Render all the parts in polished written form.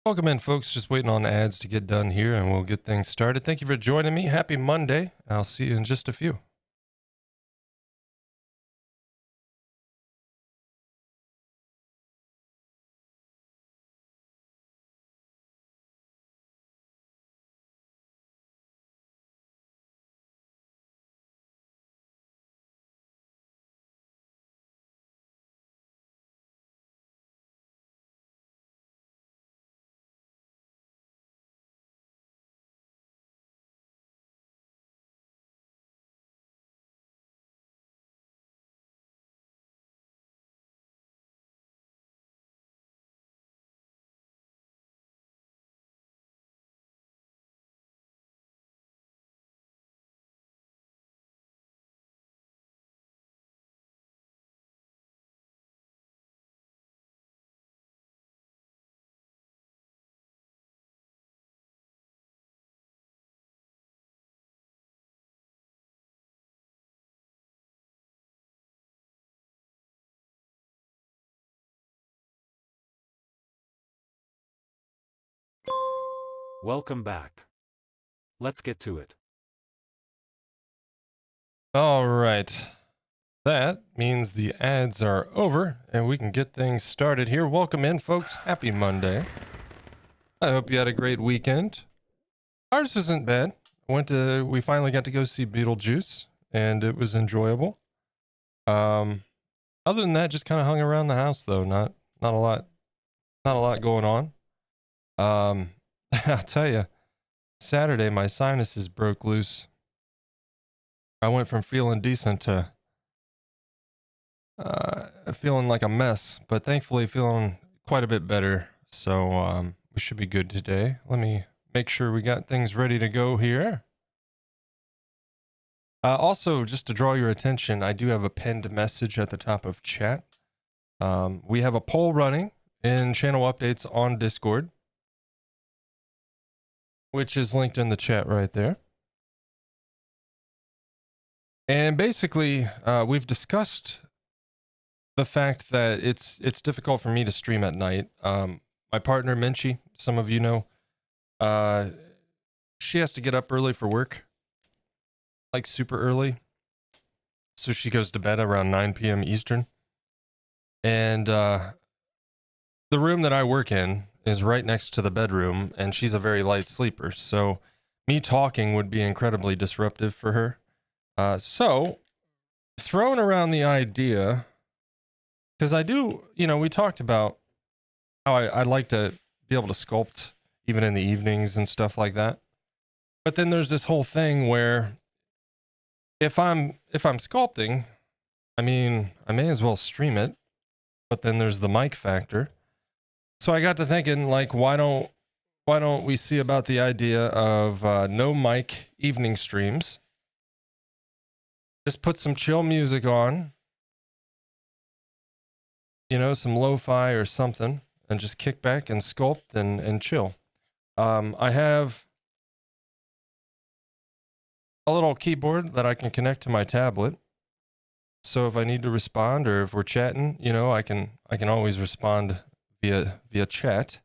Welcome in, folks. Just waiting on the ads to get done here, and we'll get things started. Thank you for joining me. Happy Monday. I'll see you in just a few. Welcome back. Let's get to it. All right. That means the ads are over, and we can get things started here. Welcome in, folks. Happy Monday. I hope you had a great weekend. Ours isn't bad. We finally got to go see Beetlejuice, and it was enjoyable. Other than that, just kind of hung around the house, though. Not a lot going on. I'll tell you, Saturday my sinuses broke loose. I went from feeling decent to feeling like a mess, but thankfully feeling quite a bit better. So we should be good today. Let me make sure we got things ready to go here. Also, just to draw your attention, I do have a pinned message at the top of chat. We have a poll running in channel updates on Discord, which is linked in the chat right there. And basically, we've discussed the fact that it's difficult for me to stream at night. My partner, Minchie, some of you know, she has to get up early for work, like super early. So she goes to bed around 9 p.m. Eastern. And the room that I work in is right next to the bedroom, and she's a very light sleeper. So me talking would be incredibly disruptive for her. So throwing around the idea, because I do, we talked about how I like to be able to sculpt even in the evenings and stuff like that. But then there's this whole thing where if I'm sculpting, I mean, I may as well stream it, but then there's the mic factor. So I got to thinking, like, why don't we see about the idea of no mic evening streams? Just put some chill music on, some lo-fi or something, and just kick back and sculpt and chill. I have a little keyboard that I can connect to my tablet. So if I need to respond, or if we're chatting, I can always respond via chat.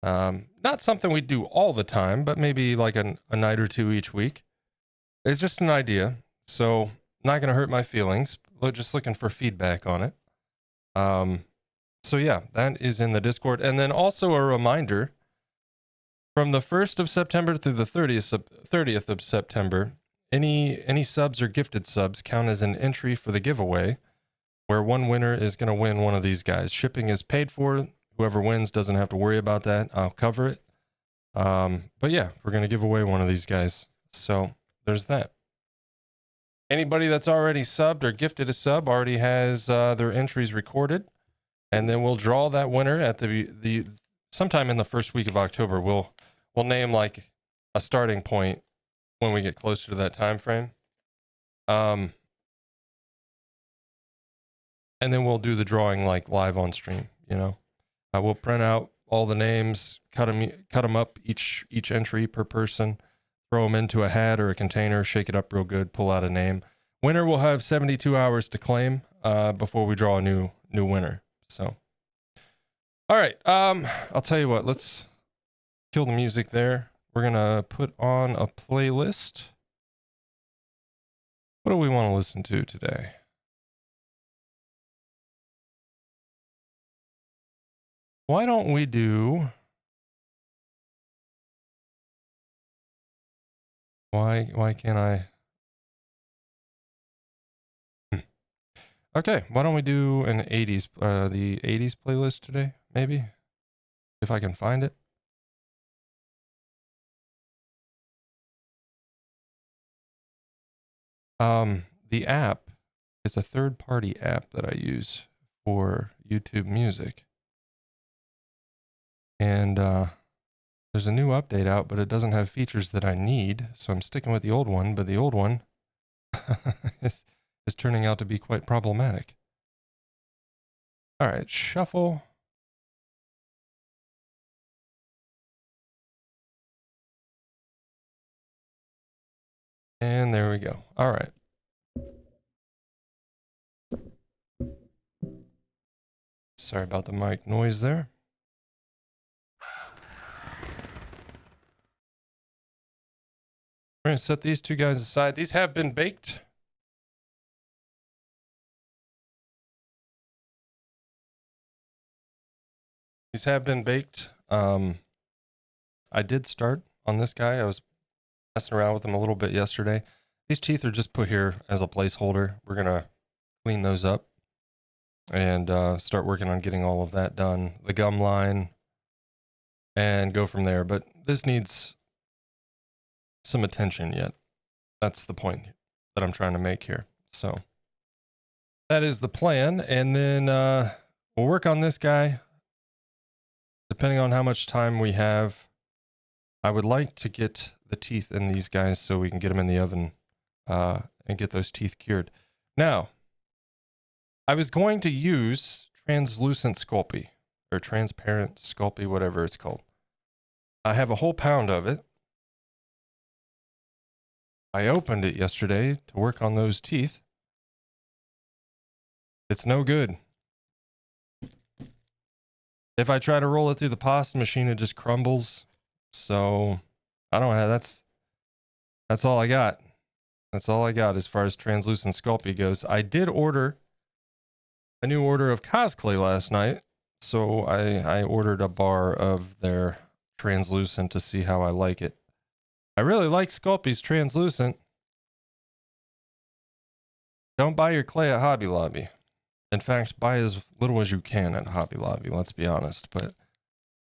Not something we do all the time, but maybe like a night or two each week. It's just an idea, so not going to hurt my feelings. Just looking for feedback on it. So yeah, that is in the Discord. And then also a reminder, from the 1st of September through the 30th of September, any subs or gifted subs count as an entry for the giveaway, where one winner is going to win one of these guys. Shipping is paid for. Whoever wins doesn't have to worry about that. I'll cover it. But yeah, we're going to give away one of these guys. So there's that. Anybody that's already subbed or gifted a sub already has their entries recorded, and then we'll draw that winner at the sometime in the first week of October. We'll name like a starting point when we get closer to that time frame. And then we'll do the drawing like live on stream. We'll print out all the names, cut them up each entry per person, throw them into a hat or a container, shake it up real good, pull out a name. Winner will have 72 hours to claim before we draw a new winner. So, All right. I'll tell you what. Let's kill the music there. We're gonna put on a playlist. What do we want to listen to today? Why don't we do? Why can't I? Okay, why don't we do an 80s, the 80s playlist today, maybe? If I can find it. The app is a third-party app that I use for YouTube Music. And there's a new update out, but it doesn't have features that I need, so I'm sticking with the old one, but the old one is turning out to be quite problematic. All right, shuffle. And there we go. All right. Sorry about the mic noise there. We're going to set these two guys aside. These have been baked. These have been baked. I did start on this guy. I was messing around with him a little bit yesterday. These teeth are just put here as a placeholder. We're going to clean those up and start working on getting all of that done. The gum line and go from there. But this needs some attention yet. That's the point that I'm trying to make here. So that is the plan. And then we'll work on this guy. Depending on how much time we have, I would like to get the teeth in these guys so we can get them in the oven and get those teeth cured. Now, I was going to use translucent Sculpey or transparent Sculpey, whatever it's called. I have a whole pound of it. I opened it yesterday to work on those teeth. It's no good. If I try to roll it through the pasta machine, it just crumbles. So I don't have, that's all I got. That's all I got as far as translucent Sculpey goes. I did order a new order of Cosclay last night. So I ordered a bar of their translucent to see how I like it. I really like Sculpey's translucent. Don't buy your clay at Hobby Lobby. In fact, buy as little as you can at Hobby Lobby, let's be honest. But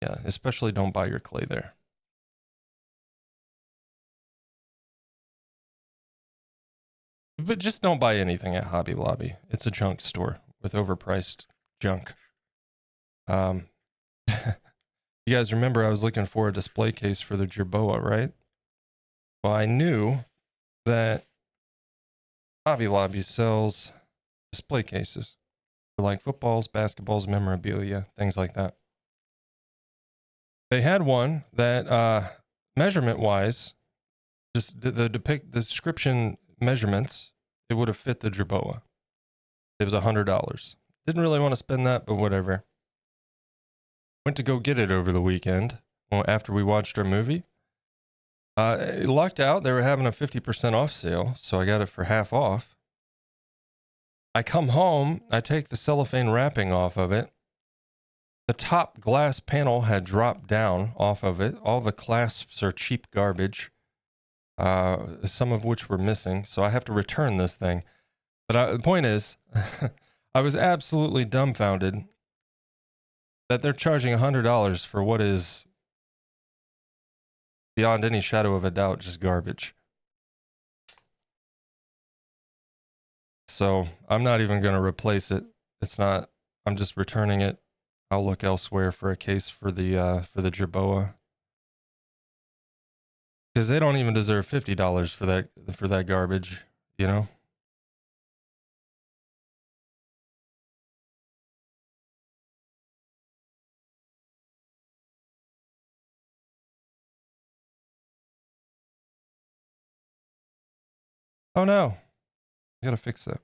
yeah, especially don't buy your clay there. But just don't buy anything at Hobby Lobby. It's a junk store with overpriced junk. You guys remember I was looking for a display case for the Jerboa, right? Well, I knew that Hobby Lobby sells display cases for like footballs, basketballs, memorabilia, things like that. They had one that measurement wise, just the description measurements, it would have fit the Jerboa. It was $100. Didn't really want to spend that, but whatever. Went to go get it over the weekend after we watched our movie. It lucked out. They were having a 50% off sale, so I got it for half off. I come home, I take the cellophane wrapping off of it. The top glass panel had dropped down off of it. All the clasps are cheap garbage, some of which were missing, so I have to return this thing. But the point is, I was absolutely dumbfounded that they're charging $100 for what is, beyond any shadow of a doubt, just garbage. So I'm not even going to replace it. It's not, I'm just returning it. I'll look elsewhere for a case for the Jerboa. Because they don't even deserve $50 for that garbage, you know? Oh no. I gotta fix that.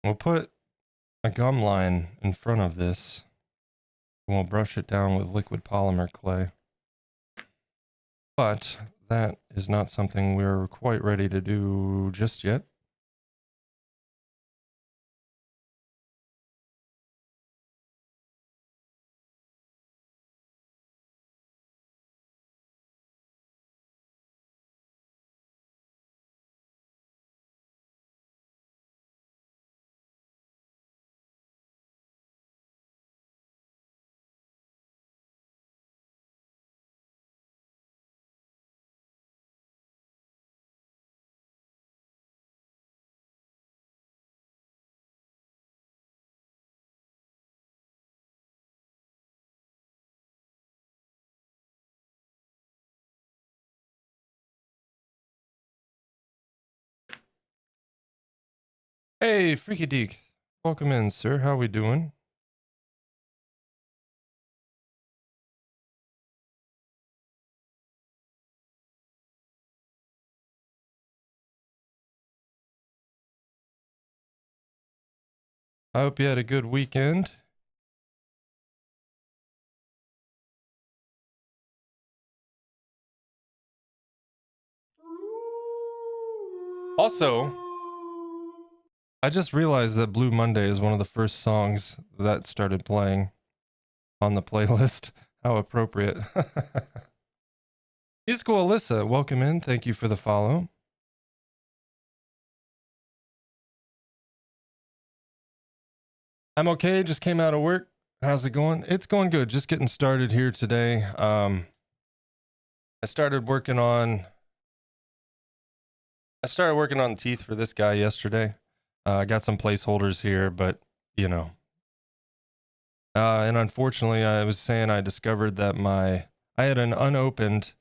We'll put a gum line in front of this, and we'll brush it down with liquid polymer clay. But that is not something we're quite ready to do just yet. Hey, Freaky Deek. Welcome in, sir. How we doing? I hope you had a good weekend. Also, I just realized that Blue Monday is one of the first songs that started playing on the playlist. How appropriate. Musical Alyssa, welcome in. Thank you for the follow. I'm okay. Just came out of work. How's it going? It's going good. Just getting started here today. I started working on teeth for this guy yesterday. I got some placeholders here, but you know. And unfortunately, I was saying I discovered that I had an unopened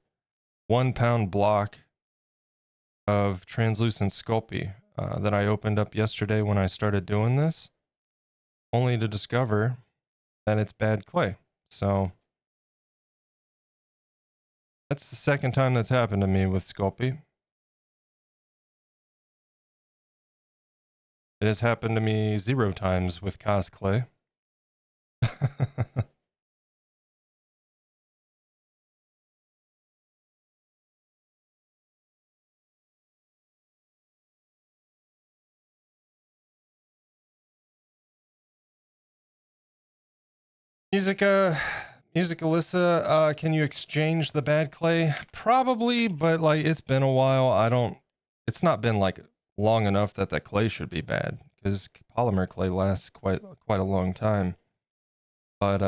1 pound block of translucent Sculpey that I opened up yesterday when I started doing this, only to discover that it's bad clay. So that's the second time that's happened to me with Sculpey. It has happened to me 0 times with Cos clay. Music Alyssa, can you exchange the bad clay? Probably, but like it's been a while. It's not been like long enough that that clay should be bad, because polymer clay lasts quite a long time. But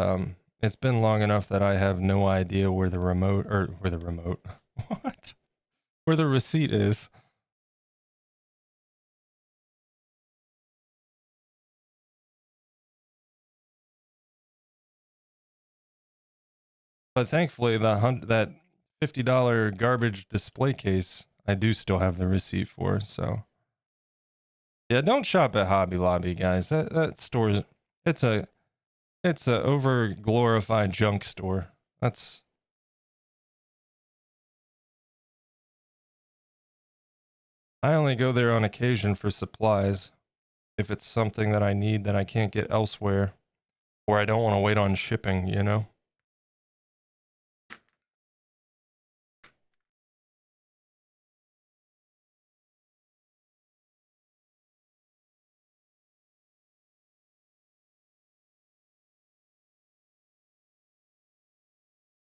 it's been long enough that I have no idea where the remote what? Where the receipt is. But thankfully, that $50 garbage display case, I do still have the receipt for. So yeah, don't shop at Hobby Lobby, guys. That store, it's a over glorified junk store. I only go there on occasion for supplies. If it's something that I need that I can't get elsewhere, or I don't want to wait on shipping, you know?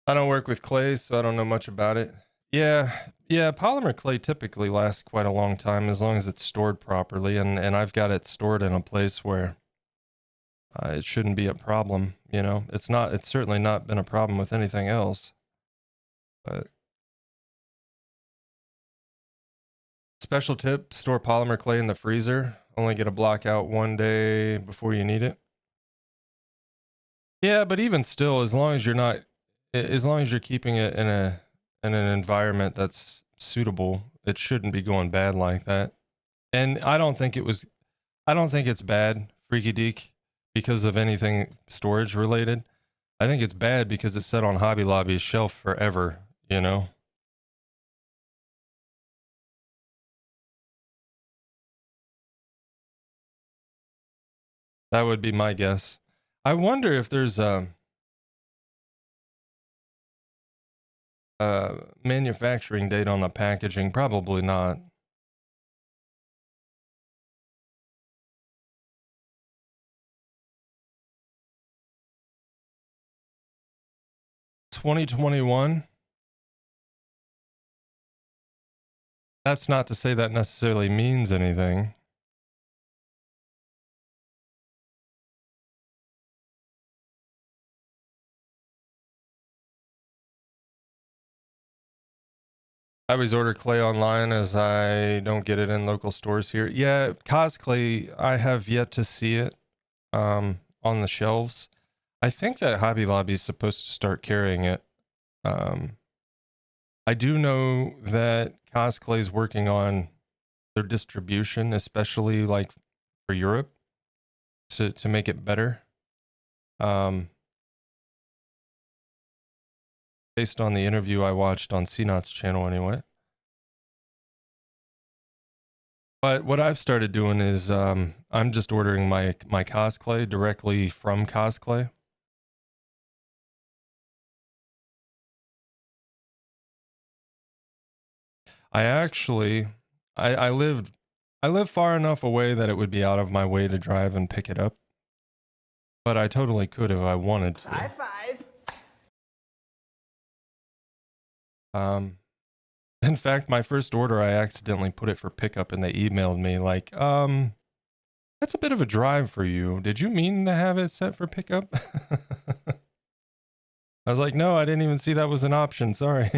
I don't work with clay, so I don't know much about it. Yeah, polymer clay typically lasts quite a long time as long as it's stored properly, and I've got it stored in a place where it shouldn't be a problem, you know? It's certainly not been a problem with anything else. But special tip, store polymer clay in the freezer. Only get a block out 1 day before you need it. Yeah, but even still, as long as you're keeping it in an environment that's suitable, it shouldn't be going bad like that. And I don't think it's bad, Freaky Deek, because of anything storage related. I think it's bad because it's set on Hobby Lobby's shelf forever, you know? That would be my guess. I wonder if there's a manufacturing date on the packaging. Probably not. $2021. That's not to say that necessarily means anything. I always order clay online as I don't get it in local stores here. Yeah, cosplay, I have yet to see it on the shelves. I think that Hobby Lobby is supposed to start carrying it. I do know that Cosplay is working on their distribution, especially like for Europe, to make it better. Based on the interview I watched on CNOT's channel anyway. But what I've started doing is I'm just ordering my cosplay directly from Cosplay. I actually I live far enough away that it would be out of my way to drive and pick it up. But I totally could if I wanted to. High five. In fact, my first order, I accidentally put it for pickup and they emailed me like, that's a bit of a drive for you. Did you mean to have it set for pickup? I was like, no, I didn't even see that was an option. Sorry.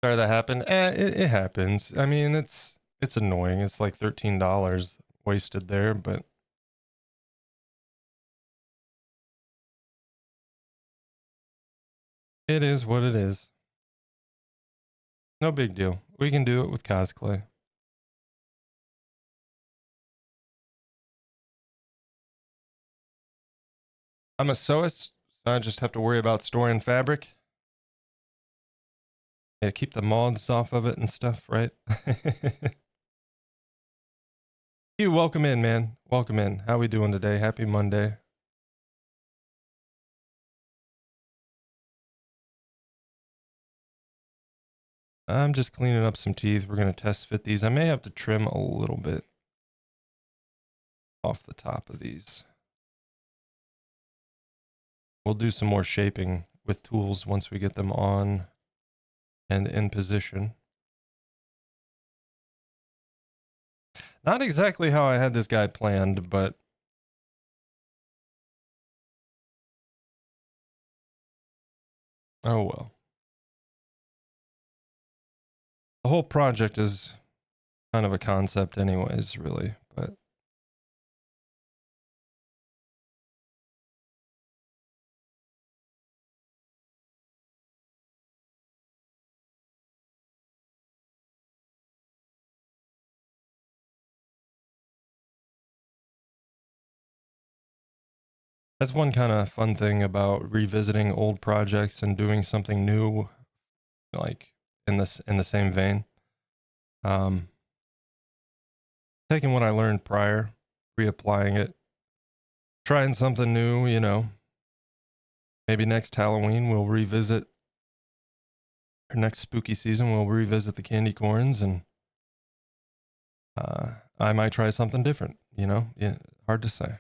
Sorry that happened. It happens. I mean, it's annoying. It's like $13 wasted there, but it is what it is. No big deal. We can do it with cosplay. I'm a sewist, so I just have to worry about storing fabric. Yeah, keep the moths off of it and stuff, right? You welcome in, man. Welcome in. How we doing today? Happy Monday. I'm just cleaning up some teeth. We're going to test fit these. I may have to trim a little bit off the top of these. We'll do some more shaping with tools once we get them on and in position. Not exactly how I had this guy planned, but oh well. The whole project is kind of a concept anyways, really, but that's one kind of fun thing about revisiting old projects and doing something new, like in the same vein. Taking what I learned prior, reapplying it, trying something new, you know. Maybe next Halloween we'll revisit, or next spooky season we'll revisit the candy corns, and I might try something different, you know. Yeah, hard to say.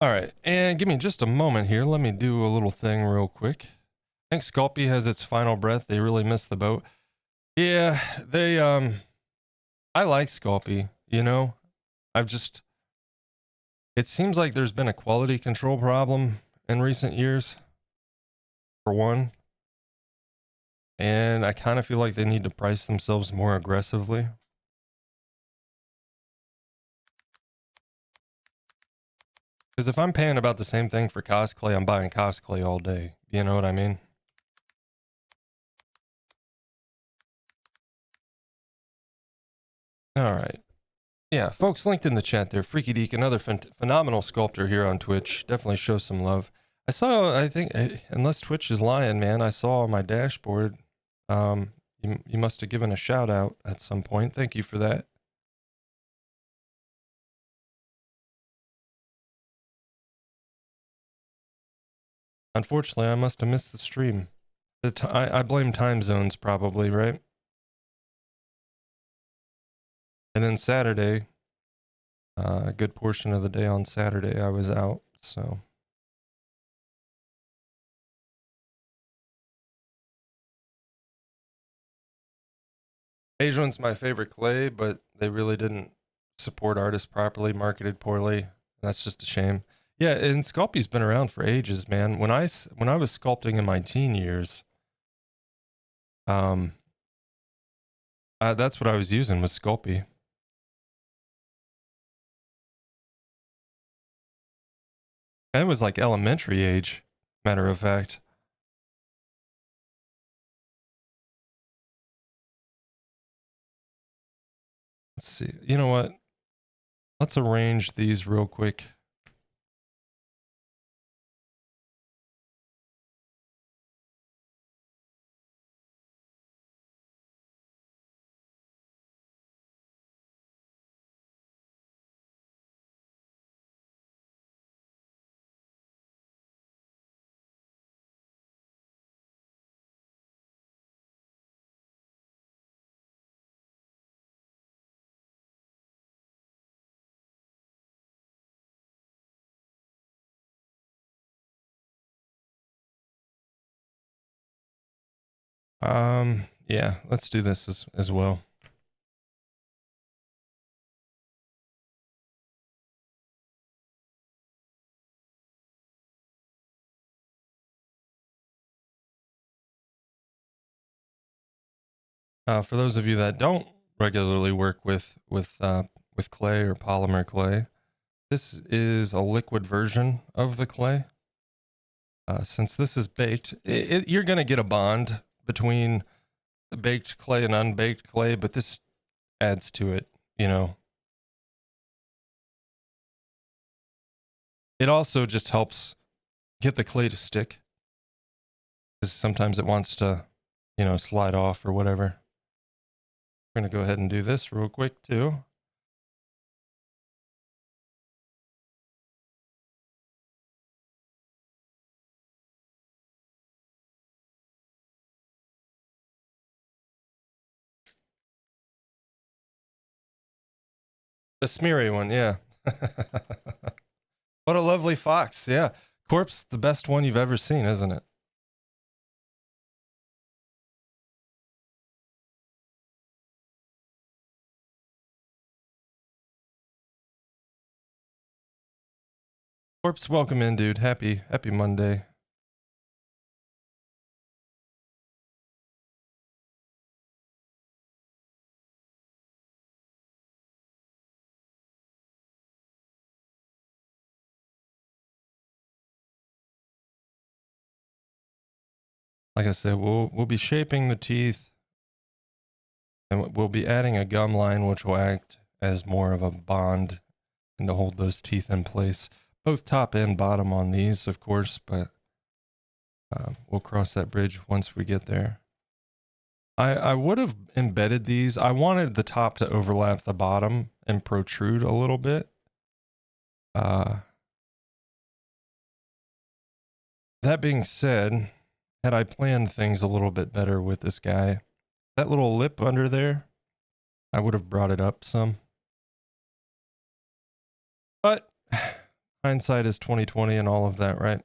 All right, and give me just a moment here. Let me do a little thing real quick. I think Sculpting has its final breath. They really missed the boat. Yeah, they I like Sculpting, you know. It seems like there's been a quality control problem in recent years, for one. And I kind of feel like they need to price themselves more aggressively. Because if I'm paying about the same thing for cosplay, I'm buying cosplay all day. You know what I mean? All right. Yeah, folks linked in the chat there. Freaky Deek, another phenomenal sculptor here on Twitch. Definitely show some love. I saw, I think, unless Twitch is lying, man, I saw on my dashboard. You must have given a shout out at some point. Thank you for that. Unfortunately, I must have missed the stream. I blame time zones probably, right? And then Saturday, a good portion of the day on Saturday, I was out. So Asian's my favorite clay, but they really didn't support artists properly, marketed poorly. That's just a shame. Yeah, and Sculpey's been around for ages, man. When I was sculpting in my teen years, um, that's what I was using was Sculpey. And it was like elementary age, matter of fact. Let's see. You know what? Let's arrange these real quick. Yeah, let's do this as well. For those of you that don't regularly work with clay or polymer clay, this is a liquid version of the clay. Since this is baked, you're going to get a bond between baked clay and unbaked clay, but this adds to it, you know. It also just helps get the clay to stick, because sometimes it wants to, you know, slide off or whatever. We're going to go ahead and do this real quick too. The smeary one, yeah. What a lovely fox, yeah. Corpse, the best one you've ever seen, isn't it? Corpse, welcome in, dude. Happy Monday. Like I said, we'll be shaping the teeth, and we'll be adding a gum line, which will act as more of a bond and to hold those teeth in place, both top and bottom on these, of course. But we'll cross that bridge once we get there. I would have embedded these. I wanted the top to overlap the bottom and protrude a little bit. That being said, had I planned things a little bit better with this guy, that little lip under there, I would have brought it up some. But hindsight is 2020 and all of that, right?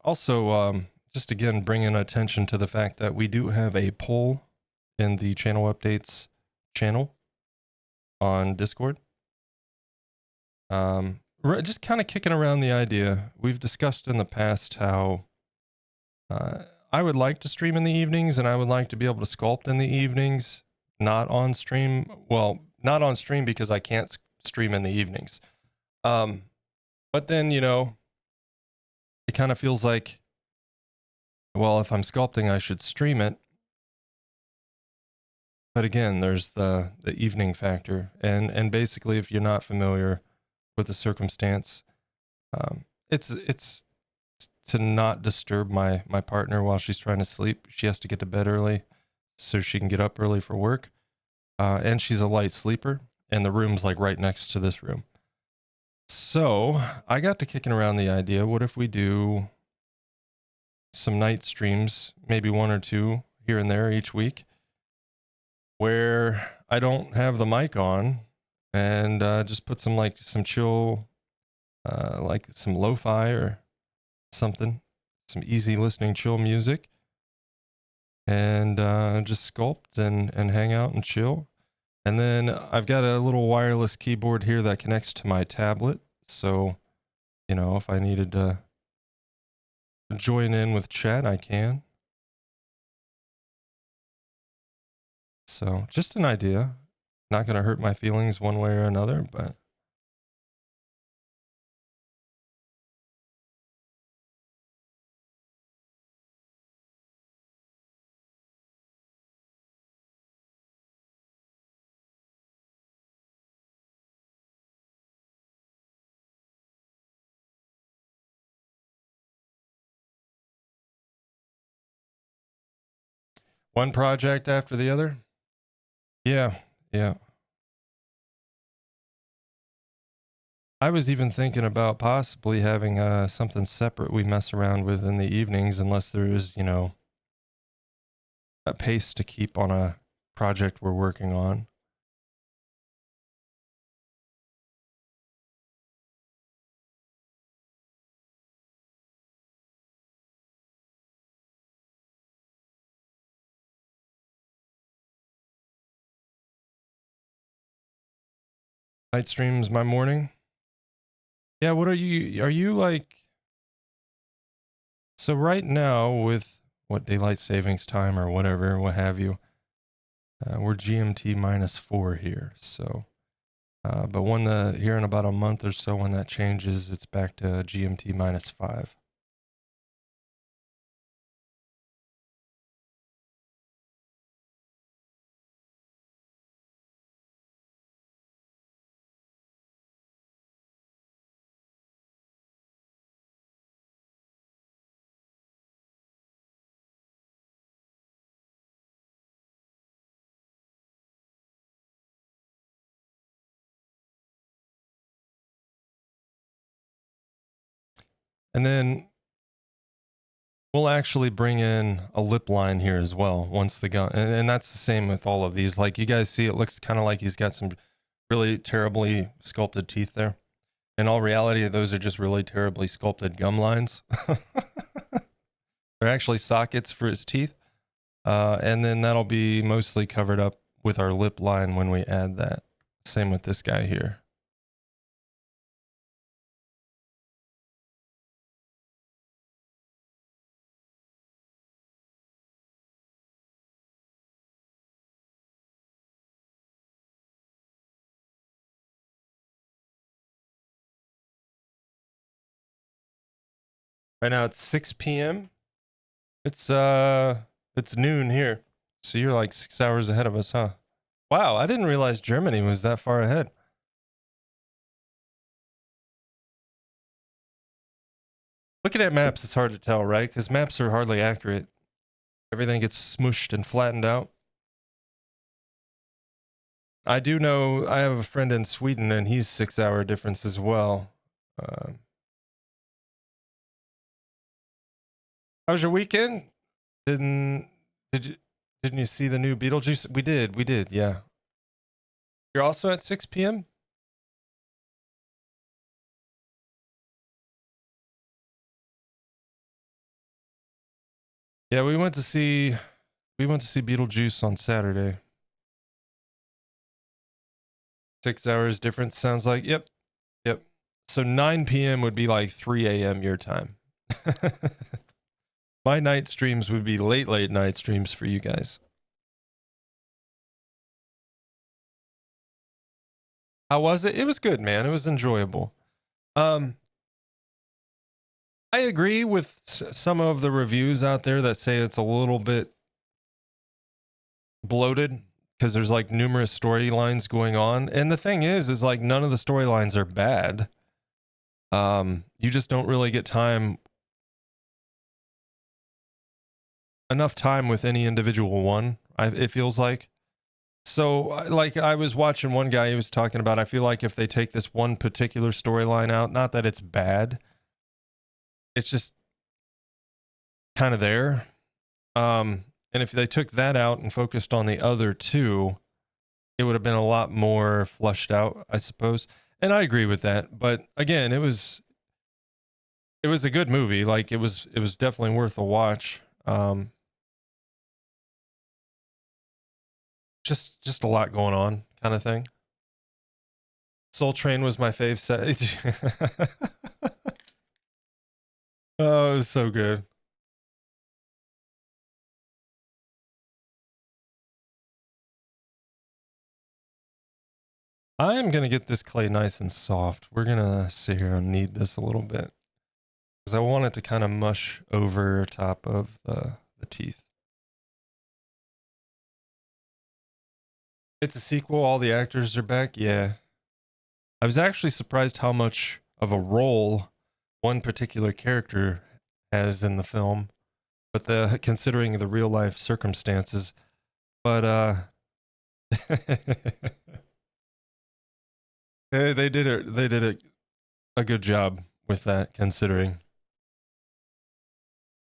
Also, just again, bringing attention to the fact that we do have a poll in the channel updates channel on Discord. Just kind of kicking around the idea. We've discussed in the past how I would like to stream in the evenings, and I would like to be able to sculpt in the evenings, not on stream. Well, not on stream because I can't stream in the evenings. But then, you know, it kind of feels like, well, if I'm sculpting, I should stream it. But again, there's the evening factor, and basically, if you're not familiar with the circumstance, it's to not disturb my partner while she's trying to sleep. She has to get to bed early so she can get up early for work, and she's a light sleeper, and the room's like right next to this room. So I got to kicking around the idea: what if we do some night streams, maybe one or two here and there each week, where I don't have the mic on, and just put some chill, like some lo-fi or something, some easy listening chill music, and just sculpt and hang out and chill. And then I've got a little wireless keyboard here that connects to my tablet, so you know, if I needed to join in with chat, I can. So just an idea. Not going to hurt my feelings one way or another, but one project after the other. Yeah, yeah. I was even thinking about possibly having something separate we mess around with in the evenings, unless there is, you know, a pace to keep on a project we're working on. Night streams my morning. Yeah, what are you like? So right now with what daylight savings time or whatever, what have you, we're GMT -4 here. So, but here in about a month or so, when that changes, it's back to GMT -5. And then we'll actually bring in a lip line here as well once the gun, and that's the same with all of these. Like you guys see, it looks kind of like he's got some really terribly sculpted teeth there. In all reality, those are just really terribly sculpted gum lines. They're actually sockets for his teeth. And then that'll be mostly covered up with our lip line when we add that. Same with this guy here. Right now it's 6 p.m. It's noon here. So you're like 6 hours ahead of us, huh? Wow, I didn't realize Germany was that far ahead. Looking at maps, it's hard to tell, right? Because maps are hardly accurate. Everything gets smooshed and flattened out. I do know I have a friend in Sweden, and he's 6 hour difference as well. How was your weekend? Didn't did you didn't you see the new Beetlejuice? We did, yeah. You're also at 6 p.m. Yeah, we went to see Beetlejuice on Saturday. 6 hours difference sounds like. Yep. So 9 p.m. would be like 3 a.m. your time. My night streams would be late night streams for you guys. How was it? It was good, man. It was enjoyable. I agree with some of the reviews out there that say it's a little bit bloated because there's like numerous storylines going on. And the thing is like none of the storylines are bad. You just don't really get enough time with any individual one. It feels like. So like I was watching one guy, he was talking about, I feel like if they take this one particular storyline out, not that it's bad, it's just kind of there. And if they took that out and focused on the other two, it would have been a lot more flushed out, I suppose. And I agree with that. But again, it was a good movie. Like it was definitely worth a watch. Just a lot going on, kind of thing. Soul Train was my fave set. Oh, it was so good. I am going to get this clay nice and soft. We're going to sit here and knead this a little bit because I want it to kind of mush over top of the teeth. It's a sequel. All the actors are back. Yeah. I was actually surprised how much of a role one particular character has in the film, but considering the real life circumstances, but they did a good job with that, considering.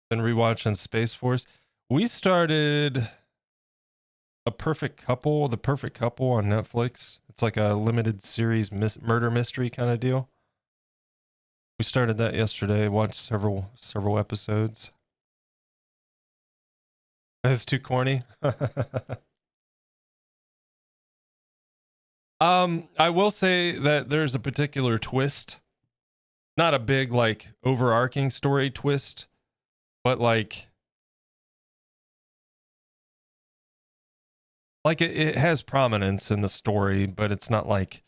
Been rewatching Space Force. We started The Perfect Couple on Netflix. It's like a limited series murder mystery kind of deal. We started that yesterday. Watched several episodes. That's too corny. I will say that there's a particular twist. Not a big like overarching story twist, but like it has prominence in the story, but it's not like,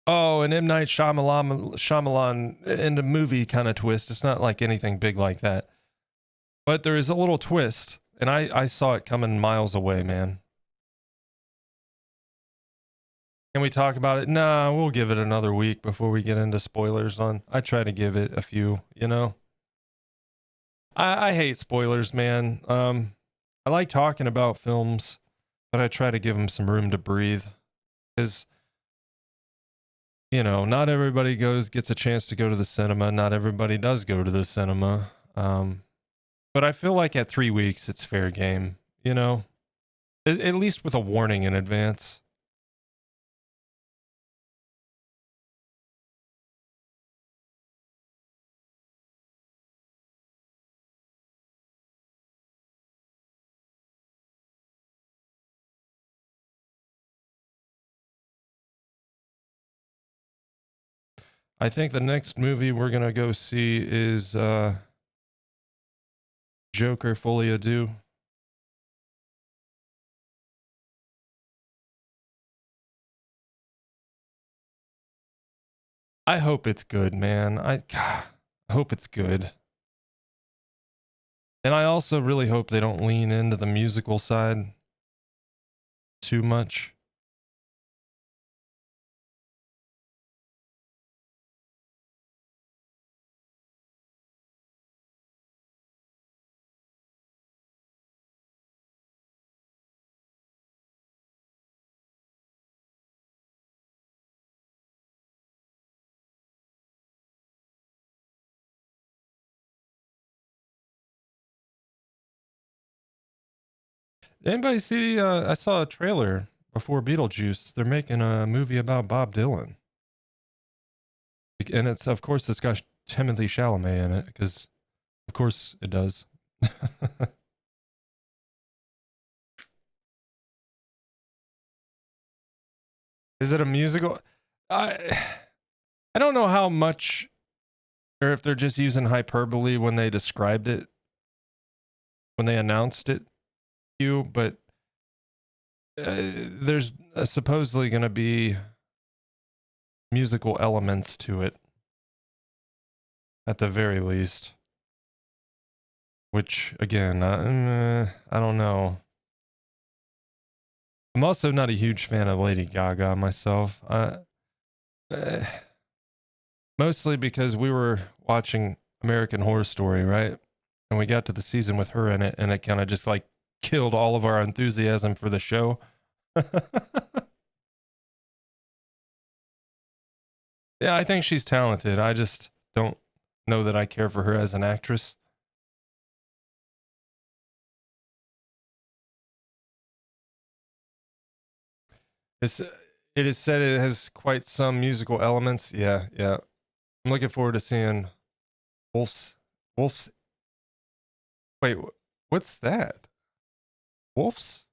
oh, an M. Night Shyamalan in the movie kind of twist. It's not like anything big like that. But there is a little twist, and I saw it coming miles away, man. Can we talk about it? Nah, we'll give it another week before we get into spoilers on. I try to give it a few, you know. I hate spoilers, man. I like talking about films, but I try to give them some room to breathe. Because, you know, not everybody gets a chance to go to the cinema. Not everybody does go to the cinema. But I feel like at 3 weeks, it's fair game, you know, at least with a warning in advance. I think the next movie we're going to go see is Joker Folie à Deux. I hope it's good, man. I hope it's good. And I also really hope they don't lean into the musical side too much. Anybody see? I saw a trailer before Beetlejuice. They're making a movie about Bob Dylan, and it's got Timothy Chalamet in it because, of course, it does. Is it a musical? I don't know how much, or if they're just using hyperbole when they described it. when they announced it, you, but there's supposedly going to be musical elements to it at the very least. Which again, I don't know. I'm also not a huge fan of Lady Gaga myself. Uh, Mostly because we were watching American Horror Story, right? And we got to the season with her in it, and it kind of just like killed all of our enthusiasm for the show. Yeah, I think she's talented. I just don't know that I care for her as an actress. It's, it is said it has quite some musical elements. Yeah, yeah. I'm looking forward to seeing Wolf's. Wolf's. Wait, what's that? Wolf's?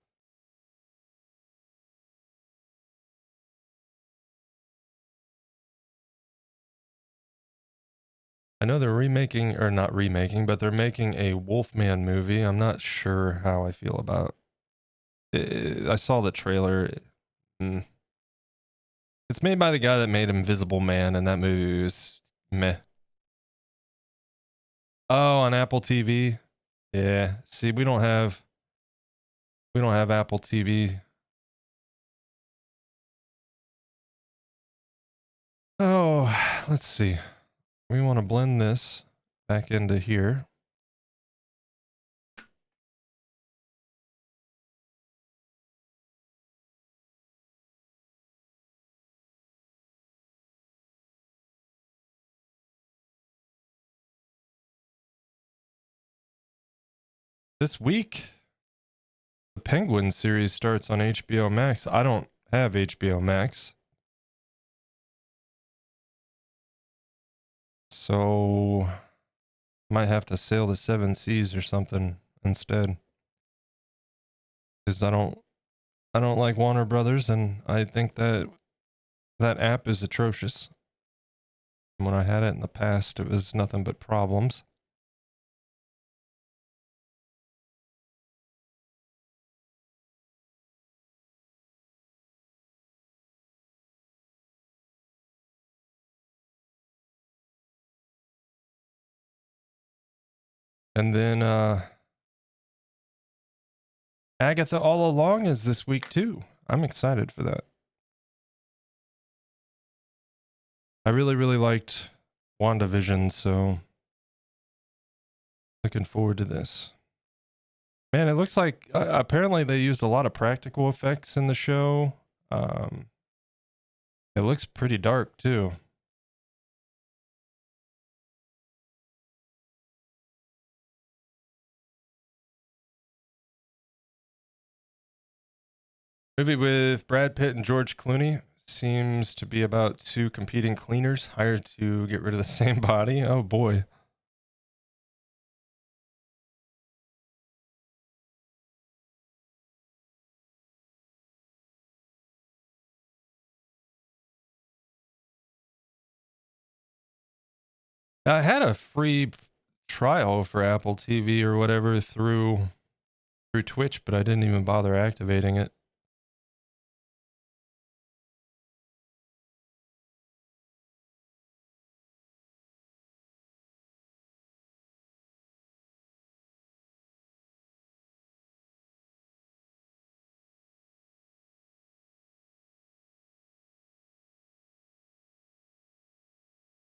I know they're remaking, or not remaking, but they're making a Wolfman movie. I'm not sure how I feel about it. I saw the trailer. Mm. It's made by the guy that made Invisible Man, and that movie was meh. Oh, on Apple TV. Yeah. See, we don't have Apple TV. Oh, let's see. We want to blend this back into here. This week, the Penguin series starts on HBO Max. I don't have HBO Max. So might have to sail the seven seas or something instead. Because I don't like Warner Brothers, and I think that that app is atrocious. When I had it in the past, it was nothing but problems. And then Agatha All Along is this week too. I'm excited for that. I really, really liked WandaVision, so looking forward to this. Man, it looks like apparently they used a lot of practical effects in the show. It looks pretty dark too. Movie with Brad Pitt and George Clooney seems to be about two competing cleaners hired to get rid of the same body. Oh boy. I had a free trial for Apple TV or whatever through Twitch, but I didn't even bother activating it.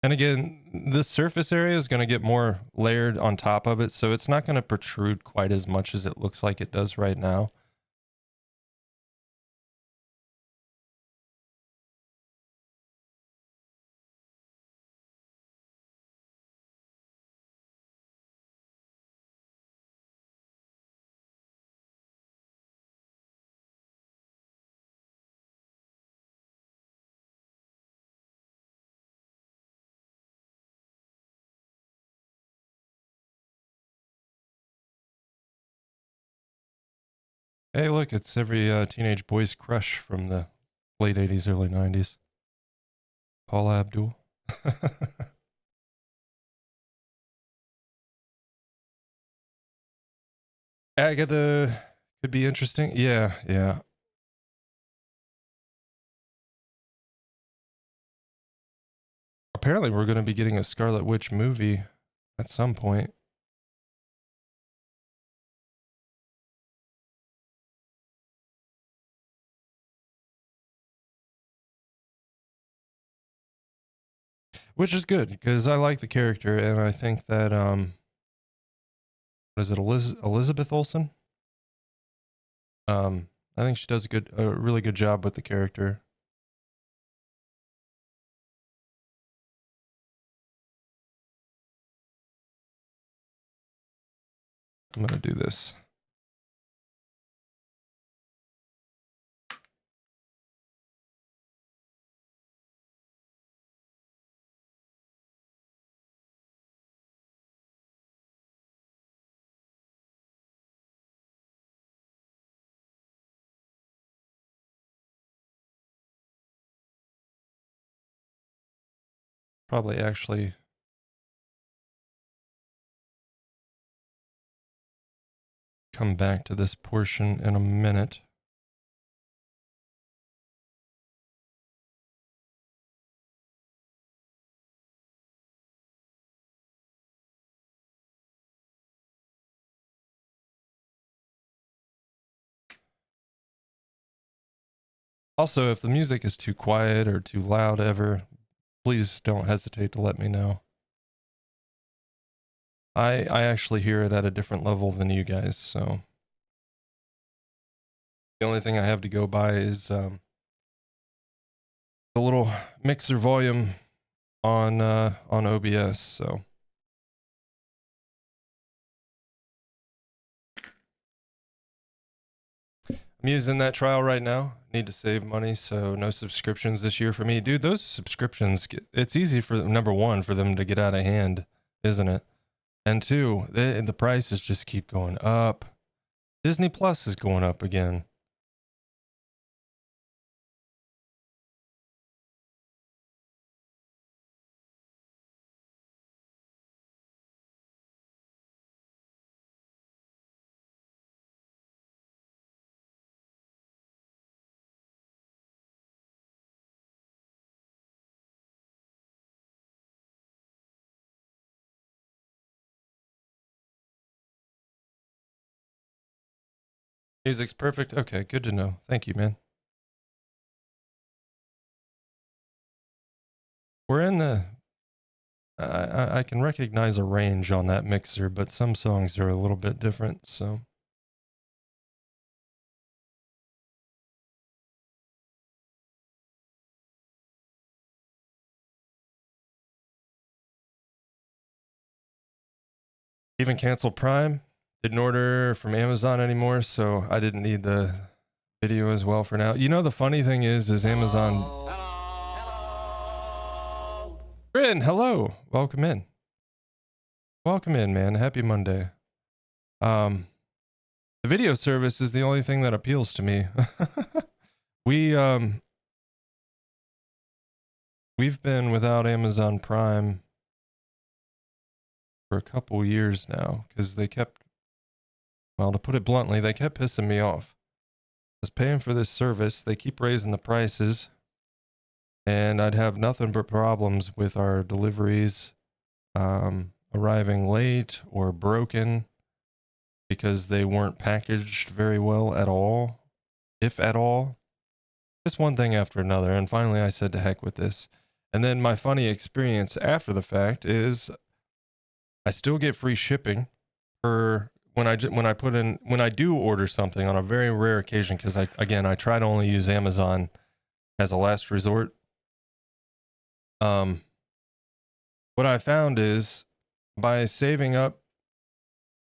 And again, this surface area is going to get more layered on top of it, so it's not going to protrude quite as much as it looks like it does right now. Hey, look, it's every teenage boy's crush from the late 80s, early 90s. Paula Abdul. Agatha could be interesting. Yeah, yeah. Apparently, we're going to be getting a Scarlet Witch movie at some point. Which is good because I like the character and I think that what is it, Elizabeth Olsen? I think she does a really good job with the character. I'm gonna do this. Probably actually come back to this portion in a minute. Also, if the music is too quiet or too loud ever, please don't hesitate to let me know. I actually hear it at a different level than you guys, so the only thing I have to go by is the little mixer volume on OBS. So I'm using that trial right now. Need to save money, so no subscriptions this year for me, dude. Those subscriptions, it's easy for number one for them to get out of hand, isn't it? And two, the prices just keep going up. Disney Plus is going up again. Music's perfect. Okay, good to know. Thank you, man. We're in the. I can recognize a range on that mixer, but some songs are a little bit different. So even cancel Prime. Didn't order from Amazon anymore, so I didn't need the video as well for now. You know, the funny thing is Amazon. Hello. Bryn, hello. Welcome in. Welcome in, man. Happy Monday. The video service is the only thing that appeals to me. We've been without Amazon Prime for a couple years now because they kept, well, to put it bluntly, they kept pissing me off. I was paying for this service, they keep raising the prices, and I'd have nothing but problems with our deliveries arriving late or broken because they weren't packaged very well at all, if at all. Just one thing after another. And finally I said to heck with this. And then my funny experience after the fact is I still get free shipping for when I do order something on a very rare occasion, because I try to only use Amazon as a last resort. What I found is by saving up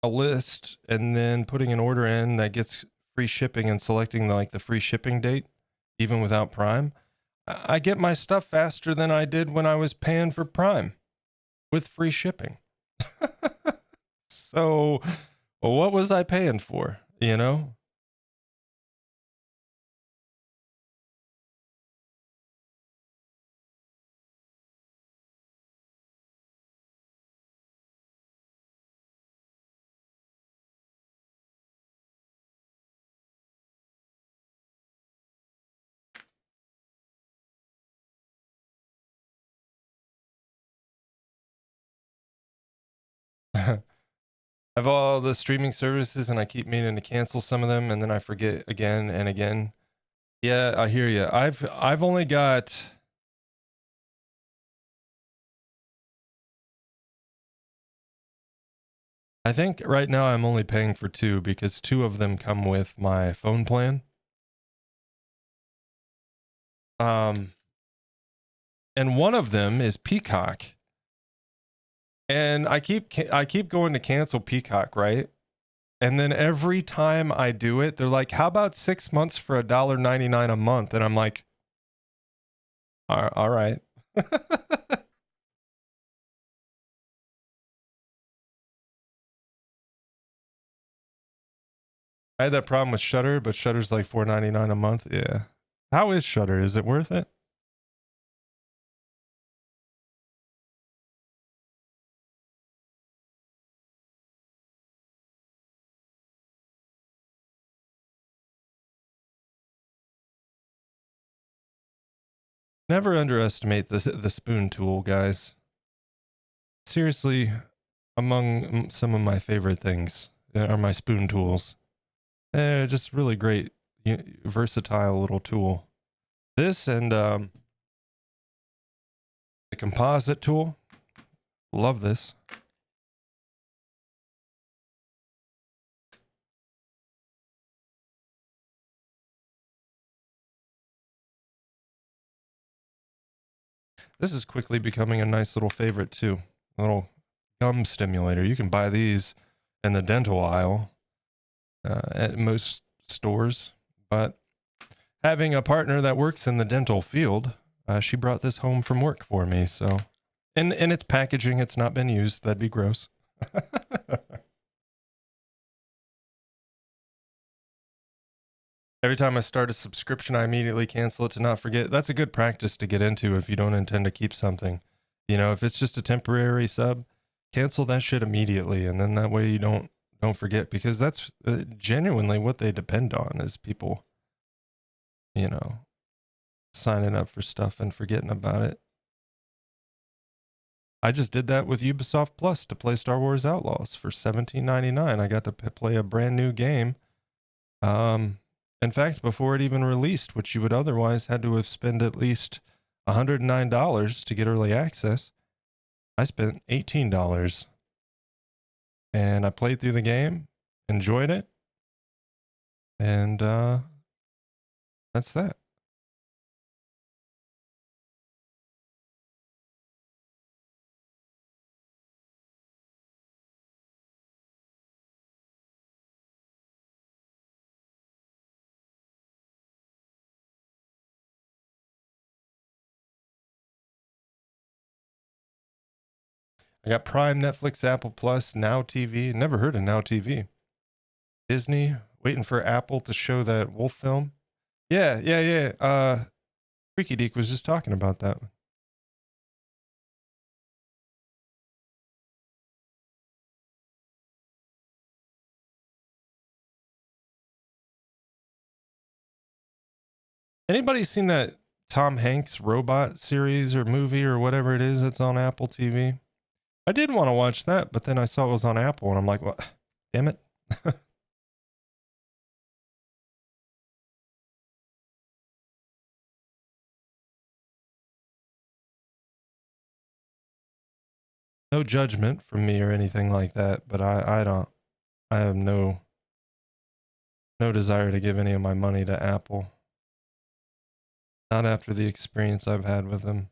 a list and then putting an order in that gets free shipping and selecting the free shipping date, even without Prime, I get my stuff faster than I did when I was paying for Prime with free shipping. So what was I paying for, you know? I have all the streaming services and I keep meaning to cancel some of them and then I forget again and again. Yeah, I hear you. I've only got I think right now I'm only paying for 2 because 2 of them come with my phone plan. Um and one of them is Peacock. And I keep going to cancel Peacock, right? And then every time I do it, they're like, "How about 6 months for $1.99 a month?" And I'm like, all right." I had that problem with Shutter, but Shutter's like $4.99 a month. Yeah. How is Shutter? Is it worth it? Never underestimate the spoon tool, guys. Seriously, among some of my favorite things are my spoon tools. They're just really great, versatile little tool. This and the composite tool. Love this. This is quickly becoming a nice little favorite too. A little gum stimulator. You can buy these in the dental aisle at most stores. But having a partner that works in the dental field, she brought this home from work for me. So, and it's packaging. It's not been used. That'd be gross. Every time I start a subscription, I immediately cancel it to not forget. That's a good practice to get into if you don't intend to keep something. You know, if it's just a temporary sub, cancel that shit immediately, and then that way you don't forget, because that's genuinely what they depend on is people, you know, signing up for stuff and forgetting about it. I just did that with Ubisoft Plus to play Star Wars Outlaws for $17.99. I got to play a brand new game. In fact, before it even released, which you would otherwise had to have spent at least $109 to get early access, I spent $18 and I played through the game, enjoyed it, and that's that. I got Prime, Netflix, Apple Plus, Now TV. Never heard of Now TV. Disney, waiting for Apple to show that Wolf film. Yeah. Freaky Deek was just talking about that. Anybody seen that Tom Hanks robot series or movie or whatever it is that's on Apple TV? I did want to watch that, but then I saw it was on Apple and I'm like, what? Damn it. No judgment from me or anything like that, but I have no desire to give any of my money to Apple. Not after the experience I've had with them.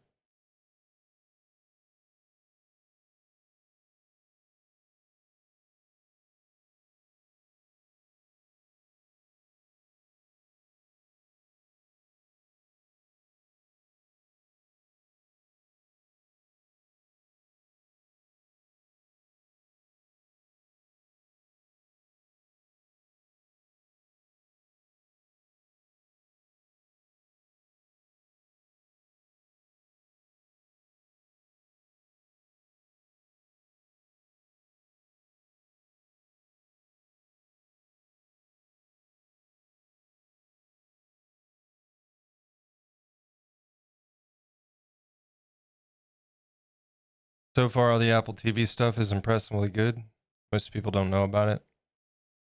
So far, all the Apple TV stuff is impressively good. Most people don't know about it.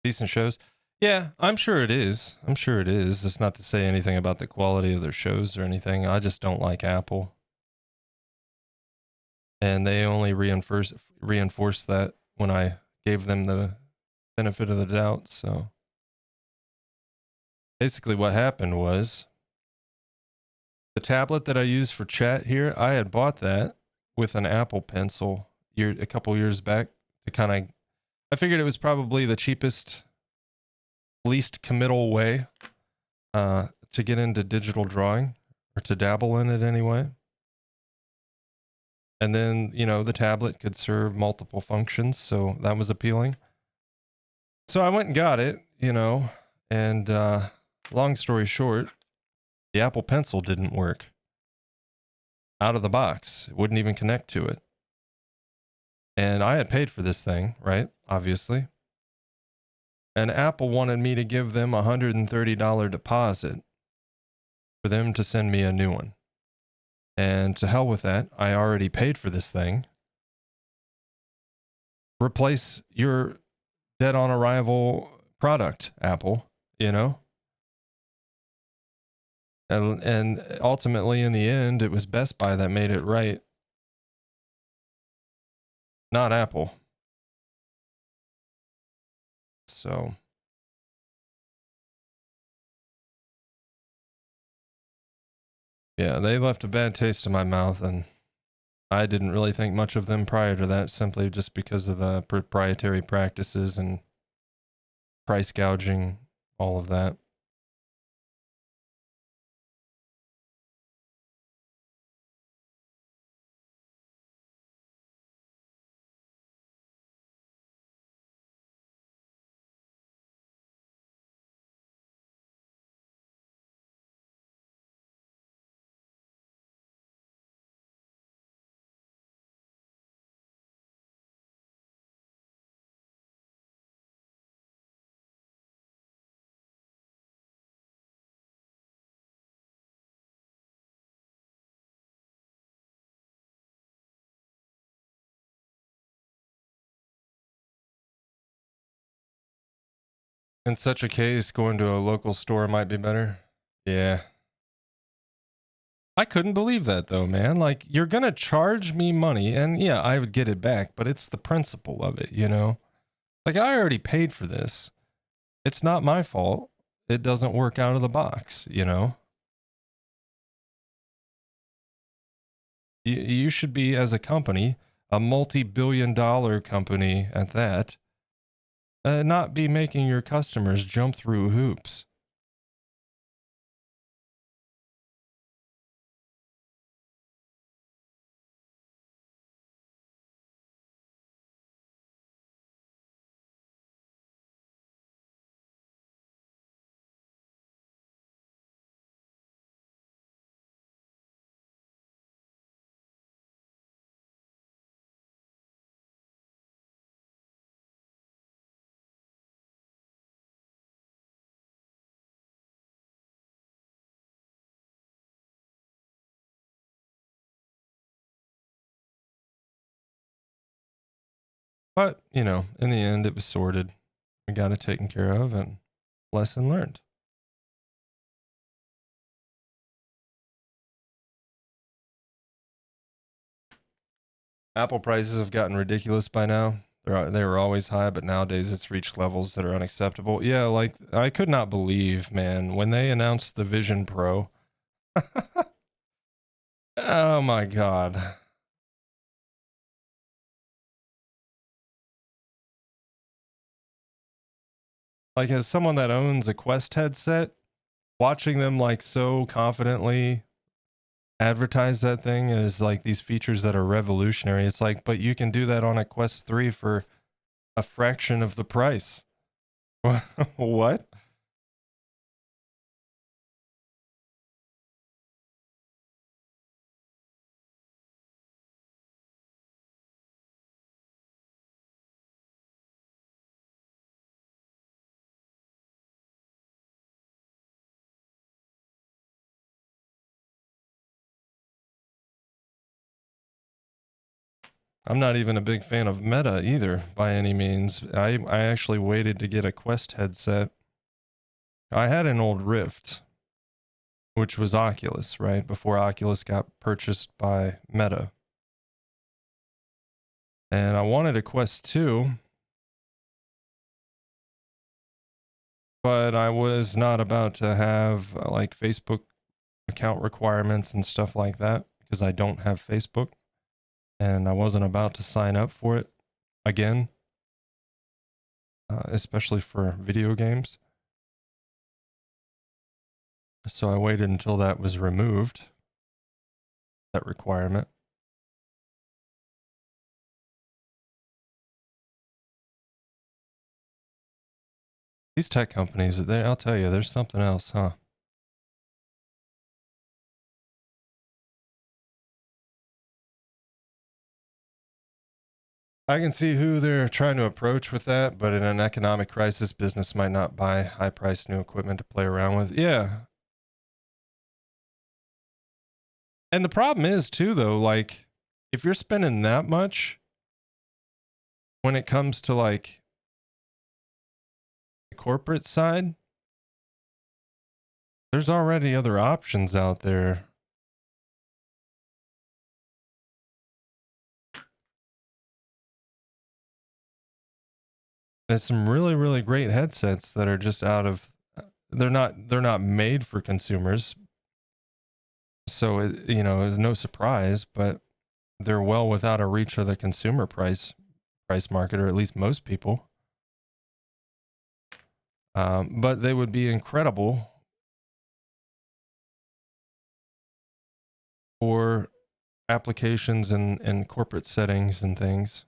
Decent shows. Yeah, I'm sure it is. I'm sure it is. It's not to say anything about the quality of their shows or anything. I just don't like Apple. And they only reinforced that when I gave them the benefit of the doubt. So basically what happened was the tablet that I use for chat here, I had bought that with an Apple Pencil a couple years back to kind of, I figured it was probably the cheapest, least committal way to get into digital drawing, or to dabble in it anyway. And then, the tablet could serve multiple functions, so that was appealing. So I went and got it, and long story short, the Apple Pencil didn't work out of the box. It wouldn't even connect to it. And I had paid for this thing, right? Obviously. And Apple wanted me to give them a $130 deposit for them to send me a new one. And to hell with that, I already paid for this thing. Replace your dead on arrival product, Apple, And ultimately, in the end, it was Best Buy that made it right, not Apple. So, yeah, they left a bad taste in my mouth, and I didn't really think much of them prior to that, simply just because of the proprietary practices and price gouging, all of that. In such a case, going to a local store might be better. Yeah. I couldn't believe that though, man. Like, you're going to charge me money, and yeah, I would get it back, but it's the principle of it, Like, I already paid for this. It's not my fault. It doesn't work out of the box, You should be, as a company, a multi-billion-dollar company at that, not be making your customers jump through hoops. But, in the end, it was sorted. We got it taken care of, and lesson learned. Apple prices have gotten ridiculous by now. They were always high, but nowadays it's reached levels that are unacceptable. Yeah, like, I could not believe, man, when they announced the Vision Pro. Oh my God. Like, as someone that owns a Quest headset, watching them like so confidently advertise that thing as like these features that are revolutionary, it's like, but you can do that on a Quest 3 for a fraction of the price. What? I'm not even a big fan of Meta either by any means. I actually waited to get a Quest headset. I had an old Rift, which was Oculus, right? Before Oculus got purchased by Meta. And I wanted a Quest 2, but I was not about to have like Facebook account requirements and stuff like that because I don't have Facebook and I wasn't about to sign up for it again, especially for video games. So I waited until that was removed, that requirement. These tech companies, I'll tell you, there's something else, huh? I can see who they're trying to approach with that, but in an economic crisis, business might not buy high-priced new equipment to play around with. Yeah. And the problem is, too, though, like, if you're spending that much when it comes to, like, the corporate side, there's already other options out there. There's some really, really great headsets that are just out of, they're not made for consumers. So, it's no surprise, but they're well without a reach of the consumer price market, or at least most people. But they would be incredible for applications and corporate settings and things.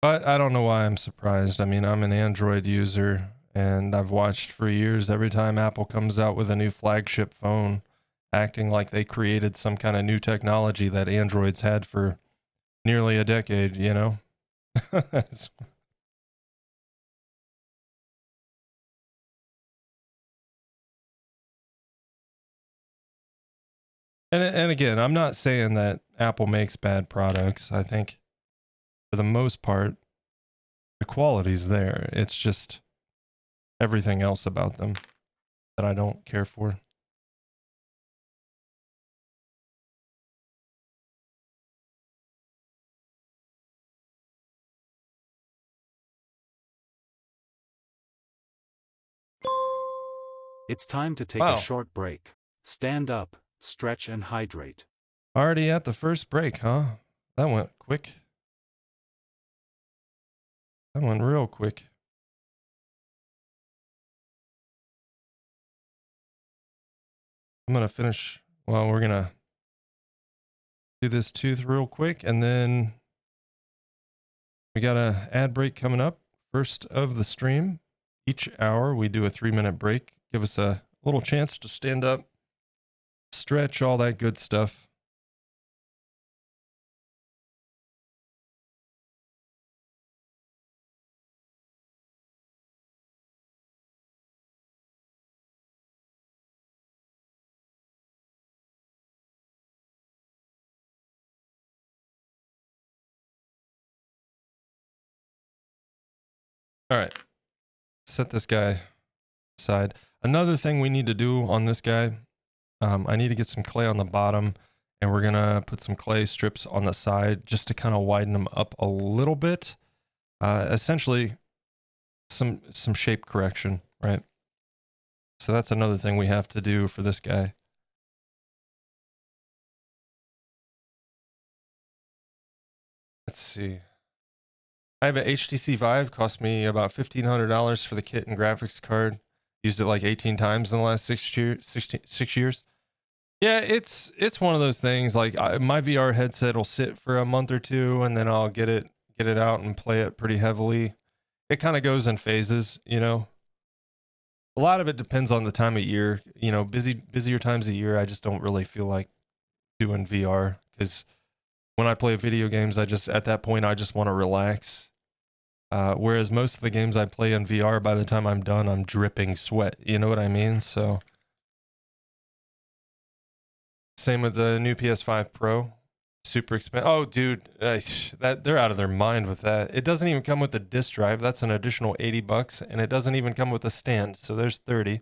But I don't know why I'm surprised. I mean, I'm an Android user and I've watched for years every time Apple comes out with a new flagship phone, acting like they created some kind of new technology that Androids had for nearly a decade, And again, I'm not saying that Apple makes bad products. I think for the most part, the quality's there. It's just everything else about them that I don't care for. It's time to take Wow. a short break. Stand up, stretch and hydrate. Already at the first break, huh? That went quick. That went real quick. I'm going to finish. Well, we're going to do this tooth real quick. And then we got an ad break coming up. First of the stream. Each hour, we do a 3-minute break. Give us a little chance to stand up, stretch, all that good stuff. All right. Set this guy aside. Another thing we need to do on this guy, I need to get some clay on the bottom, and we're going to put some clay strips on the side just to kind of widen them up a little bit. Essentially, some shape correction, right? So that's another thing we have to do for this guy. Let's see. I have an HTC Vive, cost me about $1,500 for the kit and graphics card. Used it like 18 times in the last 6 years. Yeah, it's one of those things. Like my VR headset will sit for a month or two, and then I'll get it out and play it pretty heavily. It kind of goes in phases, you know. A lot of it depends on the time of year. You know, busier times of year, I just don't really feel like doing VR because when I play video games, I just at that point I just want to relax. Whereas most of the games I play in VR, by the time I'm done, I'm dripping sweat. You know what I mean? So same with the new PS5 Pro. Super expensive. Oh, dude, that they're out of their mind with that. It doesn't even come with a disc drive. That's an additional $80, and it doesn't even come with a stand. So there's 30.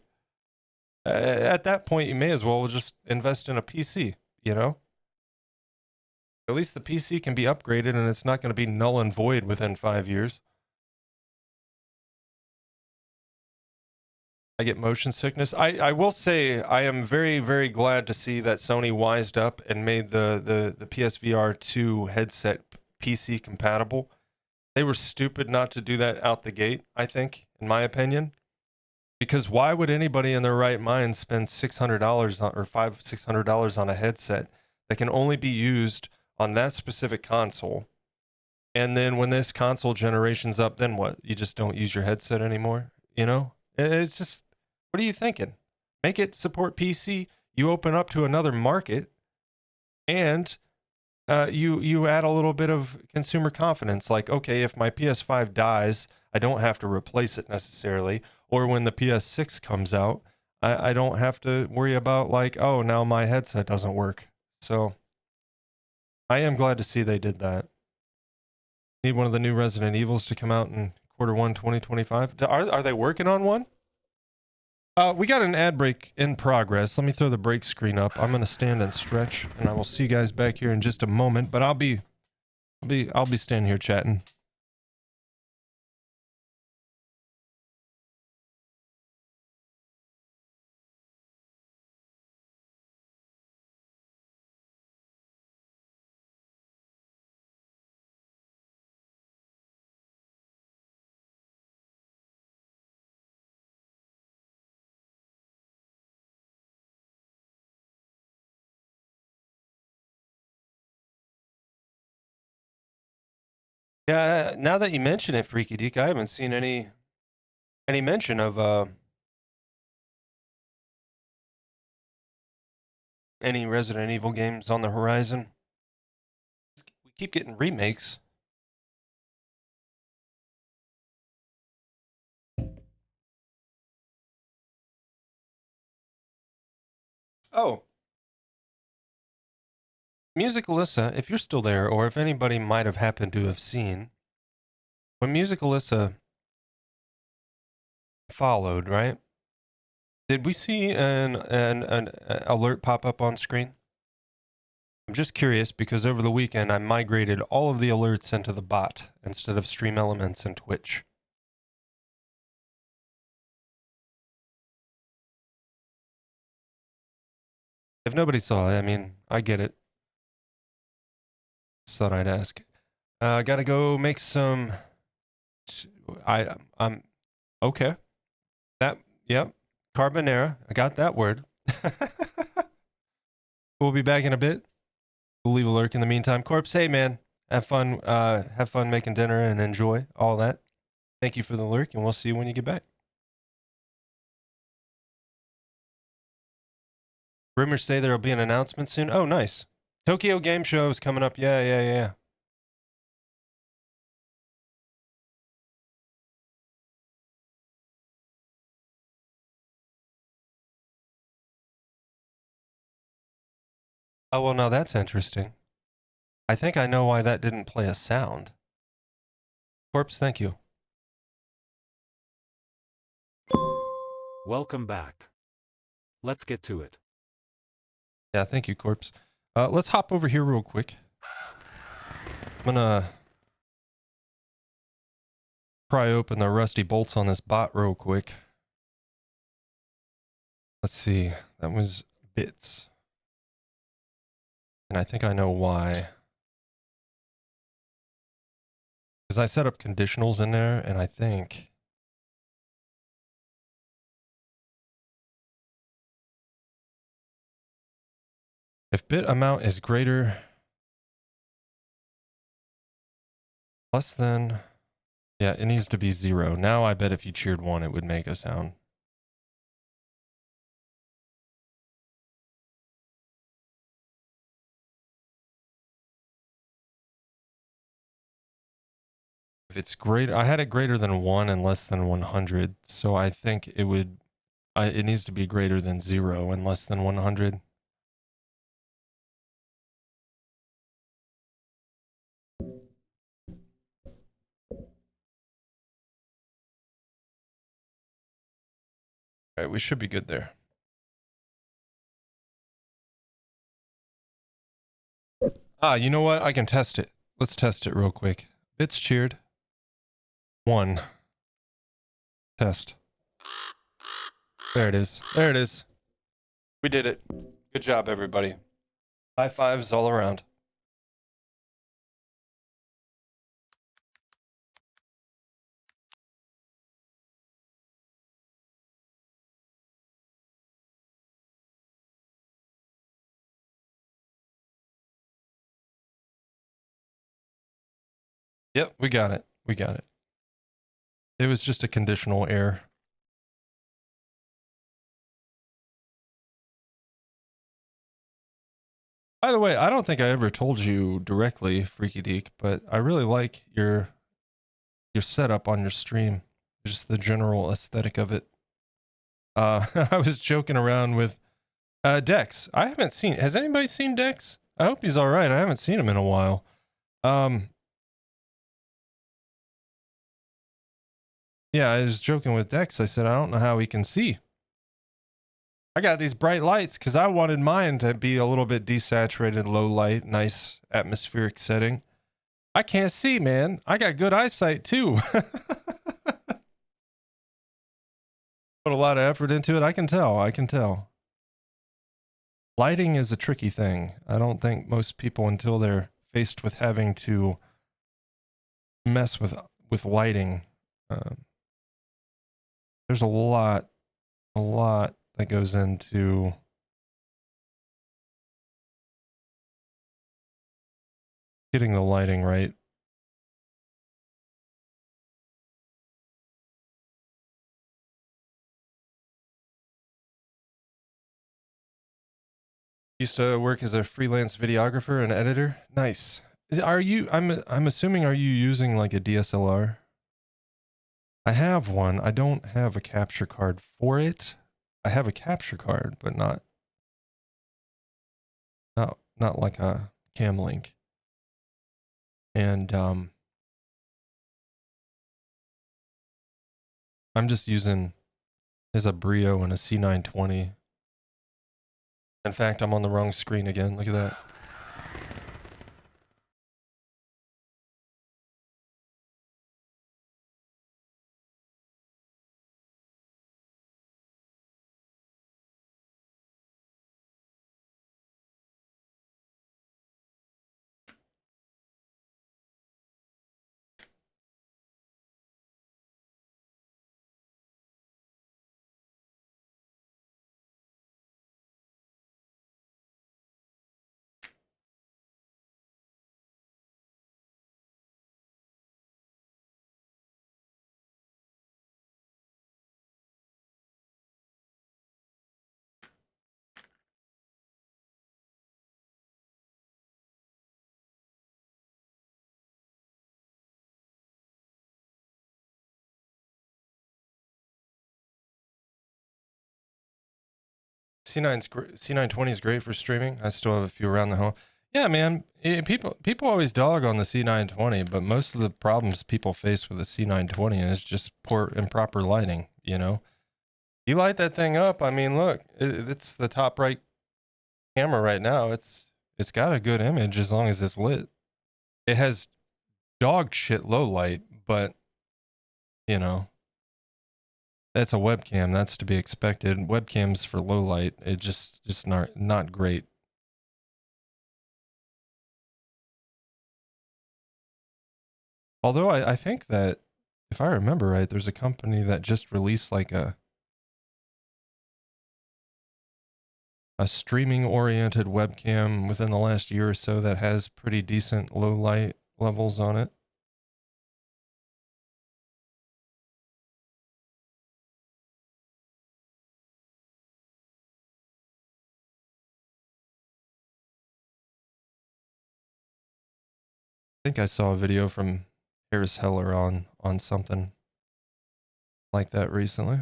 At that point, you may as well just invest in a PC. You know, at least the PC can be upgraded, and it's not going to be null and void within 5 years. I get motion sickness. I will say I am very, very glad to see that Sony wised up and made the PSVR 2 headset PC compatible. They were stupid not to do that out the gate, I think, in my opinion. Because why would anybody in their right mind spend $600 on, or $600 on a headset that can only be used on that specific console? And then when this console generation's up, then what? You just don't use your headset anymore? You know? It's just, what are you thinking? Make it support PC. You open up to another market, and you add a little bit of consumer confidence. Like, okay, if my PS5 dies, I don't have to replace it necessarily. Or when the PS6 comes out, I don't have to worry about like, oh, now my headset doesn't work. So I am glad to see they did that. Need one of the new Resident Evils to come out in Q1 2025. Are they working on one? We got an ad break in progress. Let me throw the break screen up. I'm gonna stand and stretch, and I will see you guys back here in just a moment. But I'll be standing here chatting. Yeah, now that you mention it, Freaky Deek, I haven't seen any mention of any Resident Evil games on the horizon. We keep getting remakes. Oh, Music Alyssa, if you're still there, or if anybody might have happened to have seen, when Music Alyssa followed, right? Did we see an alert pop up on screen? I'm just curious because over the weekend I migrated all of the alerts into the bot instead of Stream Elements and Twitch. If nobody saw it, I mean, I get it. Just thought I'd ask. Gotta go make some. I'm okay. That yep. Carbonara. I got that word. We'll be back in a bit. We'll leave a lurk in the meantime. Corpse, hey man, have fun. Have fun making dinner and enjoy all that. Thank you for the lurk, and we'll see you when you get back. Rumors say there'll be an announcement soon. Oh, nice. Tokyo Game Show is coming up. Yeah. Oh, well, now that's interesting. I think I know why that didn't play a sound. Corpse, thank you. Welcome back. Let's get to it. Yeah, thank you, Corpse. Let's hop over here real quick. I'm gonna pry open the rusty bolts on this bot real quick. Let's see. That was bits. And I think I know why. Because I set up conditionals in there, and I think If bit amount is greater, less than, yeah, it needs to be 0. Now I bet if you cheered 1, it would make a sound. If it's greater, I had it greater than 1 and less than 100, so I think it would, it needs to be greater than 0 and less than 100. All right, we should be good there. You know what? I can test it. Let's test it real quick. Bits cheered. 1. Test. There it is. There it is. We did it. Good job, everybody. High fives all around. Yep, we got it. We got it. It was just a conditional error. By the way, I don't think I ever told you directly, Freaky Deek, but I really like your setup on your stream. Just the general aesthetic of it. I was joking around with Dex. I haven't seen. Has anybody seen Dex? I hope he's all right. I haven't seen him in a while. Yeah, I was joking with Dex. I said I don't know how he can see. I got these bright lights because I wanted mine to be a little bit desaturated, low light, nice atmospheric setting. I can't see, man. I got good eyesight too. Put a lot of effort into it. I can tell. I can tell. Lighting is a tricky thing. I don't think most people, until they're faced with having to mess with lighting, there's a lot that goes into getting the lighting right. Used to work as a freelance videographer and editor. Nice. Are you, I'm assuming, are you using like a DSLR? I have one. I don't have a capture card for it. I have a capture card, but not like a cam link. And I'm just using a Brio and a C920. In fact, I'm on the wrong screen again. Look at that. C920 is great for streaming. I still have a few around the home. Yeah, man. People always dog on the C920, but most of the problems people face with the C920 is just poor, improper lighting. You know, you light that thing up. I mean, look, it's the top right camera right now. It's got a good image as long as it's lit. It has dog shit low light, but you know, that's a webcam. That's to be expected. Webcams for low light, it just not great. Although I think that if I remember right, there's a company that just released like a a streaming oriented webcam within the last year or so that has pretty decent low light levels on it. I think I saw a video from Harris Heller on something like that recently.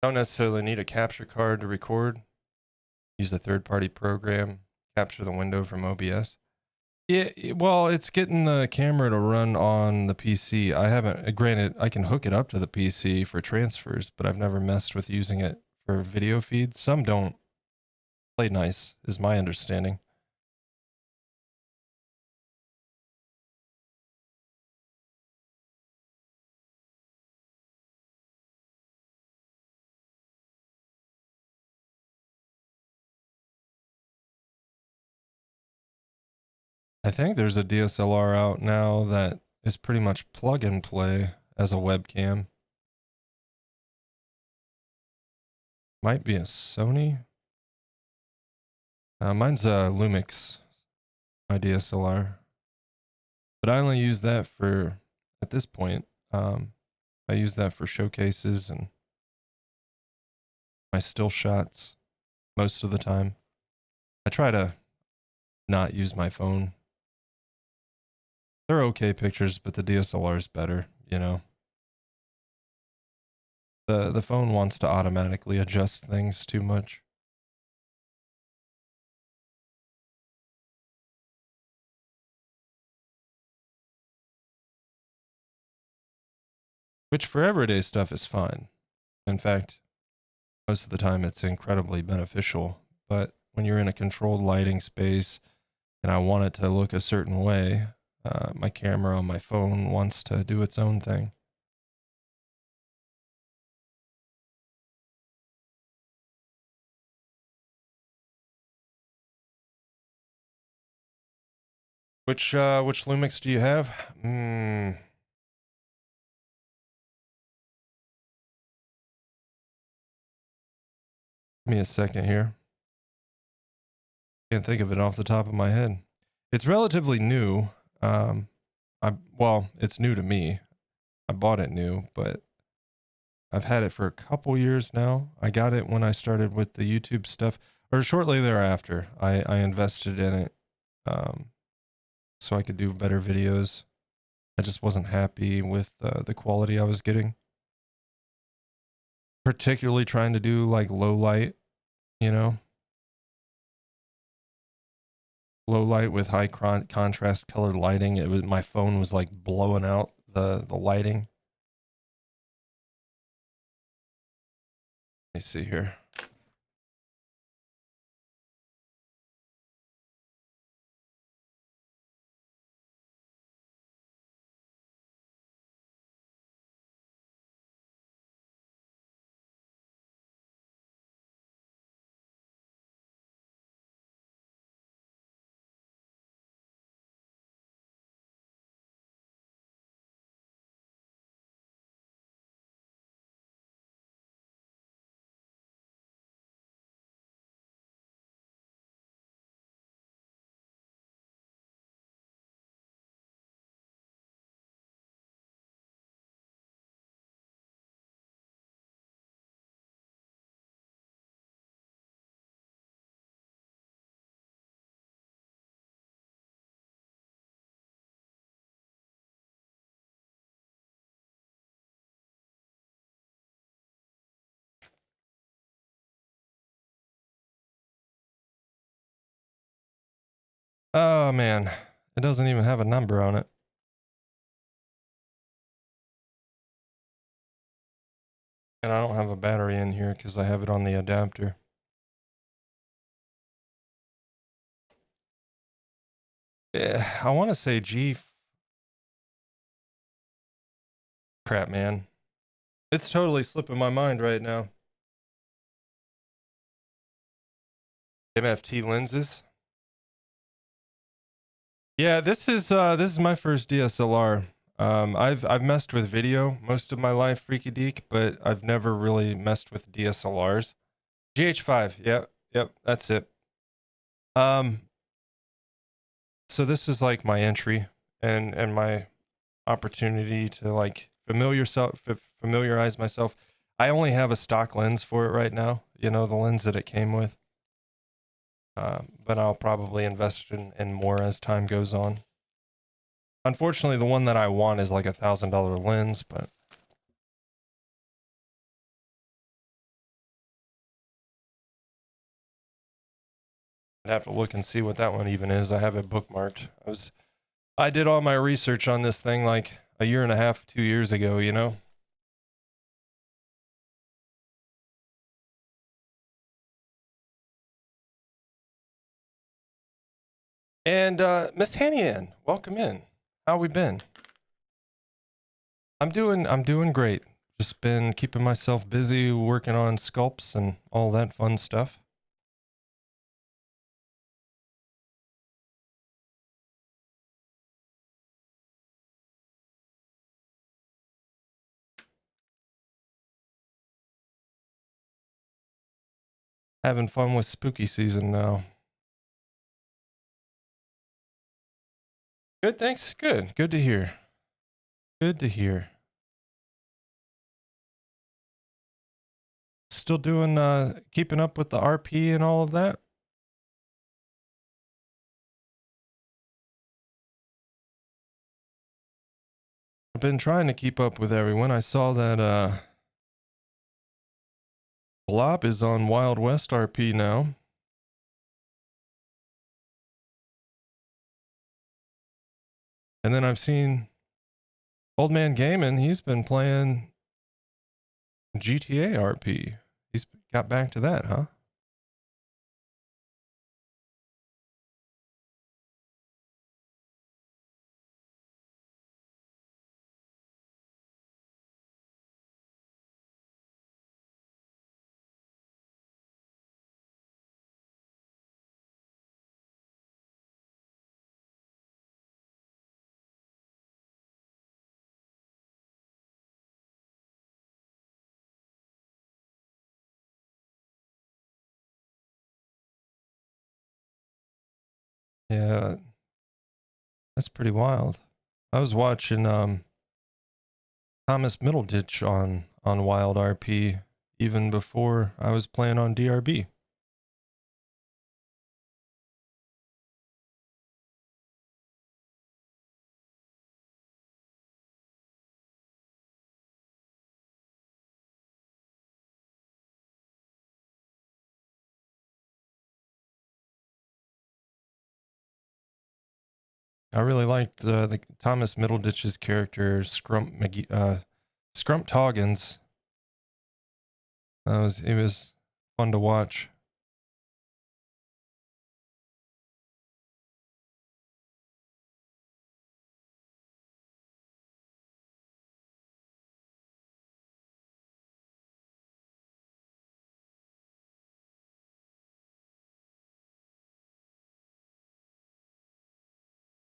Don't necessarily need a capture card to record. Use a third-party program, capture the window from OBS. Yeah, well, it's getting the camera to run on the PC. I haven't, granted, I can hook it up to the PC for transfers, but I've never messed with using it for video feeds. Some don't play nice, is my understanding. I think there's a DSLR out now that is pretty much plug and play as a webcam. Might be a Sony. Mine's a Lumix, my DSLR. But I only use that for, at this point, I use that for showcases and my still shots most of the time. I try to not use my phone. They're okay pictures, but the DSLR is better, you know. The phone wants to automatically adjust things too much. Which for everyday stuff is fine. In fact, most of the time it's incredibly beneficial. But when you're in a controlled lighting space and I want it to look a certain way, my camera on my phone wants to do its own thing. Which Lumix do you have? Give me a second here. Can't think of it off the top of my head. It's relatively new. Well, it's new to me. I bought it new, but I've had it for a couple years now. I got it when I started with the YouTube stuff, or shortly thereafter. I invested in it so I could do better videos. I just wasn't happy with the quality I was getting. Particularly trying to do like low light, you know, low light with high contrast colored lighting. It was, my phone was like blowing out the lighting. Let me see here. Oh man, it doesn't even have a number on it. And I don't have a battery in here because I have it on the adapter. Yeah, I want to say G. Crap, man. It's totally slipping my mind right now. MFT lenses. Yeah, this is my first DSLR. I've messed with video most of my life, freaky deek, but I've never really messed with DSLRs. GH5, yep, that's it. So this is like my entry and my opportunity to like familiarize myself. I only have a stock lens for it right now, you know, the lens that it came with. But I'll probably invest in more as time goes on. Unfortunately, the one that I want is like $1,000 lens, but I'd have to look and see what that one even is. I have it bookmarked. I did all my research on this thing like a year and a half, 2 years ago, you know? And Miss Hanian, welcome in. How we been? I'm doing great. Just been keeping myself busy working on sculpts and all that fun stuff. Having fun with spooky season now. Good, thanks. Good. Good to hear. Good to hear. Still doing keeping up with the RP and all of that? I've been trying to keep up with everyone. I saw that Blob is on Wild West RP now. And then I've seen Old Man Gaming, he's been playing GTA RP. He's got back to that, huh? Yeah, that's pretty wild. I was watching Thomas Middleditch on Wild RP even before I was playing on DRB. I really liked the Thomas Middleditch's character Scrump Toggins. It was fun to watch.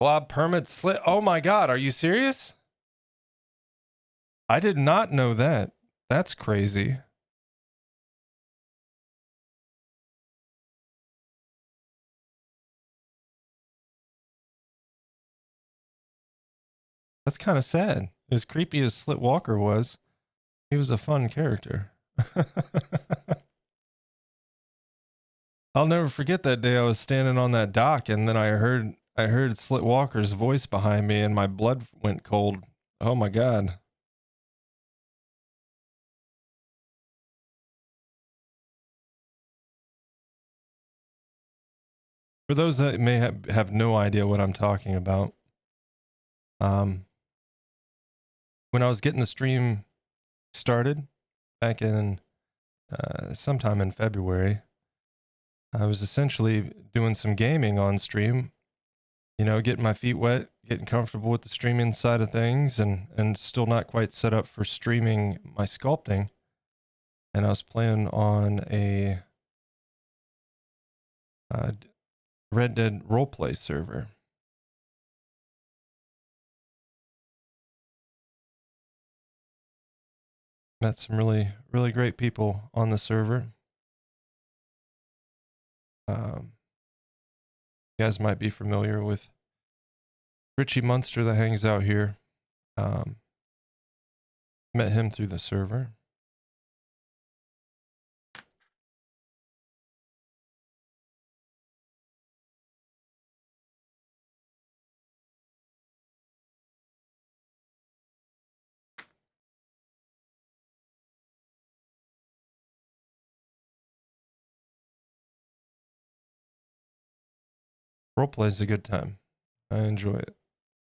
Blob permit slit. Oh my god, are you serious? I did not know that. That's crazy. That's kind of sad. As creepy as Slit Walker was, he was a fun character. I'll never forget that day I was standing on that dock and then I heard Slit Walker's voice behind me and my blood went cold. Oh my god. For those that may have no idea what I'm talking about, um, when I was getting the stream started back in sometime in February, I was essentially doing some gaming on stream, you know, getting my feet wet, getting comfortable with the streaming side of things, and still not quite set up for streaming my sculpting. And I was playing on a Red Dead roleplay server. Met some really great people on the server. You guys might be familiar with Richie Munster that hangs out here. Met him through the server. Roleplay is a good time. I enjoy it.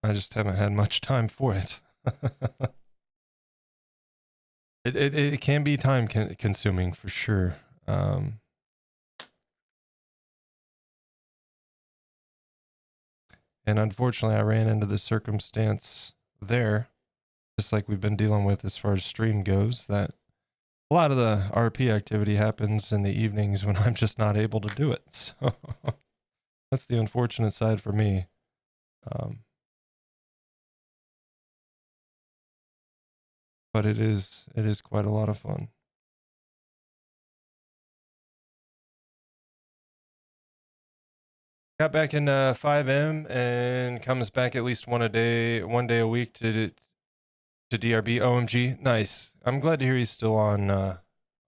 I just haven't had much time for it. It can be time consuming for sure. And unfortunately, I ran into the circumstance there, just like we've been dealing with as far as stream goes, that a lot of the RP activity happens in the evenings when I'm just not able to do it. So that's the unfortunate side for me. But it is quite a lot of fun. Got back in 5M and comes back at least one day a week to DRB. OMG, nice. I'm glad to hear he's still on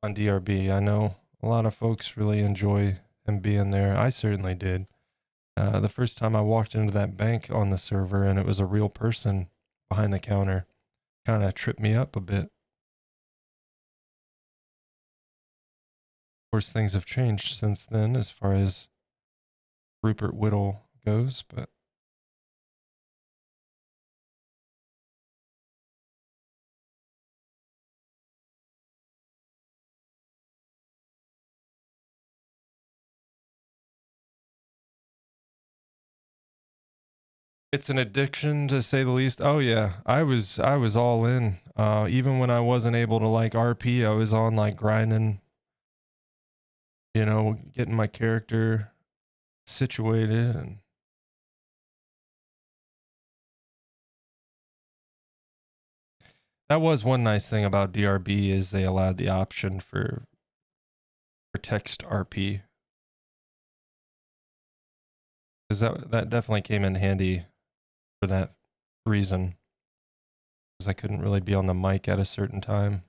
DRB. I know a lot of folks really enjoy him being there. I certainly did. The first time I walked into that bank on the server and it was a real person behind the counter, kind of tripped me up a bit. Of course, things have changed since then as far as Rupert Whittle goes, but it's an addiction to say the least. Oh yeah, I was all in. Even when I wasn't able to like RP, I was on like grinding, you know, getting my character situated. And that was one nice thing about DRB is they allowed the option for text RP, because that definitely came in handy for that reason, because I couldn't really be on the mic at a certain time.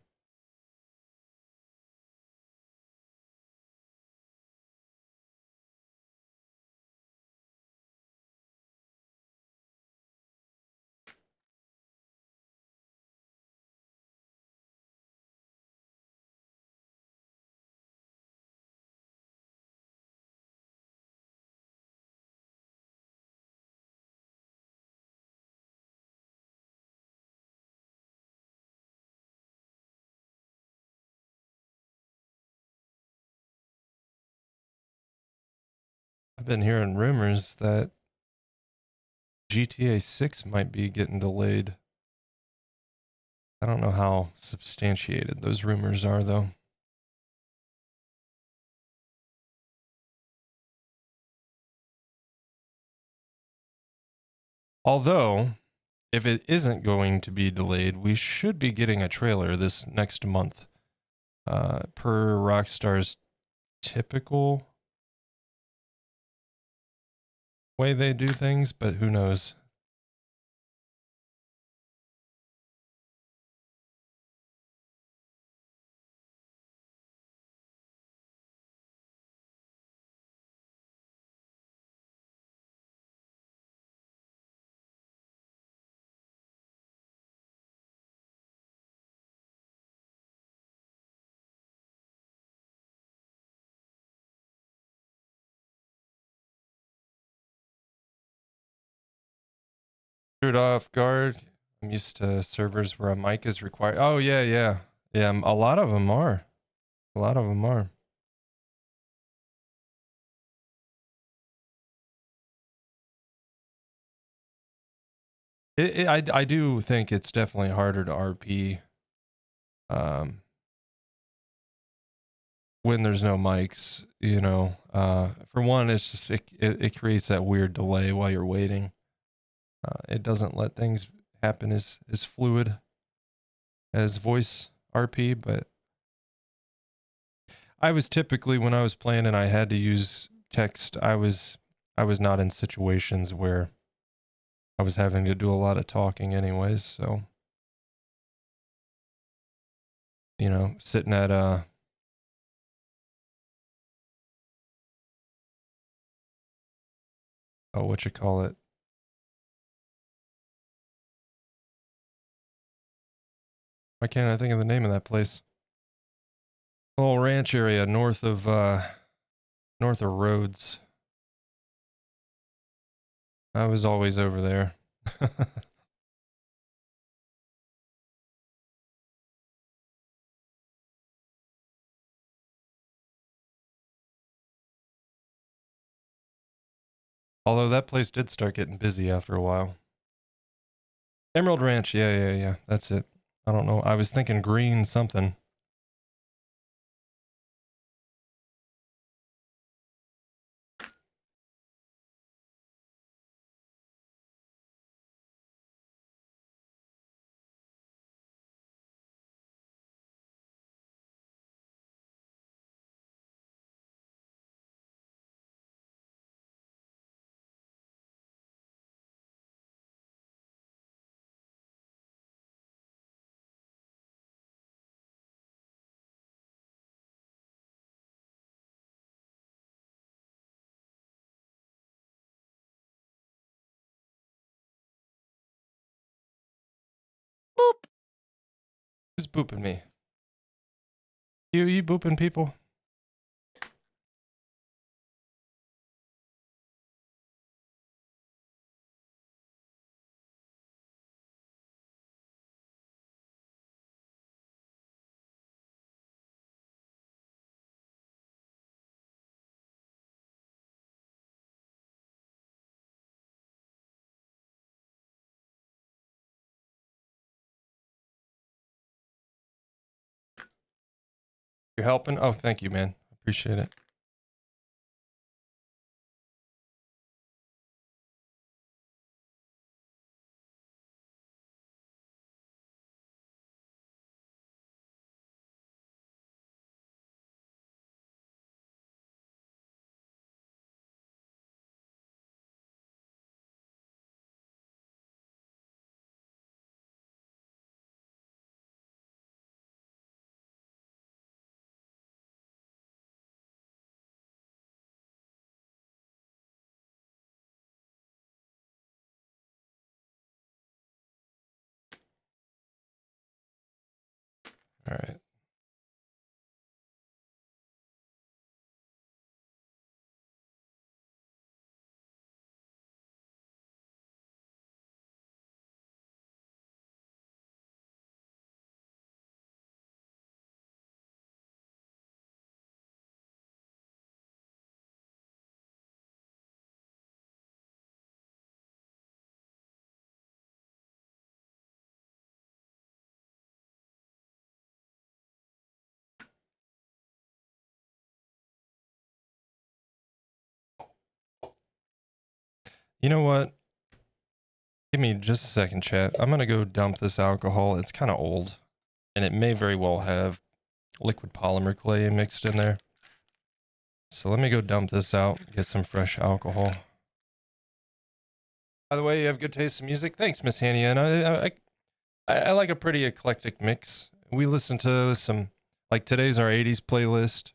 I've been hearing rumors that GTA 6 might be getting delayed. I don't know how substantiated those rumors are, though. Although, if it isn't going to be delayed, we should be getting a trailer this next month, per Rockstar's typical way they do things, but who knows? Threw it off guard. I'm used to servers where a mic is required. Oh yeah, yeah, yeah. A lot of them are. A lot of them are. I do think it's definitely harder to RP when there's no mics. You know, for one, it's just it creates that weird delay while you're waiting. It doesn't let things happen as fluid as voice RP, but I was typically, when I was playing and I had to use text, I was not in situations where I was having to do a lot of talking anyways, so you know, sitting at oh, what you call it? Why can't I think of the name of that place? A little ranch area north of Rhodes. I was always over there. Although that place did start getting busy after a while. Emerald Ranch, yeah, yeah, yeah. That's it. I don't know. I was thinking green something. Boop. Who's booping me? You booping people? You're helping? Oh, thank you, man. Appreciate it. All right. You know what? Give me just a second, chat. I'm gonna go dump this alcohol. It's kind of old, and it may very well have liquid polymer clay mixed in there. So let me go dump this out, get some fresh alcohol. By the way, you have good taste in music. Thanks, Miss Hania. And I like a pretty eclectic mix. We listen to some, like today's our 80s playlist.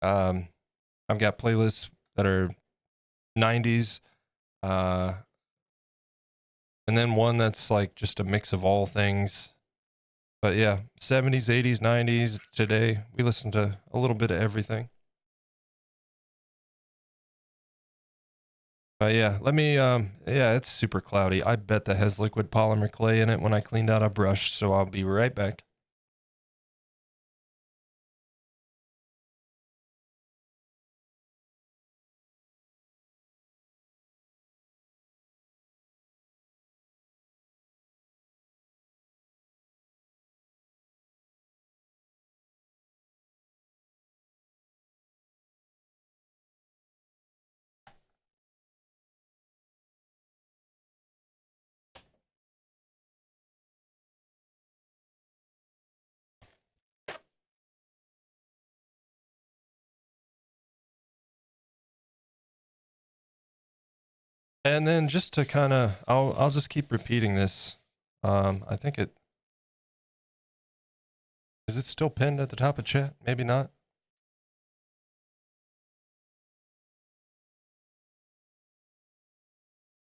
I've got playlists that are 90s, and then one that's like just a mix of all things. But yeah, 70s, 80s, 90s, today, we listen to a little bit of everything. But yeah, let me, yeah, it's super cloudy. I bet that has liquid polymer clay in it when I cleaned out a brush, so I'll be right back. And then just to kind of, I'll just keep repeating this. I think is it still pinned at the top of chat? Maybe not.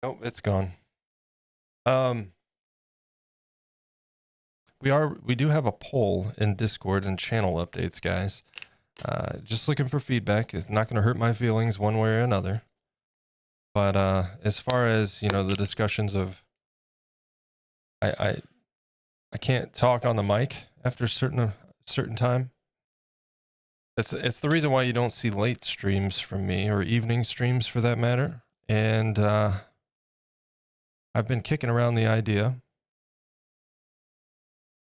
Nope, it's gone. We do have a poll in Discord and channel updates, guys. Just looking for feedback. It's not going to hurt my feelings one way or another. But as far as, you know, the discussions of, I can't talk on the mic after a certain time. It's the reason why you don't see late streams from me, or evening streams for that matter. And I've been kicking around the idea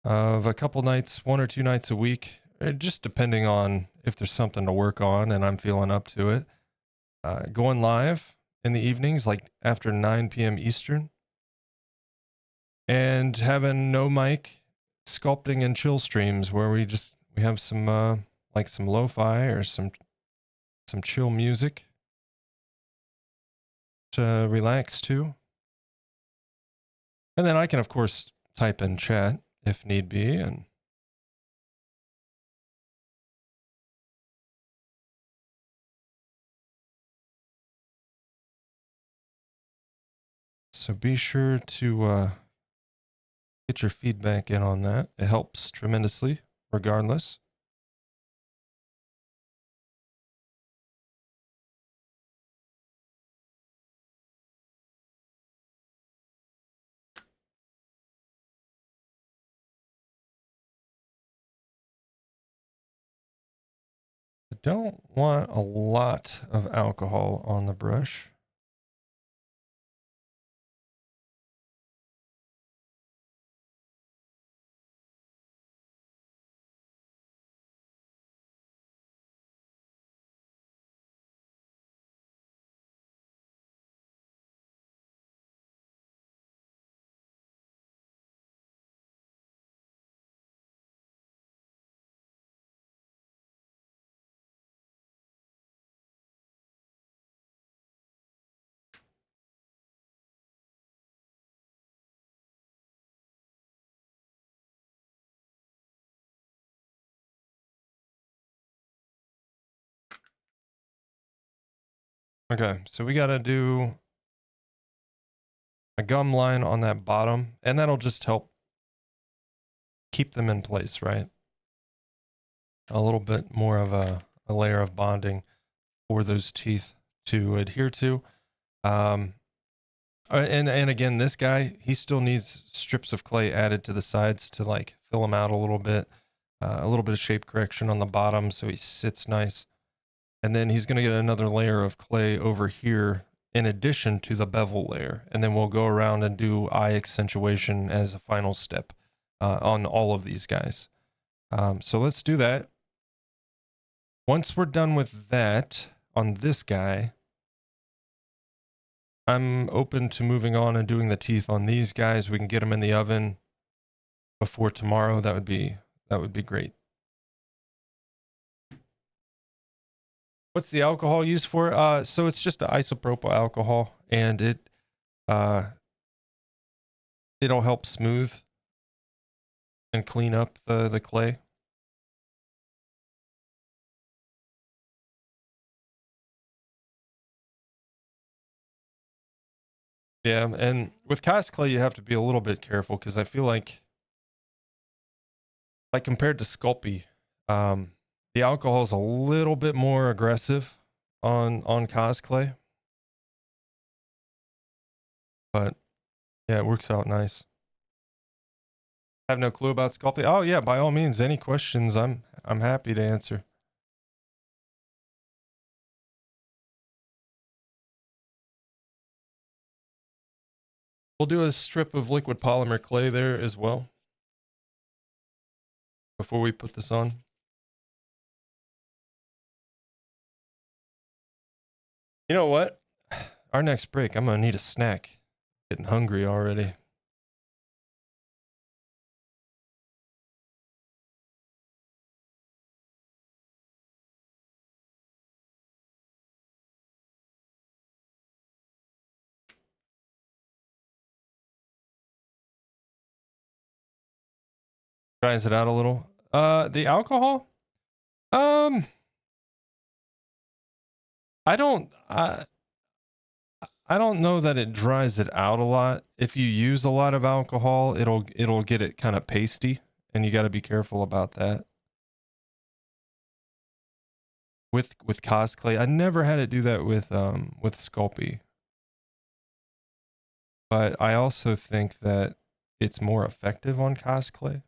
of a couple nights, 1 or 2 nights a week, just depending on if there's something to work on and I'm feeling up to it. Going live in the evenings, like after 9 p.m. Eastern, and having no mic sculpting and chill streams where we have some like some lo-fi or some chill music to relax to. And then I can of course type in chat if need be, and so be sure to get your feedback in on that. It helps tremendously regardless. I don't want a lot of alcohol on the brush. Okay, so we got to do a gum line on that bottom, and that'll just help keep them in place, right? A little bit more of a layer of bonding for those teeth to adhere to. And again, this guy, he still needs strips of clay added to the sides to like fill him out a little bit of shape correction on the bottom so he sits nice. And then he's going to get another layer of clay over here in addition to the bevel layer. And then we'll go around and do eye accentuation as a final step on all of these guys. So let's do that. Once we're done with that on this guy, I'm open to moving on and doing the teeth on these guys. We can get them in the oven before tomorrow. That would be great. What's the alcohol used for? So it's just an isopropyl alcohol, and it'll help smooth and clean up the clay. Yeah, and with cast clay, you have to be a little bit careful because I feel like compared to Sculpey, the alcohol is a little bit more aggressive on cast clay. But yeah, it works out nice. Have no clue about sculpting. Oh yeah, by all means, any questions, I'm happy to answer. We'll do a strip of liquid polymer clay there as well before we put this on. You know what? Our next break, I'm gonna need a snack. Getting hungry already. Dries it out a little. The alcohol? Um, I don't. I don't know that it dries it out a lot. If you use a lot of alcohol, it'll get it kind of pasty, and you got to be careful about that. With cosplay, I never had it do that with Sculpey, but I also think that it's more effective on cosplay.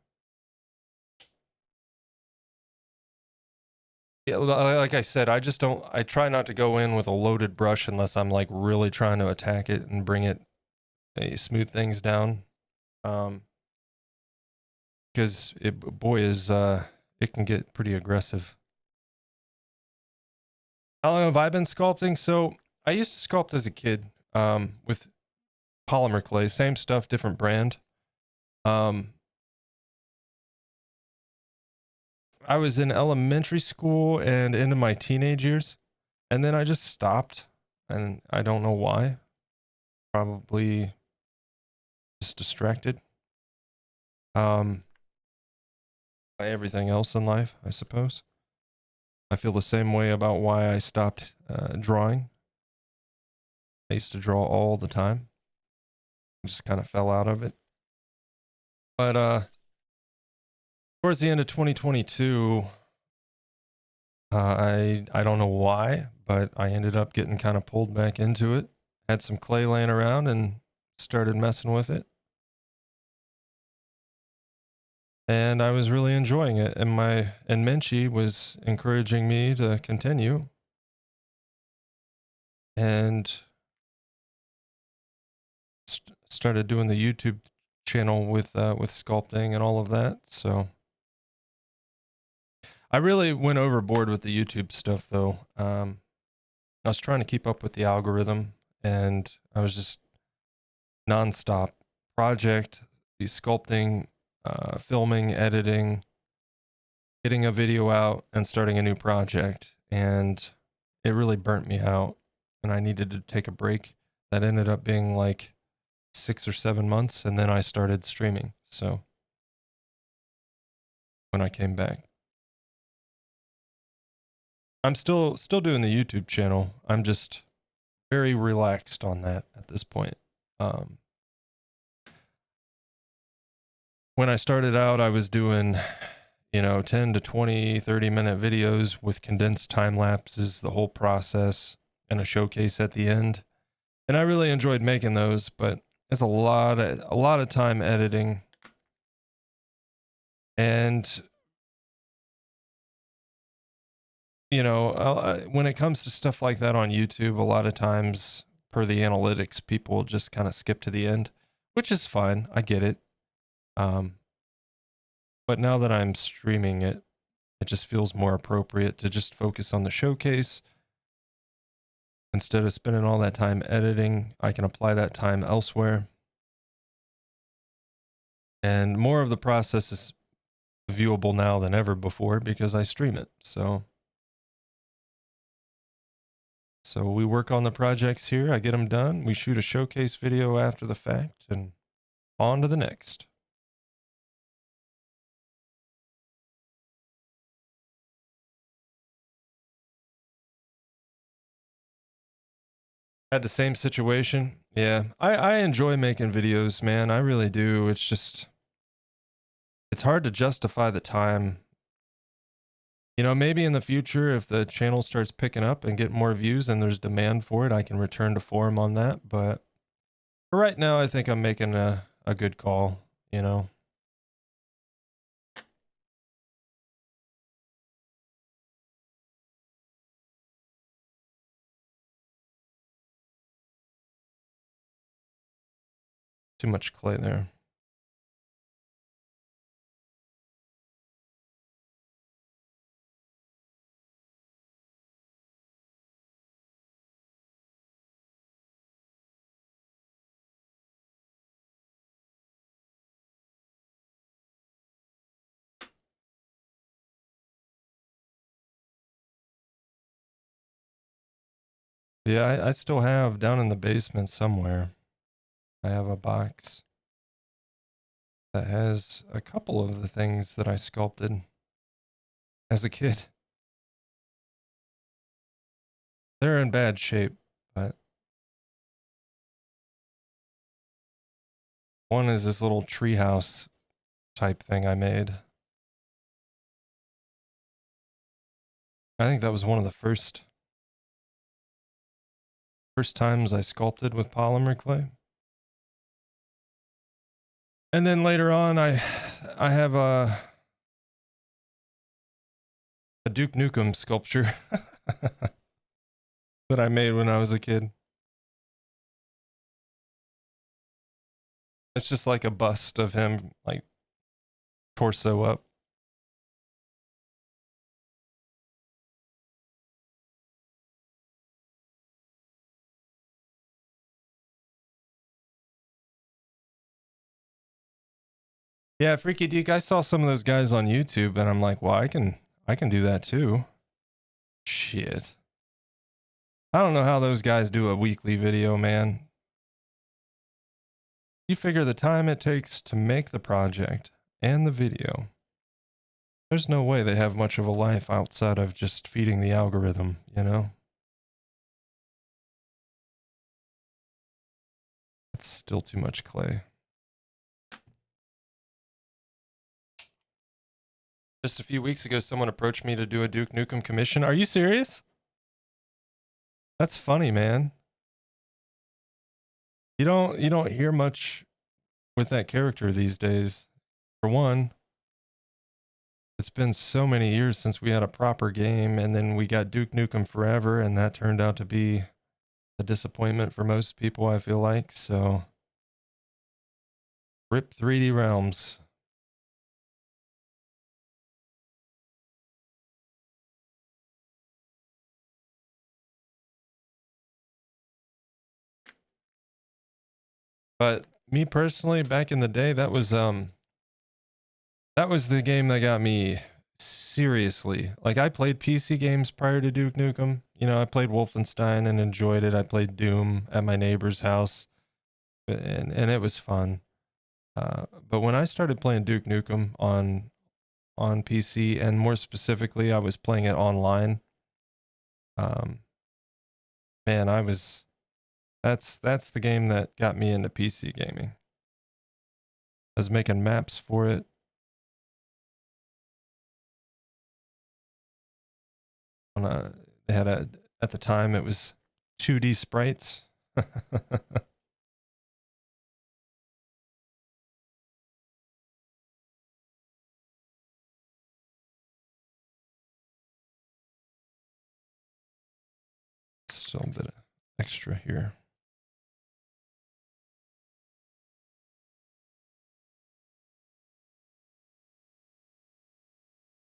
Yeah, like I said, I just don't. I try not to go in with a loaded brush unless I'm like really trying to attack it and bring it, smooth things down. Because it, boy, is it can get pretty aggressive. How long have I been sculpting? So I used to sculpt as a kid, with polymer clay, same stuff, different brand. I was in elementary school and into my teenage years, and then I just stopped, and I don't know why. Probably just distracted. By everything else in life, I suppose. I feel the same way about why I stopped drawing. I used to draw all the time. Just kind of fell out of it. But towards the end of 2022, I don't know why, but I ended up getting kind of pulled back into it. Had some clay laying around and started messing with it. And I was really enjoying it. And Menchie was encouraging me to continue. And started doing the YouTube channel with sculpting and all of that. So I really went overboard with the YouTube stuff, though. I was trying to keep up with the algorithm, and I was just nonstop project, the sculpting, filming, editing, getting a video out, and starting a new project. And it really burnt me out, and I needed to take a break. That ended up being like 6 or 7 months, and then I started streaming. So when I came back, I'm still doing the YouTube channel. I'm just very relaxed on that at this point. When I started out, I was doing, 10 to 20, 30-minute videos with condensed time lapses, the whole process, and a showcase at the end. And I really enjoyed making those, but it's a lot of time editing. And when it comes to stuff like that on YouTube, a lot of times, per the analytics, people just kind of skip to the end, which is fine. I get it. But now that I'm streaming it, it just feels more appropriate to just focus on the showcase. Instead of spending all that time editing, I can apply that time elsewhere. And more of the process is viewable now than ever before because I stream it. So we work on the projects here. I get them done. We shoot a showcase video after the fact and on to the next. Had the same situation. Yeah. I enjoy making videos, man. I really do. It's hard to justify the time. Maybe in the future, if the channel starts picking up and get more views and there's demand for it, I can return to form on that. But For right now, I think I'm making a good call, you know. Too much clay there. Yeah, I still have down in the basement somewhere. I have a box that has a couple of the things that I sculpted as a kid. They're in bad shape, but one is this little treehouse type thing I made. I think that was one of the first times I sculpted with polymer clay. And then later on, I have a Duke Nukem sculpture that I made when I was a kid. It's just like a bust of him, like torso up. Yeah, Freaky Deek, I saw some of those guys on YouTube and I'm like, well, I can do that too. Shit. I don't know how those guys do a weekly video, man. You figure the time it takes to make the project and the video. There's no way they have much of a life outside of just feeding the algorithm, you know? It's still too much clay. Just a few weeks ago, someone approached me to do a Duke Nukem commission. Are you serious? That's funny, man. You don't hear much with that character these days. For one, it's been so many years since we had a proper game, and then we got Duke Nukem Forever, and that turned out to be a disappointment for most people, I feel like. So, rip 3D Realms. But me personally, back in the day, that was the game that got me seriously. Like, I played PC games prior to Duke Nukem. You know, I played Wolfenstein and enjoyed it. I played Doom at my neighbor's house, and it was fun. But when I started playing Duke Nukem on PC, and more specifically, I was playing it online. Um, man, that's the game that got me into PC gaming. I was making maps for it. They had at the time it was 2D sprites. Still a bit of extra here.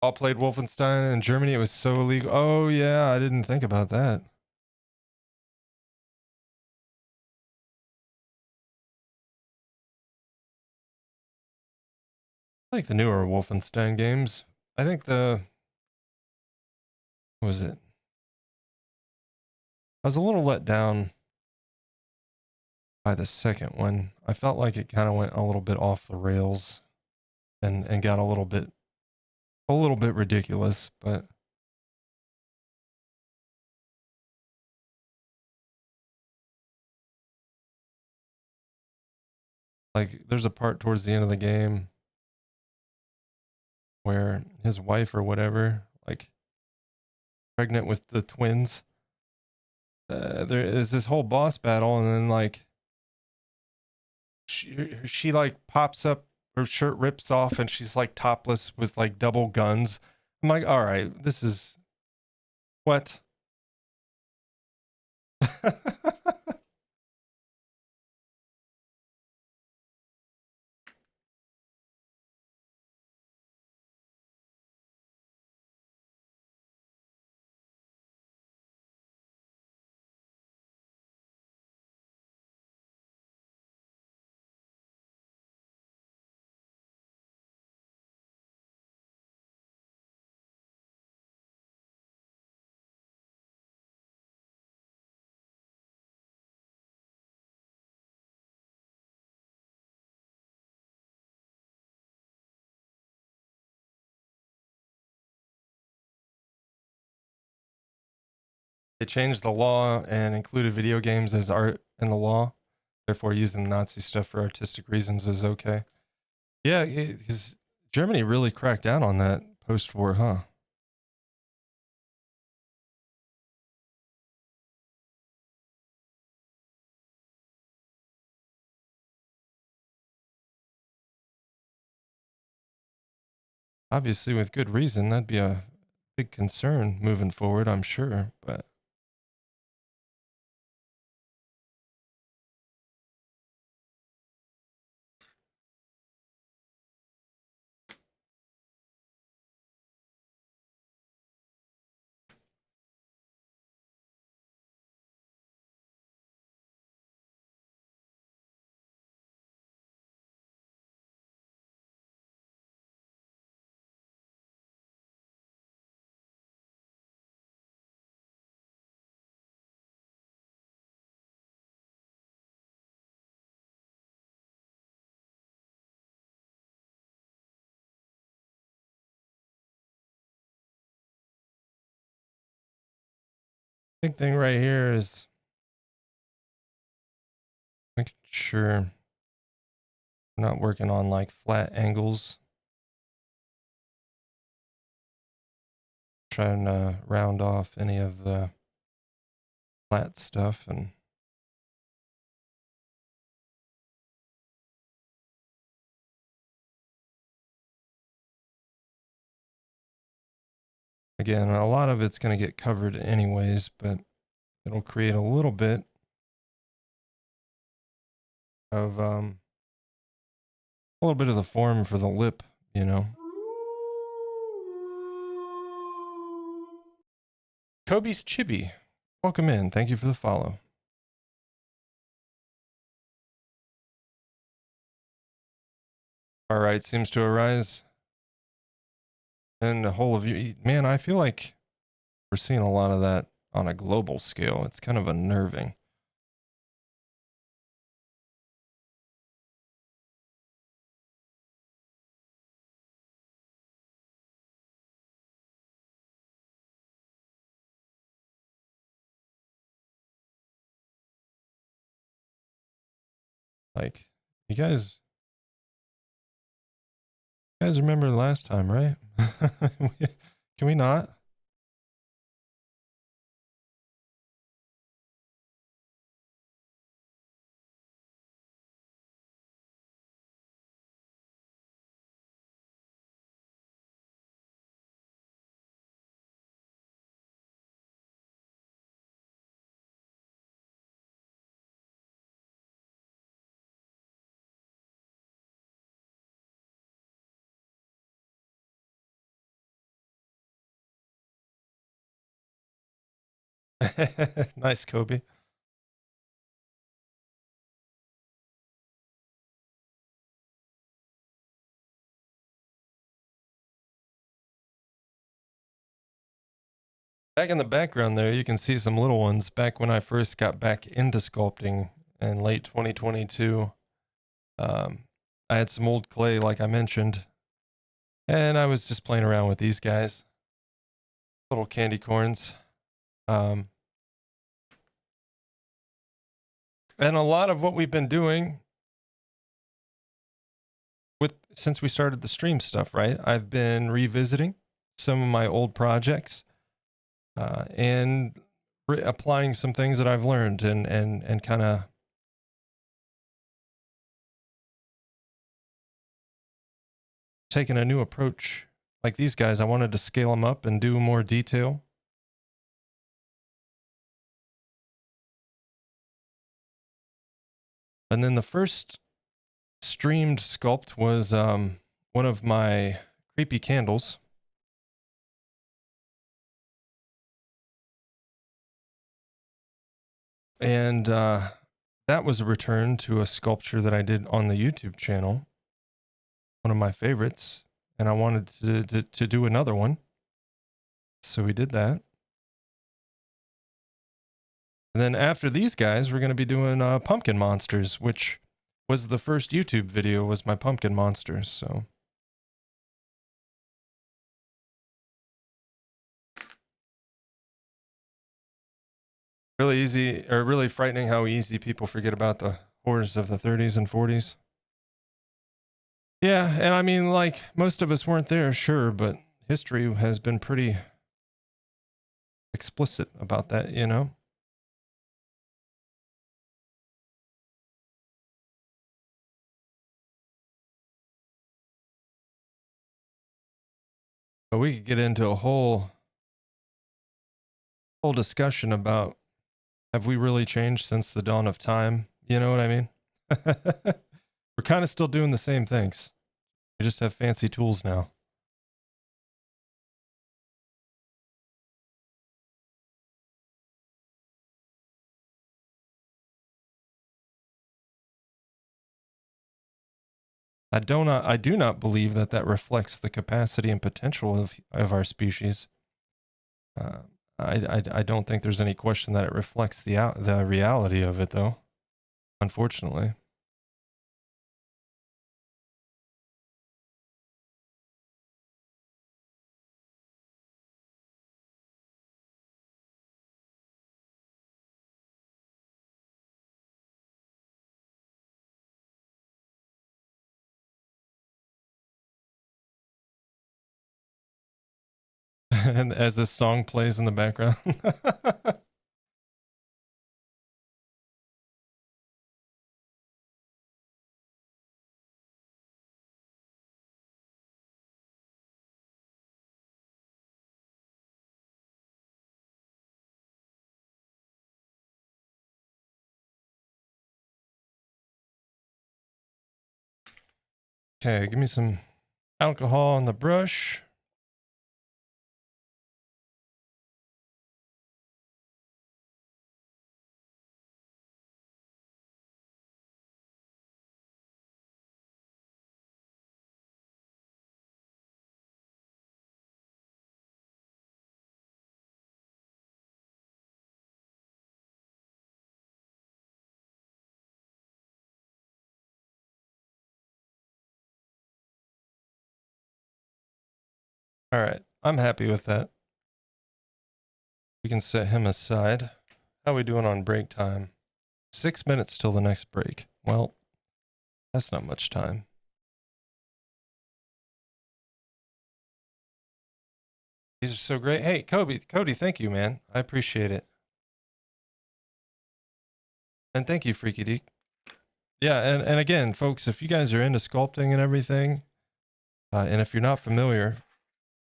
All played Wolfenstein in Germany. It was so illegal. Oh yeah, I didn't think about that. I like the newer Wolfenstein games. I think what was it? I was a little let down by the second one. I felt like it kind of went a little bit off the rails and got a little bit ridiculous, but like there's a part towards the end of the game where his wife or whatever, like pregnant with the twins, there is this whole boss battle, and then like she like pops up, her shirt rips off, and she's like topless with like double guns. I'm like, all right, this is what? They changed the law and included video games as art in the law. Therefore, using Nazi stuff for artistic reasons is okay. Yeah, because Germany really cracked down on that post-war, huh? Obviously, with good reason. That'd be a big concern moving forward, I'm sure. But big thing right here is making sure we're not working on like flat angles. Trying to round off any of the flat stuff. And again, a lot of it's going to get covered anyways, but it'll create a little bit of the form for the lip, you know. Kobe's Chibi, welcome in. Thank you for the follow. All right, seems to arise. And the whole of you, man, I feel like we're seeing a lot of that on a global scale. It's kind of unnerving. Like, you guys remember last time, right? Can we not? Nice, Kobe. Back in the background there, you can see some little ones back when I first got back into sculpting in late 2022. I had some old clay, like I mentioned, and I was just playing around with these guys, little candy corns. And a lot of what we've been doing since we started the stream stuff, right? I've been revisiting some of my old projects and applying some things that I've learned and kind of taking a new approach. Like these guys, I wanted to scale them up and do more detail. And then the first streamed sculpt was one of my creepy candles. And that was a return to a sculpture that I did on the YouTube channel, one of my favorites, and I wanted to do another one. So we did that. And then after these guys, we're going to be doing pumpkin monsters, which was the first YouTube video, was my pumpkin monsters. So really easy, or really frightening how easy people forget about the horrors of the 30s and 40s. Yeah, and I mean, like, most of us weren't there, sure, but history has been pretty explicit about that, you know? But we could get into a whole discussion about, have we really changed since the dawn of time? You know what I mean? We're kind of still doing the same things. We just have fancy tools now. I do not believe that reflects the capacity and potential of our species. I don't think there's any question that it reflects the reality of it, though. Unfortunately. And as this song plays in the background. Okay, give me some alcohol on the brush. All right, I'm happy with that. We can set him aside. How are we doing on break time? 6 minutes till the next break. Well, that's not much time. These are so great. Hey, Cody, thank you, man. I appreciate it. And thank you, Freaky Deek. Yeah, and again, folks, if you guys are into sculpting and everything, and if you're not familiar,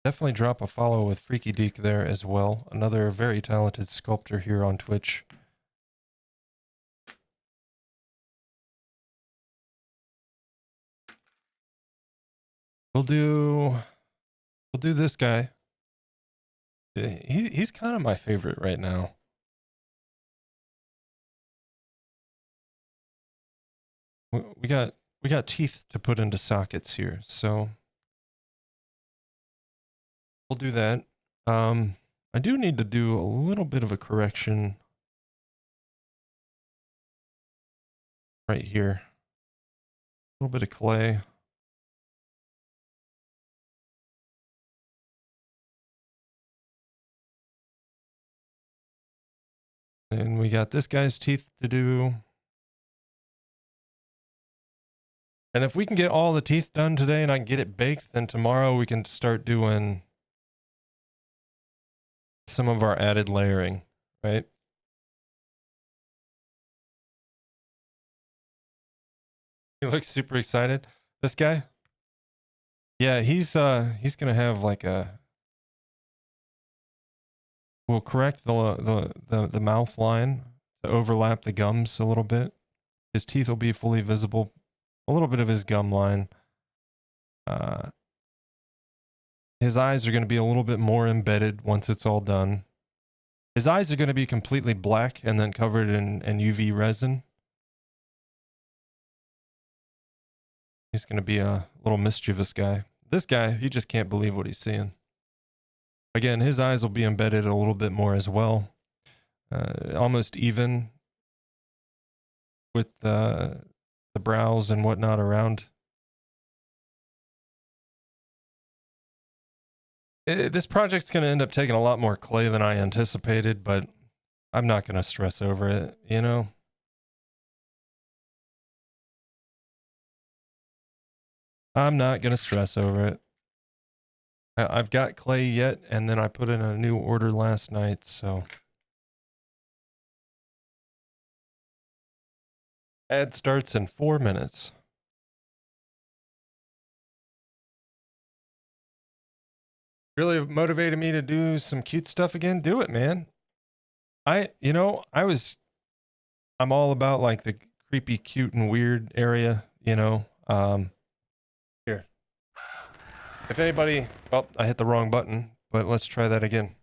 definitely drop a follow with Freaky Deek there as well. Another very talented sculptor here on Twitch. We'll do this guy. He's kind of my favorite right now. We got teeth to put into sockets here, so we'll do that. I do need to do a little bit of a correction right here. A little bit of clay. And we got this guy's teeth to do. And if we can get all the teeth done today and I can get it baked, then tomorrow we can start doing some of our added layering, right? He looks super excited. This guy? Yeah, he's gonna have like a. We'll correct the mouth line to overlap the gums a little bit. His teeth will be fully visible. A little bit of his gum line. His eyes are going to be a little bit more embedded once it's all done. His eyes are going to be completely black and then covered in UV resin. He's going to be a little mischievous guy. This guy, he just can't believe what he's seeing. Again, his eyes will be embedded a little bit more as well. Almost even with the brows and whatnot around. This project's going to end up taking a lot more clay than I anticipated, but I'm not going to stress over it, you know? I'm not going to stress over it. I've got clay yet, and then I put in a new order last night, so. Ad starts in 4 minutes. Really motivated me to do some cute stuff again. Do it, man. I'm all about like the creepy, cute, and weird area, you know. Here. If anybody, oh, I hit the wrong button, but let's try that again.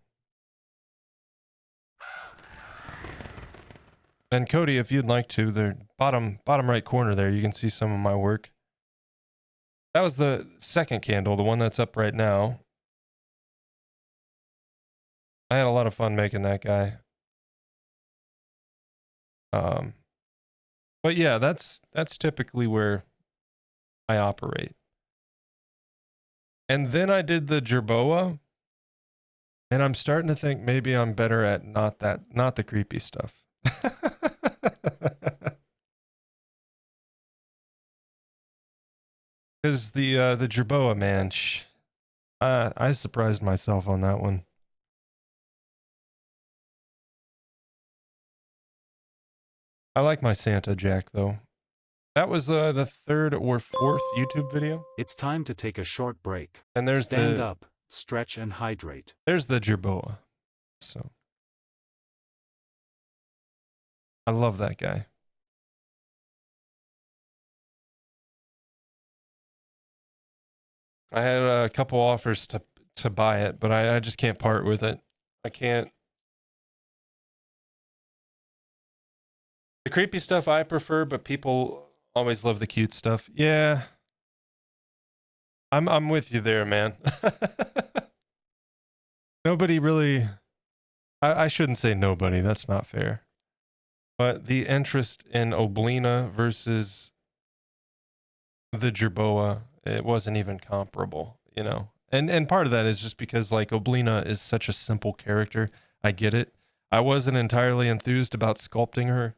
And Cody, if you'd like to, the bottom right corner there, you can see some of my work. That was the second candle, the one that's up right now. I had a lot of fun making that guy. But yeah, that's typically where I operate. And then I did the jerboa, and I'm starting to think maybe I'm better at not the creepy stuff. Because the jerboa, man, I surprised myself on that one. I like my Santa Jack though. That was the third or fourth YouTube video. It's time to take a short break. And there's Stand up, stretch and hydrate. There's the jerboa. So I love that guy. I had a couple offers to buy it, but I just can't part with it. I can't. The creepy stuff I prefer, but people always love the cute stuff. Yeah. I'm with you there, man. Nobody really, I shouldn't say nobody, that's not fair. But the interest in Oblina versus the jerboa, it wasn't even comparable, you know. And part of that is just because like Oblina is such a simple character. I get it. I wasn't entirely enthused about sculpting her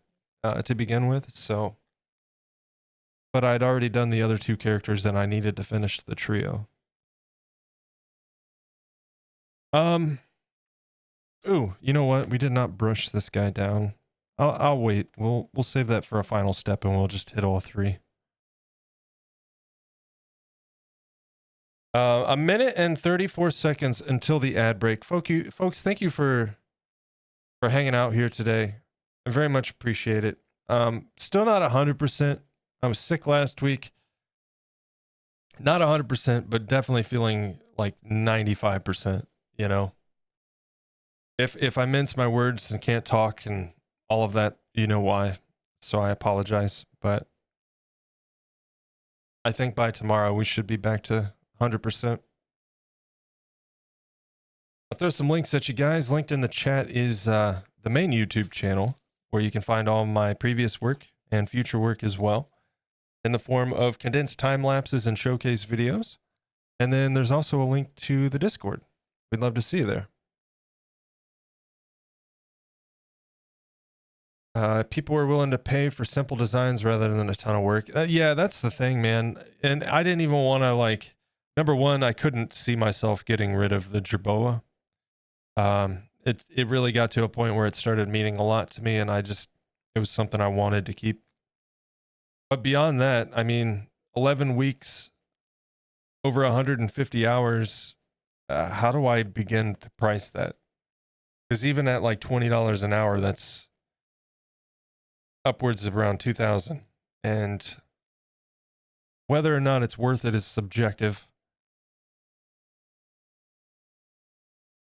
to begin with, so. But I'd already done the other two characters and I needed to finish the trio. Ooh, you know what? We did not brush this guy down. I'll wait. We'll save that for a final step and we'll just hit all three. A minute and 34 seconds until the ad break. Folks, thank you for hanging out here today. I very much appreciate it. Still not 100%. I was sick last week. Not 100%, but definitely feeling like 95%, you know. If I mince my words and can't talk and all of that, you know why. So I apologize, but I think by tomorrow we should be back to 100%. I'll throw some links at you guys. Linked in the chat is the main YouTube channel where you can find all my previous work and future work as well in the form of condensed time lapses and showcase videos. And then there's also a link to the Discord. We'd love to see you there. People are willing to pay for simple designs rather than a ton of work. Yeah, that's the thing, man. And I didn't even want to like, number one, I couldn't see myself getting rid of the jerboa. It really got to a point where it started meaning a lot to me and it was something I wanted to keep. But beyond that, I mean, 11 weeks over 150 hours, how do I begin to price that? Because even at like $20 an hour, that's upwards of around 2,000. And whether or not it's worth it is subjective.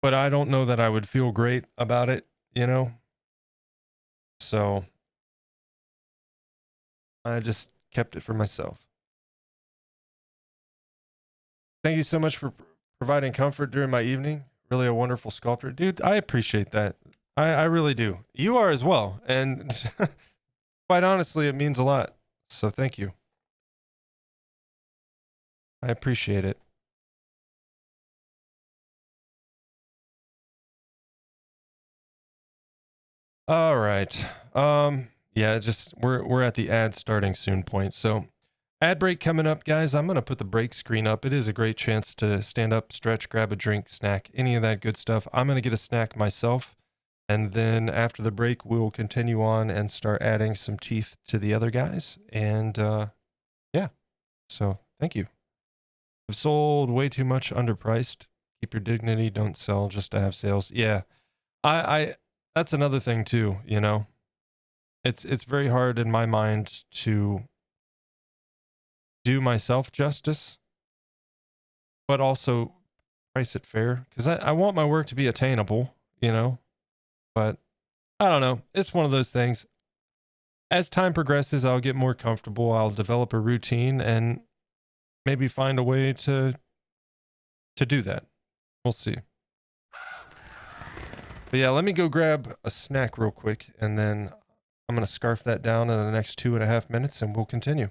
But I don't know that I would feel great about it, you know? So I just kept it for myself. Thank you so much for providing comfort during my evening. Really a wonderful sculptor. Dude, I appreciate that. I really do. You are as well. And quite honestly, it means a lot. So thank you. I appreciate it. All right. Yeah, just we're at the ad starting soon point. So ad break coming up, guys. I'm gonna put the break screen up. It is a great chance to stand up, stretch, grab a drink, snack, any of that good stuff. I'm gonna get a snack myself. And then after the break, we'll continue on and start adding some teeth to the other guys. And yeah. So thank you. I've sold way too much underpriced. Keep your dignity, don't sell just to have sales. Yeah. I that's another thing too, you know. It's very hard in my mind to do myself justice, but also price it fair. Because I want my work to be attainable, you know. But I don't know. It's one of those things. As time progresses, I'll get more comfortable. I'll develop a routine and maybe find a way to do that. We'll see. But yeah, let me go grab a snack real quick, and then I'm going to scarf that down in the next 2.5 minutes, and we'll continue.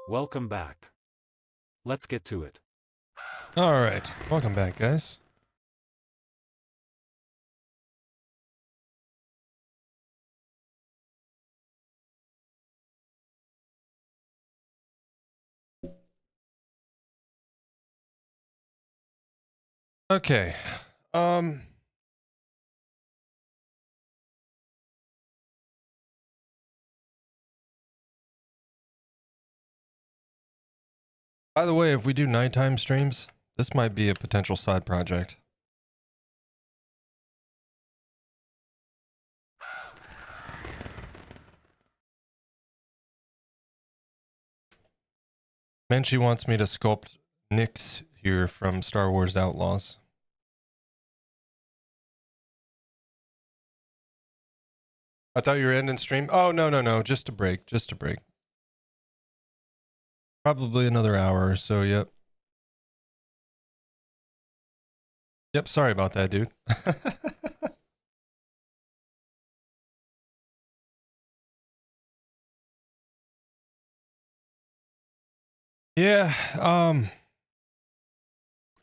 Welcome back. Let's get to it. All right. Welcome back, guys. Okay. By the way, if we do nighttime streams, this might be a potential side project. Menchie wants me to sculpt Nyx here from Star Wars Outlaws. I thought you were ending stream. Oh, no. Just a break. Just a break. Probably another hour or so, yep. Yep, sorry about that, dude. Yeah,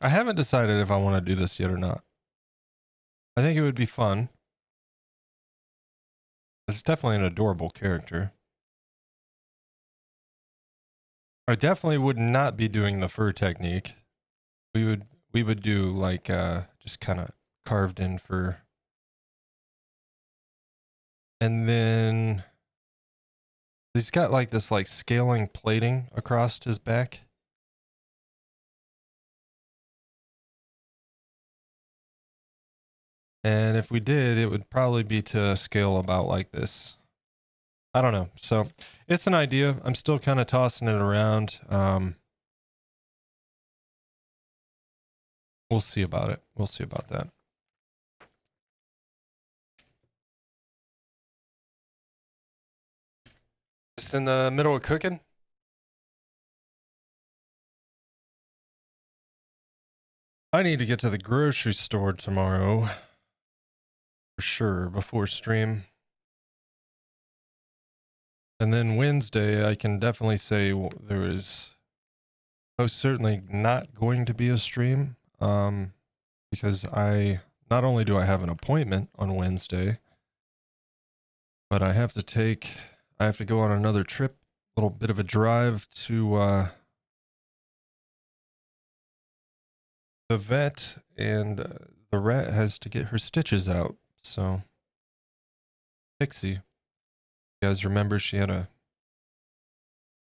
I haven't decided if I want to do this yet or not. I think it would be fun. It's definitely an adorable character. I definitely would not be doing the fur technique. We would do like just kind of carved in fur. And then he's got like this like scaling plating across his back. And if we did, it would probably be to scale about like this. I don't know. So it's an idea. I'm still kind of tossing it around. We'll see about it. We'll see about that. Just in the middle of cooking. I need to get to the grocery store tomorrow. For sure, before stream. And then Wednesday, I can definitely say there is most certainly not going to be a stream. Because not only do I have an appointment on Wednesday, but I have to go on another trip, a little bit of a drive to the vet, and the rat has to get her stitches out. So, Pixie, you guys remember she had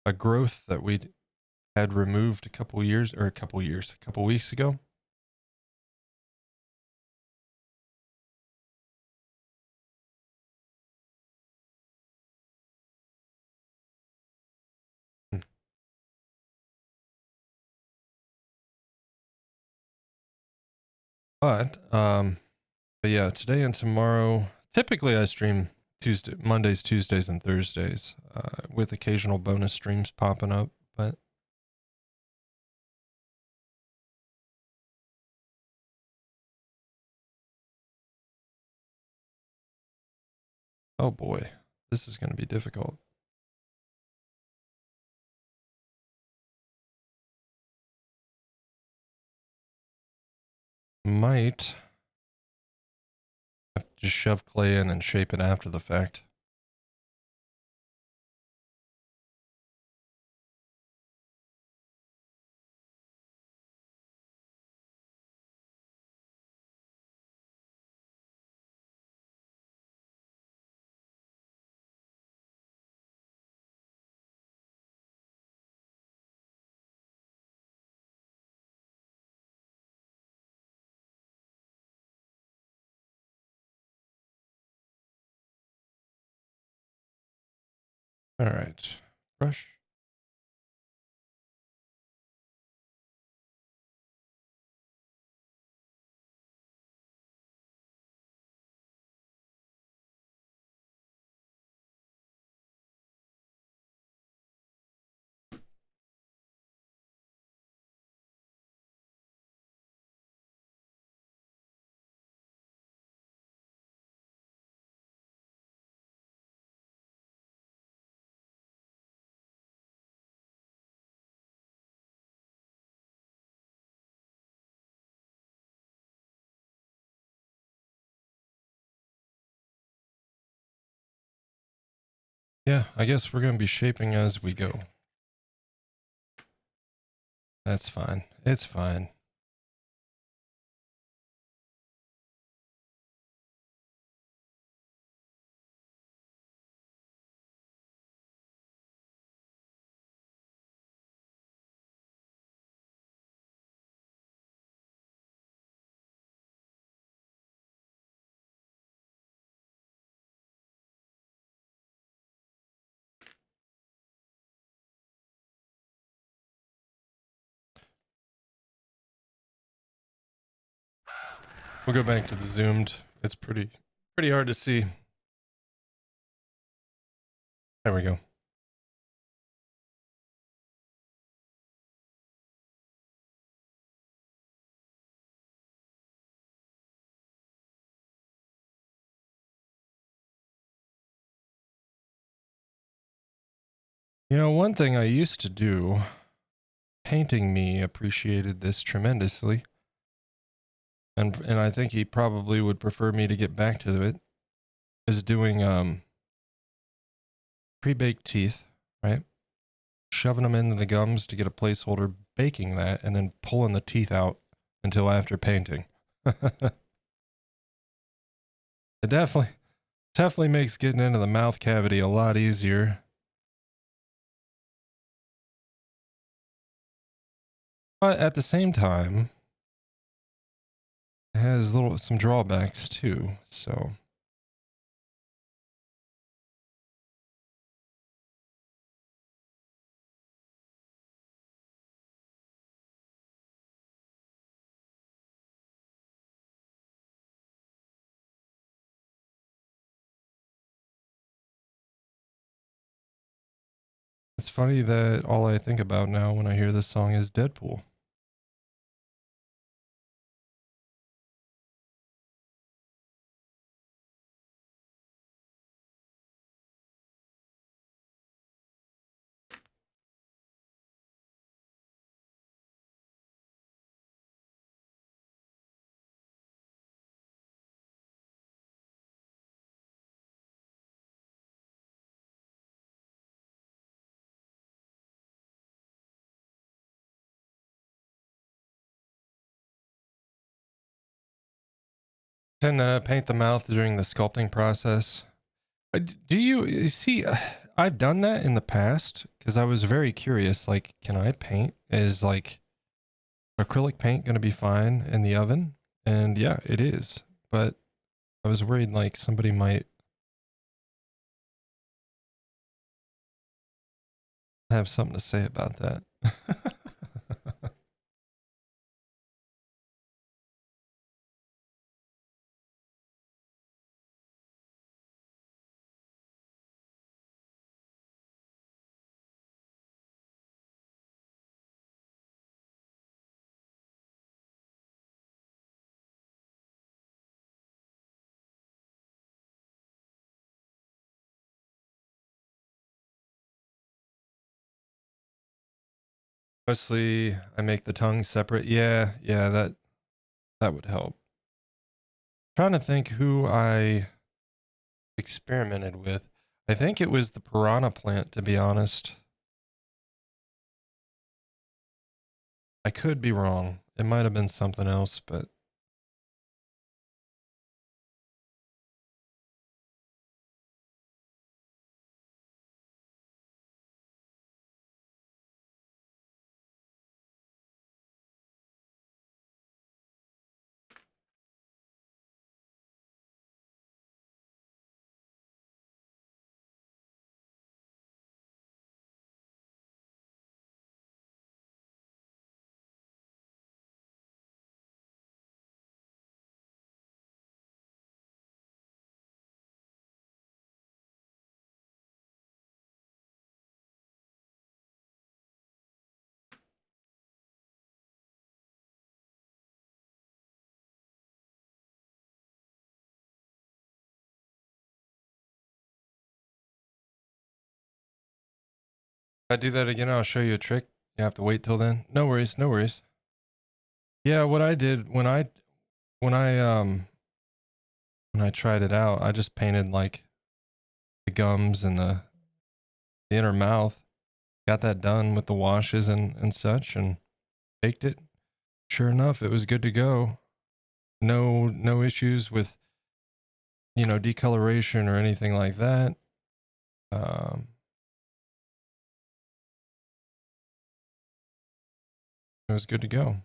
a growth that we had removed a couple weeks ago. But yeah, today and tomorrow. Typically, I stream Mondays, Tuesdays, and Thursdays, with occasional bonus streams popping up. But oh boy, this is going to be difficult. Might have to just shove clay in and shape it after the fact. All right, brush. Yeah, I guess we're going to be shaping as we go. That's fine. It's fine. We'll go back to the zoomed. It's pretty hard to see. There we go. You know, one thing I used to do, painting me appreciated this tremendously. And I think he probably would prefer me to get back to it, is doing pre-baked teeth, right? Shoving them into the gums to get a placeholder, baking that, and then pulling the teeth out until after painting. It definitely makes getting into the mouth cavity a lot easier. But at the same time, it has some drawbacks too, so. It's funny that all I think about now when I hear this song is Deadpool. Tend to paint the mouth during the sculpting process. Do you see? I've done that in the past because I was very curious. Like, can I paint? Is like acrylic paint going to be fine in the oven? And yeah, it is. But I was worried like somebody might have something to say about that. Mostly, I make the tongue separate. Yeah, that would help. Trying to think who I experimented with. I think it was the piranha plant, to be honest. I could be wrong. It might have been something else, but if I do that again, I'll show you a trick. You have to wait till then. No worries, no worries. Yeah, what I did when I when I tried it out, I just painted like the gums and the inner mouth. Got that done with the washes and such, and baked it. Sure enough, it was good to go. No issues with decoloration or anything like that. Um, it was good to go.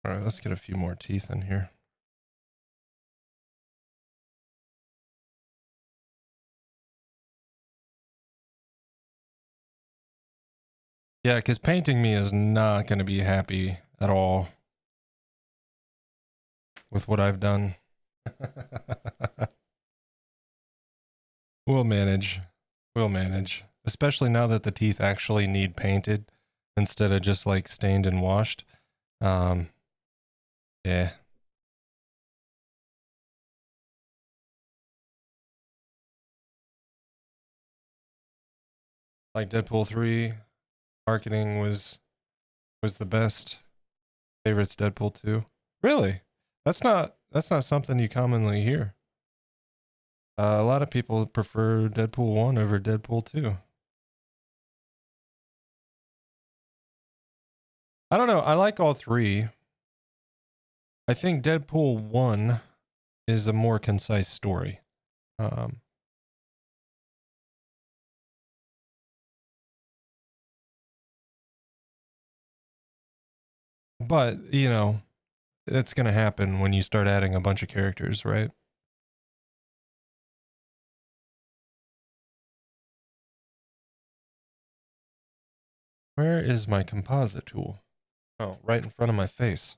All right, let's get a few more teeth in here. Yeah, because painting me is not going to be happy at all with what I've done. We'll manage. We'll manage. Especially now that the teeth actually need painted instead of just like stained and washed. Yeah. Like Deadpool 3, marketing was the best. Favorite's Deadpool 2. Really? That's not something you commonly hear. A lot of people prefer Deadpool 1 over Deadpool 2. I don't know. I like all three. I think Deadpool 1 is a more concise story. But, you know, it's going to happen when you start adding a bunch of characters, right? Where is my composite tool? Oh, right in front of my face.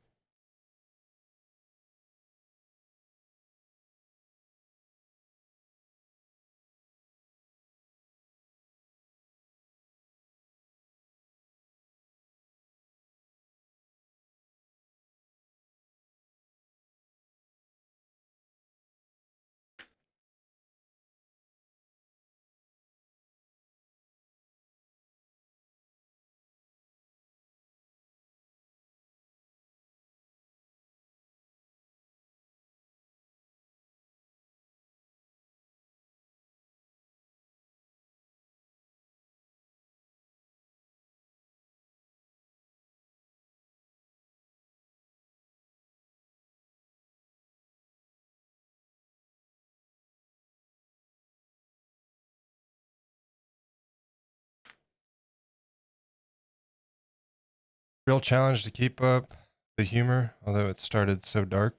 Real challenge to keep up the humor, although it started so dark.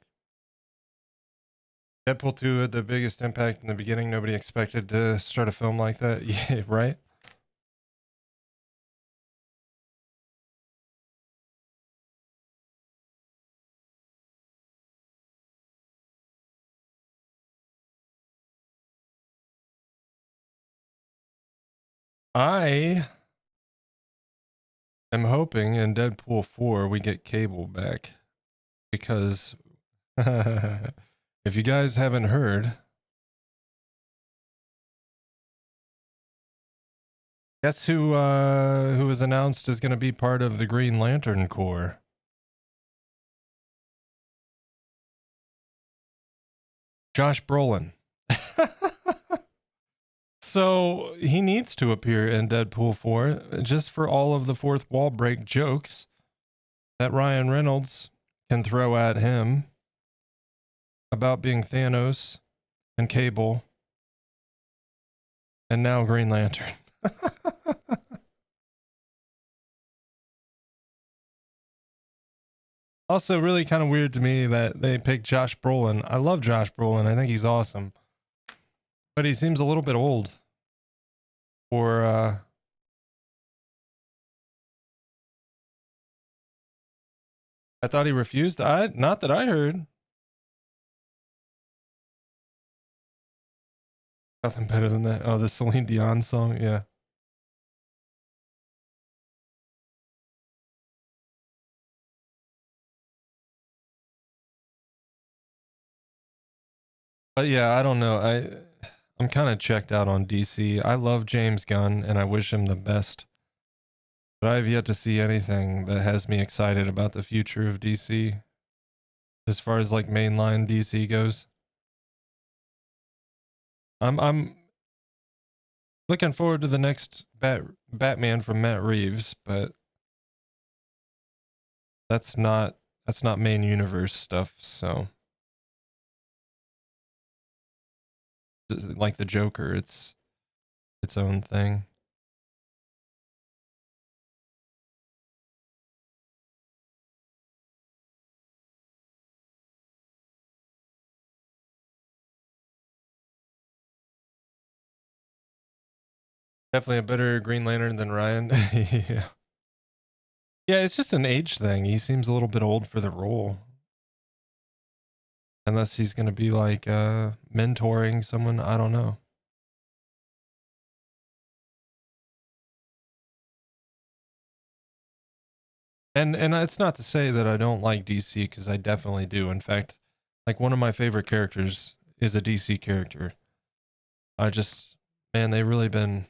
Deadpool 2 had the biggest impact in the beginning. Nobody expected to start a film like that. Yeah, right? I am hoping in Deadpool 4 we get Cable back. Because if you guys haven't heard, guess who was announced is going to be part of the Green Lantern Corps? Josh Brolin. So he needs to appear in Deadpool 4 just for all of the fourth wall break jokes that Ryan Reynolds can throw at him about being Thanos and Cable and now Green Lantern. Also, really kind of weird to me that they picked Josh Brolin. I love Josh Brolin. I think he's awesome. But he seems a little bit old for I thought he refused. Not that I heard. Nothing better than that. Oh, the Celine Dion song, yeah. But yeah, I don't know. I'm kind of checked out on DC. I love James Gunn and I wish him the best. But I've yet to see anything that has me excited about the future of DC as far as like mainline DC goes. I'm looking forward to the next Batman from Matt Reeves, but that's not main universe stuff, so like the Joker, it's its own thing. Definitely a better Green Lantern than Ryan. Yeah. Yeah, it's just an age thing. He seems a little bit old for the role. Unless he's going to be like mentoring someone, I don't know. And it's not to say that I don't like DC, because I definitely do. In fact, like one of my favorite characters is a DC character. I just, man, they really been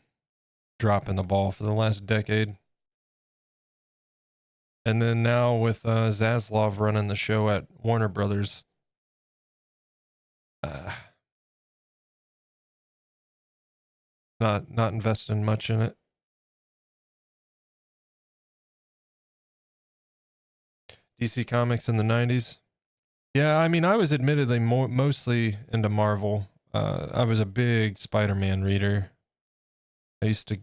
dropping the ball for the last decade. And then now with Zaslav running the show at Warner Brothers, uh, not investing much in it. DC Comics in the '90s. Yeah, I mean, I was admittedly mostly into Marvel. I was a big Spider-Man reader. I used to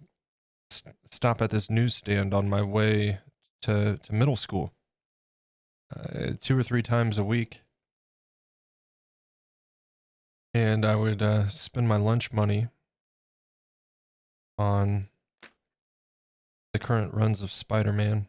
stop at this newsstand on my way to middle school 2 or 3 times a week, and I would spend my lunch money on the current runs of Spider-Man.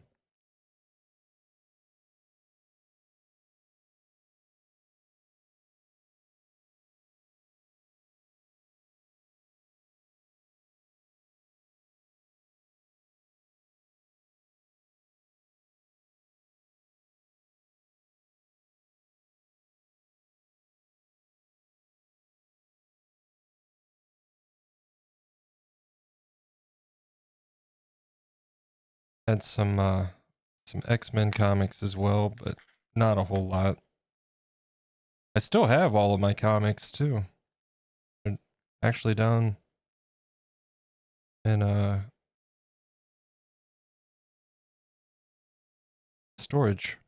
Had some X-Men comics as well, but not a whole lot. I still have all of my comics too. They're actually down in storage.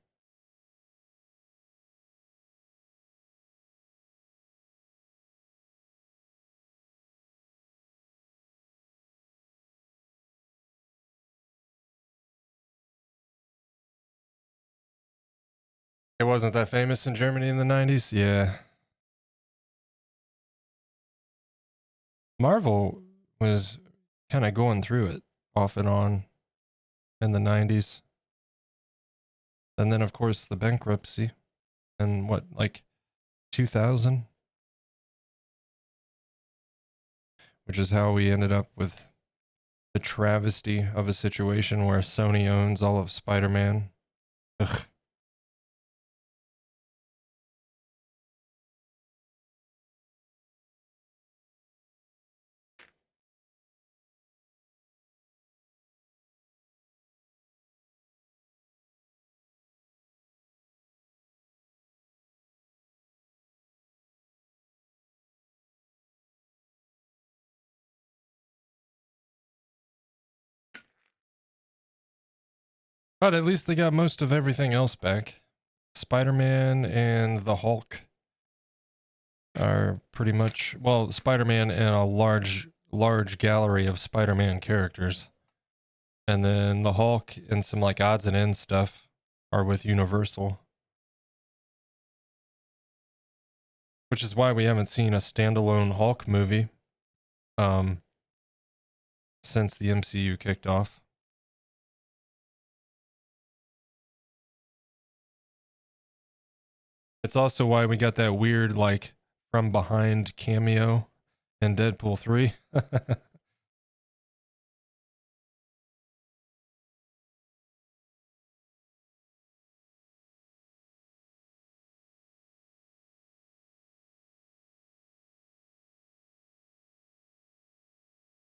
It wasn't that famous in Germany in the '90s. Yeah, Marvel was kind of going through it off and on in the '90s, and then of course the bankruptcy and what, like 2000, which is how we ended up with the travesty of a situation where Sony owns all of Spider-Man. Ugh. But at least they got most of everything else back. Spider-Man and the Hulk are pretty much, well, Spider-Man and a large gallery of Spider-Man characters. And then the Hulk and some like odds and ends stuff are with Universal. Which is why we haven't seen a standalone Hulk movie um since the MCU kicked off. It's also why we got that weird like from behind cameo in Deadpool 3.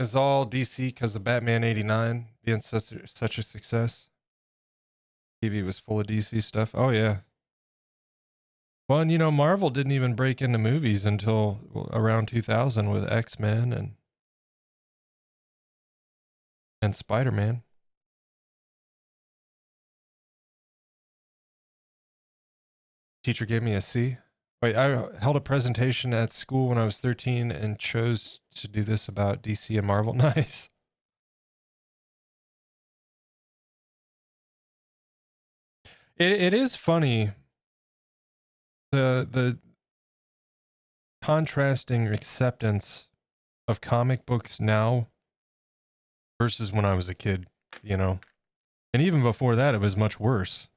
It's all DC because of Batman '89 being such a success. TV was full of DC stuff. Oh yeah. Well, and Marvel didn't even break into movies until around 2000 with X-Men and Spider-Man. Teacher gave me a C. Wait, I held a presentation at school when I was 13 and chose to do this about DC and Marvel. Nice. It is funny the contrasting acceptance of comic books now versus when I was a kid, you know. And even before that, it was much worse.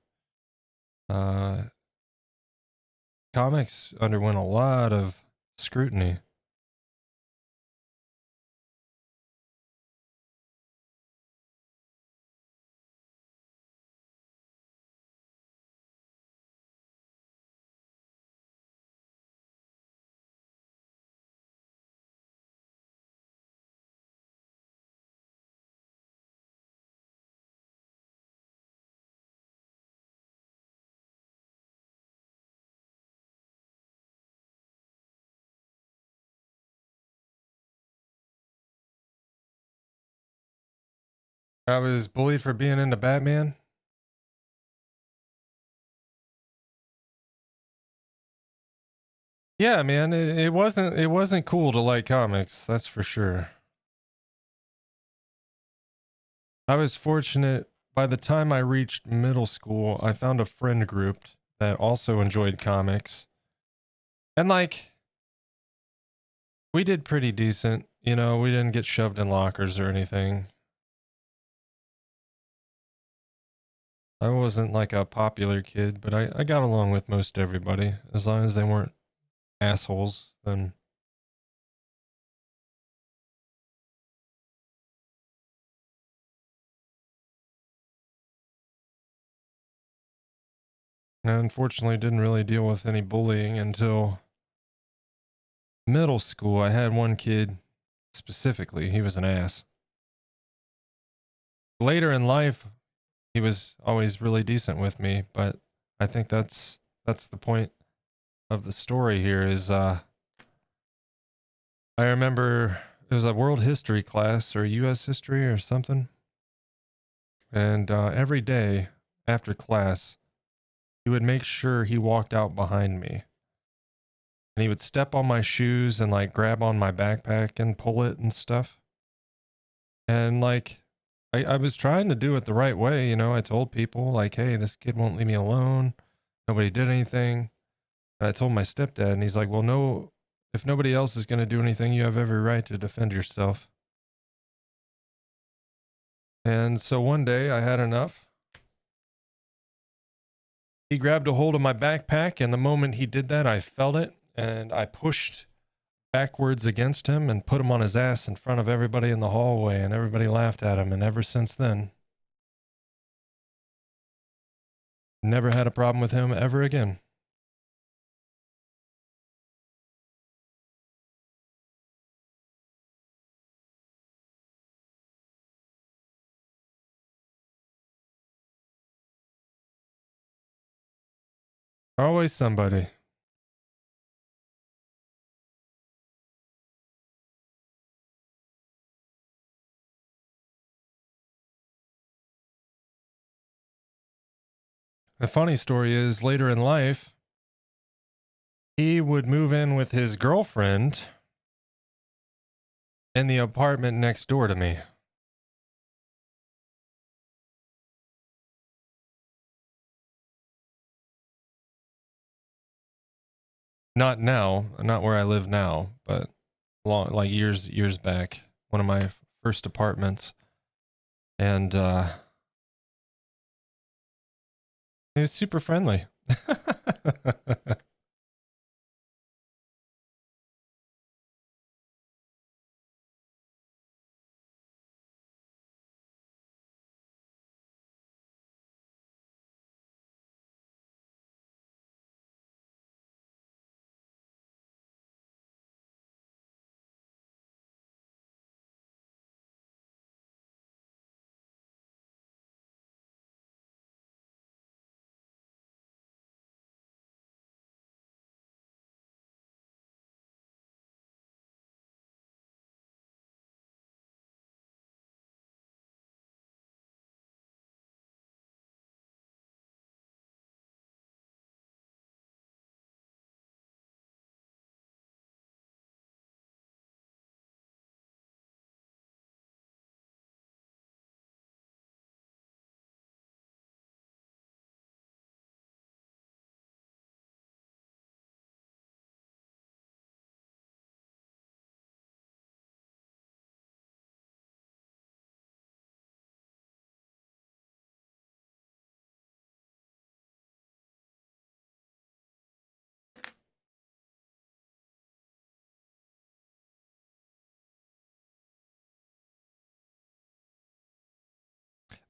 Uh, Comics underwent a lot of scrutiny. I was bullied for being into Batman. Yeah, man, it wasn't cool to like comics, that's for sure. I was fortunate by the time I reached middle school, I found a friend group that also enjoyed comics. And like we did pretty decent, you know, we didn't get shoved in lockers or anything. I wasn't like a popular kid, but I got along with most everybody as long as they weren't assholes, then I unfortunately didn't really deal with any bullying until middle school. I had one kid specifically, he was an ass. Later in life, he was always really decent with me, but I think that's the point of the story here is I remember it was a world history class or US history or something. And every day after class, he would make sure he walked out behind me. And he would step on my shoes and like grab on my backpack and pull it and stuff. And like, I was trying to do it the right way. You know, I told people, like, hey, this kid won't leave me alone. Nobody did anything. And I told my stepdad, and he's like, well, no, if nobody else is going to do anything, you have every right to defend yourself. And so one day I had enough. He grabbed a hold of my backpack, and the moment he did that, I felt it, and I pushed backwards against him and put him on his ass in front of everybody in the hallway, and everybody laughed at him. And ever since then, never had a problem with him ever again. Always somebody. The funny story is later in life, he would move in with his girlfriend in the apartment next door to me. Not now, not where I live now, but long, like years back, one of my first apartments. And he was super friendly.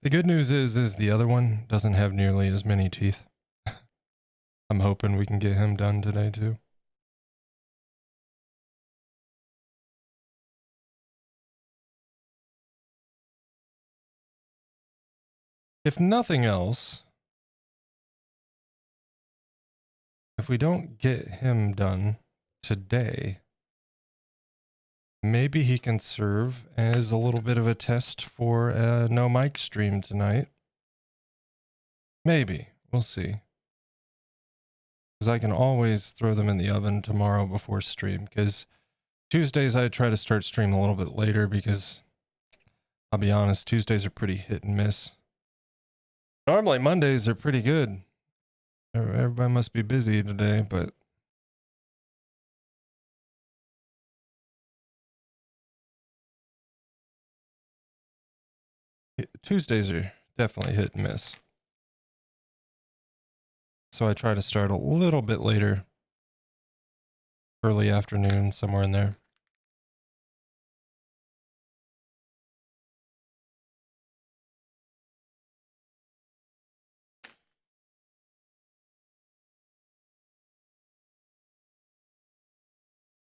The good news is the other one doesn't have nearly as many teeth. I'm hoping we can get him done today too. If nothing else, if we don't get him done today, maybe he can serve as a little bit of a test for a no mic stream tonight. Maybe. We'll see. Because I can always throw them in the oven tomorrow before stream. Because Tuesdays I try to start stream a little bit later because I'll be honest, Tuesdays are pretty hit and miss. Normally Mondays are pretty good. Everybody must be busy today, but Tuesdays are definitely hit and miss. So I try to start a little bit later, early afternoon, somewhere in there.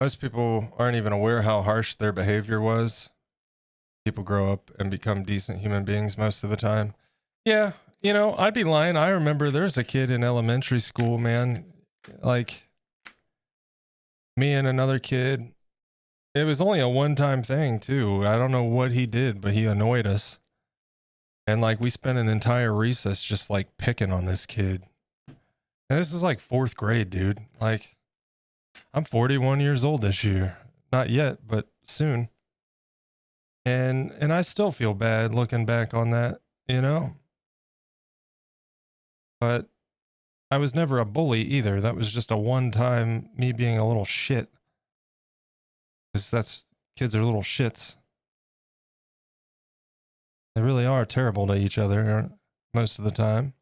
Most people aren't even aware how harsh their behavior was. People grow up and become decent human beings most of the time. Yeah, you know, I'd be lying. I remember there's a kid in elementary school, man, like me and another kid. It was only a one-time thing, too. I don't know what he did, but he annoyed us. And like we spent an entire recess just like picking on this kid. And this is like 4th grade, dude. Like, I'm 41 years old this year. Not yet, but soon. And I still feel bad looking back on that, you know? But I was never a bully either. That was just a one-time me being a little shit. Because kids are little shits. They really are terrible to each other most of the time.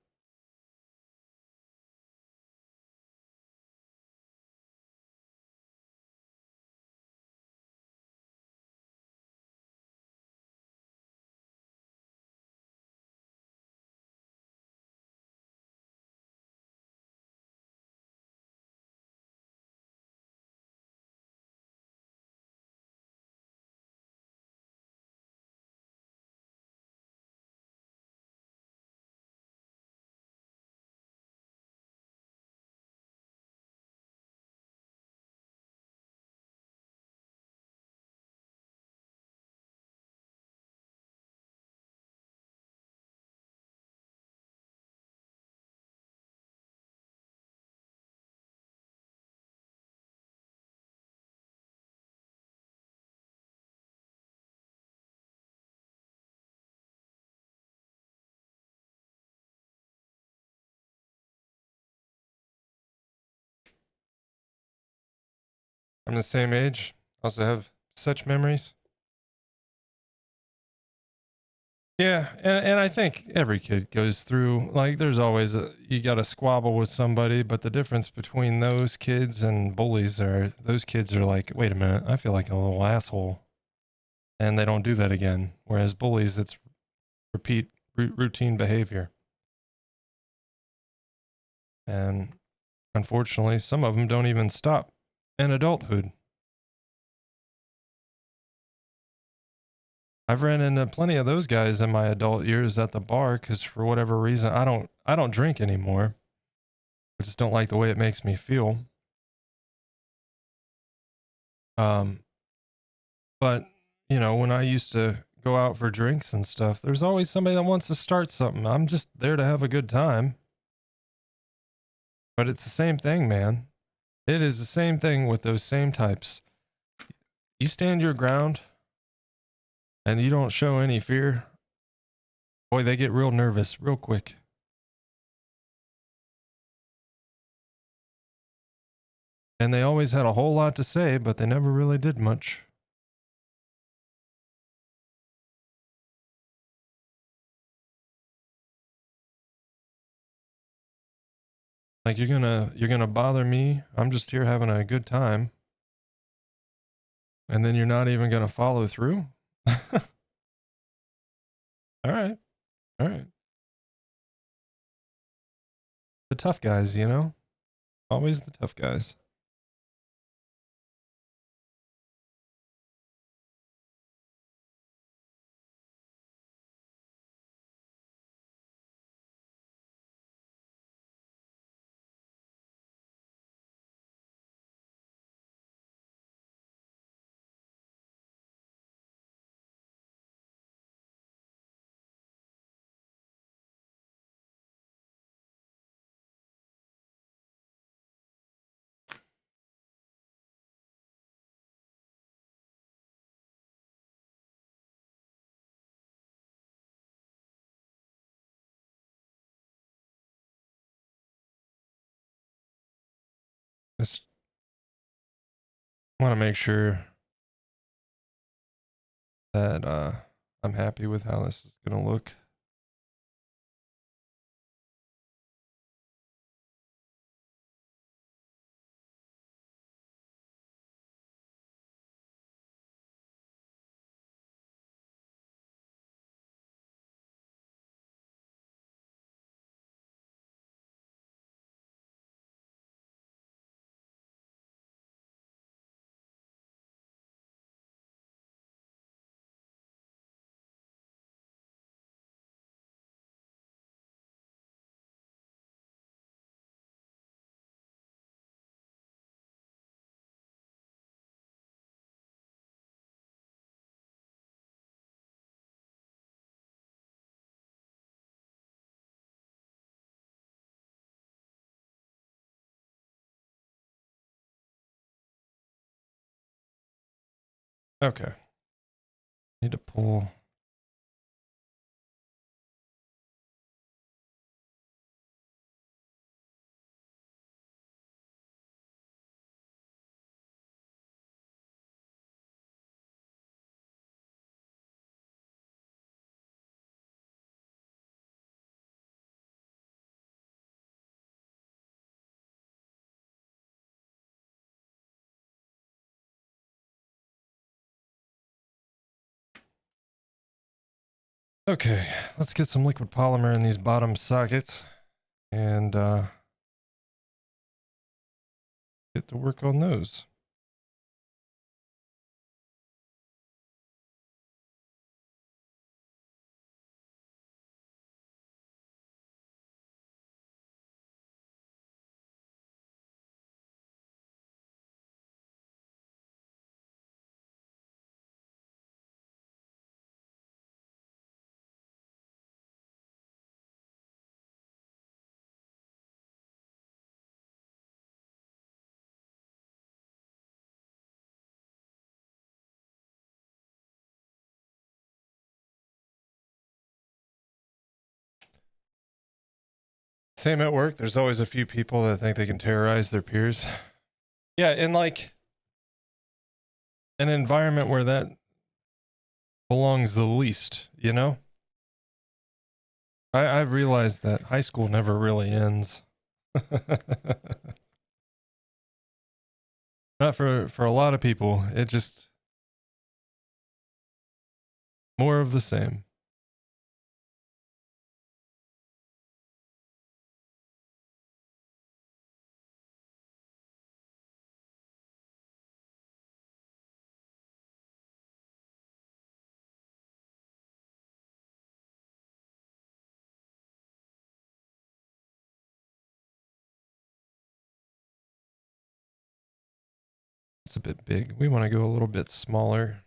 I'm the same age. Also have such memories. Yeah, and I think every kid goes through, like, there's always you got to squabble with somebody, but the difference between those kids and bullies are those kids are like, wait a minute, I feel like a little asshole, and they don't do that again. Whereas bullies, it's routine behavior, and unfortunately, some of them don't even stop in adulthood. I've ran into plenty of those guys in my adult years at the bar because for whatever reason I don't drink anymore. I just don't like the way it makes me feel. Um, but you know, when I used to go out for drinks and stuff, there's always somebody that wants to start something. I'm just there to have a good time. But it's the same thing, man. It is the same thing with those same types. You stand your ground and you don't show any fear. Boy, they get real nervous real quick. And they always had a whole lot to say, but they never really did much. Like you're gonna bother me. I'm just here having a good time. And then you're not even gonna follow through? All right. All right. The tough guys, you know? Always the tough guys. Just want to make sure that I'm happy with how this is going to look. Okay. Need to pull. Okay, let's get some liquid polymer in these bottom sockets and get to work on those. Same at work. There's always a few people that think they can terrorize their peers. Yeah, in like an environment where that belongs the least, you know? I've realized that high school never really ends. Not for a lot of people. It just more of the same. It's a bit big. We want to go a little bit smaller.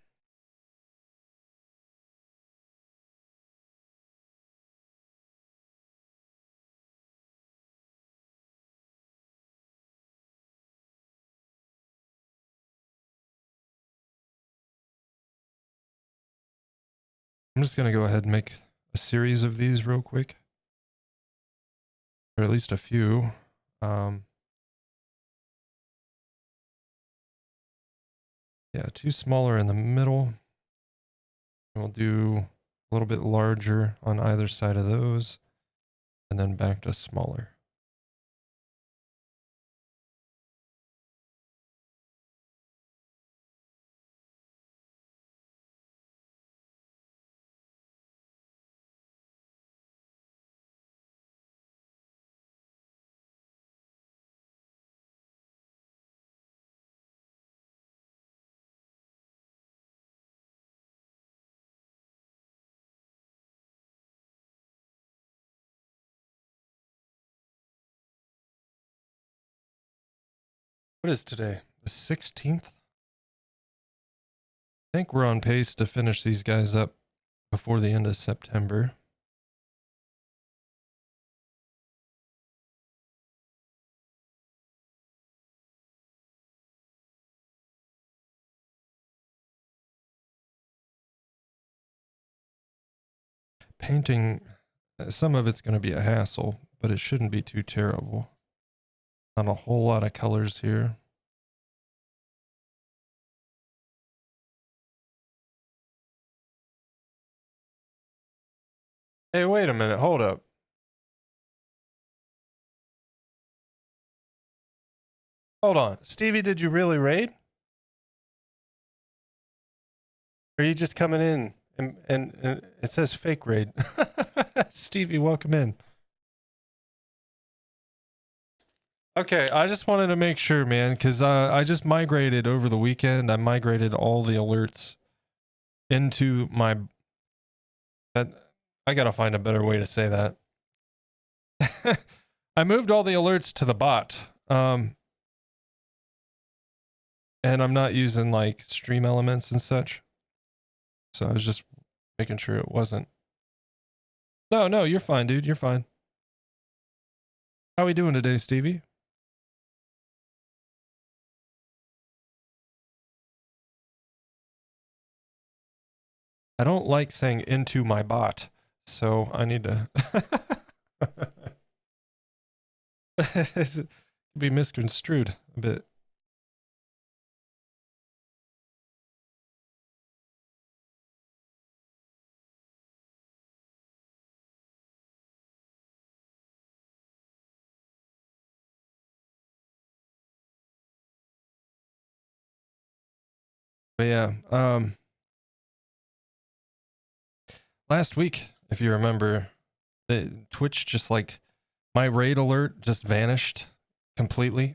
I'm just going to go ahead and make a series of these real quick. Or at least a few. Yeah, two smaller in the middle. And we'll do a little bit larger on either side of those. And then back to smaller. What is today? The 16th? I think we're on pace to finish these guys up before the end of September. Painting, some of it's going to be a hassle, but it shouldn't be too terrible. Not a whole lot of colors here. Hey, wait a minute. Hold up. Hold on. Stevie, did you really raid? Or are you just coming in and it says fake raid? Stevie, welcome in. Okay, I just wanted to make sure, man, because I just migrated over the weekend. I migrated all the alerts into my... I gotta find a better way to say that. I moved all the alerts to the bot. And I'm not using like stream elements and such. So I was just making sure it wasn't. No, you're fine, dude. You're fine. How we doing today, Stevie? I don't like saying into my bot, so I need to be misconstrued a bit. But yeah, last week, if you remember, Twitch just like my raid alert just vanished completely.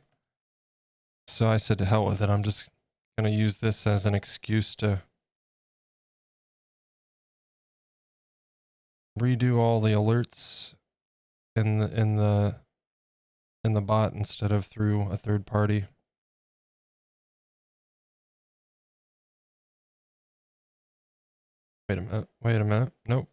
So I said to hell with it. I'm just gonna use this as an excuse to redo all the alerts in the bot instead of through a third party. Wait a minute. Wait a minute. Nope.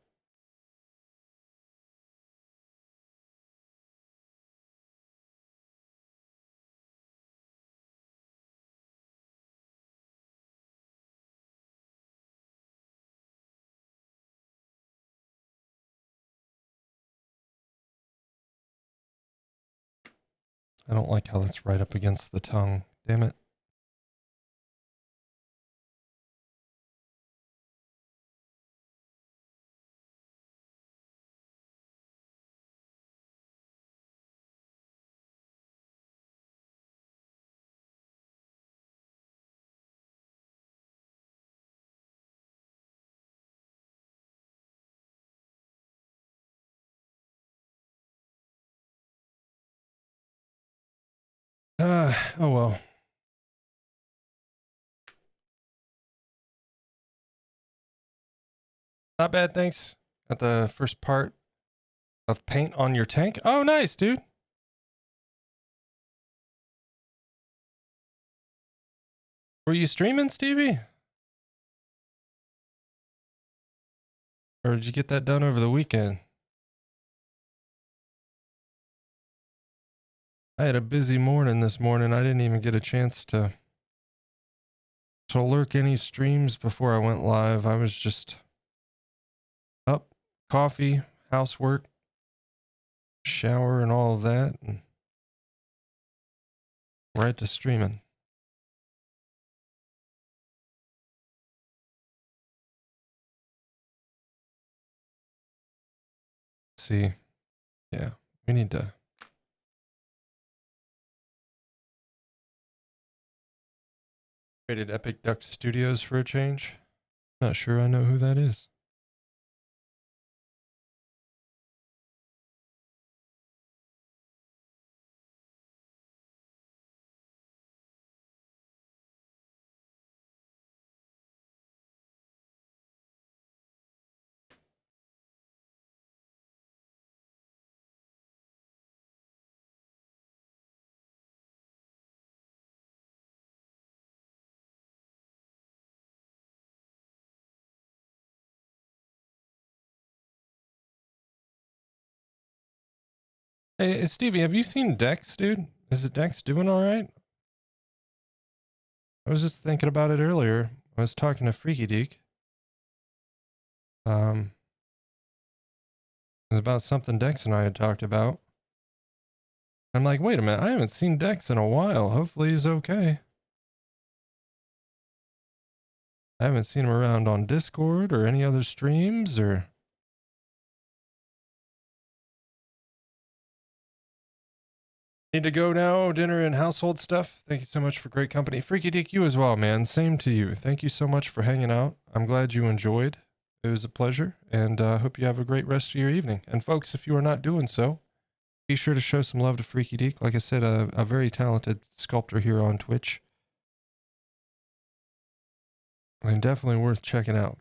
I don't like how that's right up against the tongue. Damn it. Oh well. Not bad, thanks. At the first part of paint on your tank. Oh, nice, dude. Were you streaming, Stevie? Or did you get that done over the weekend? I had a busy morning this morning. I didn't even get a chance to lurk any streams before I went live. I was just up, coffee, housework, shower, and all of that, and right to streaming. See, yeah, we need to. Created Epic Duck Studios for a change. Not sure I know who that is. Hey, Stevie, have you seen Dex, dude? Is it Dex doing all right? I was just thinking about it earlier. I was talking to Freaky Deek. It was about something Dex and I had talked about. I'm like, wait a minute, I haven't seen Dex in a while. Hopefully he's okay. I haven't seen him around on Discord or any other streams or... Need to go now. Dinner and household stuff. Thank you so much for great company. Freaky Deek, you as well, man. Same to you. Thank you so much for hanging out. I'm glad you enjoyed. It was a pleasure, and hope you have a great rest of your evening. And folks, if you are not doing so, be sure to show some love to Freaky Deek. Like I said, a very talented sculptor here on Twitch, and definitely worth checking out.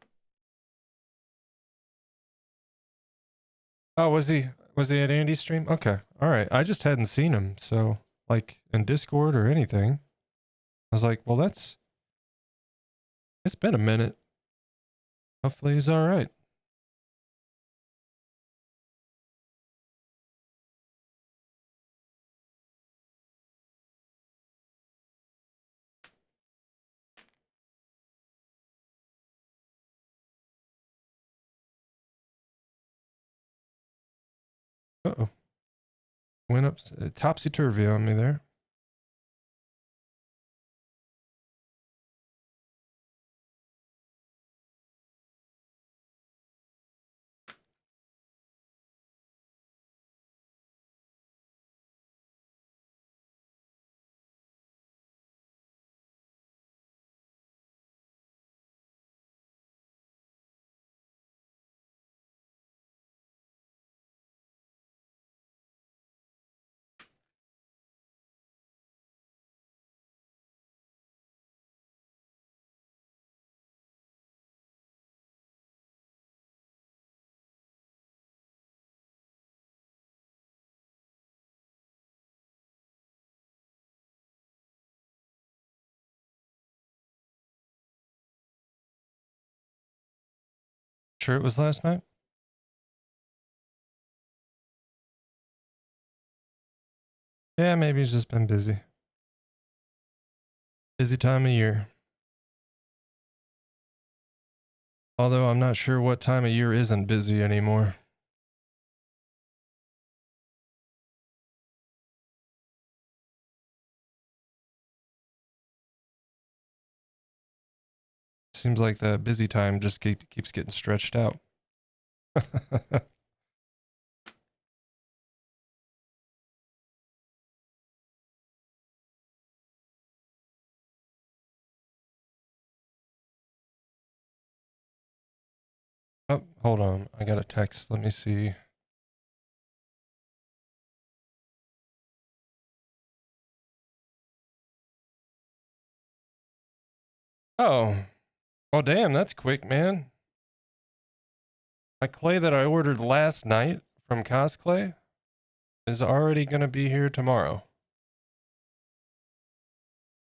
Oh, was he at Andy's stream? Okay, all right. I just hadn't seen him, so like in Discord or anything. I was like, well, it's been a minute. Hopefully he's all right. Uh-oh. Went up topsy-turvy on me there. Sure it was last night? Yeah, maybe he's just been busy. Busy time of year. Although I'm not sure what time of year isn't busy anymore. Seems like the busy time just keeps getting stretched out. Oh, hold on. I got a text. Let me see. Oh. Oh, damn. That's quick, man. My clay that I ordered last night from Cosclay is already going to be here tomorrow.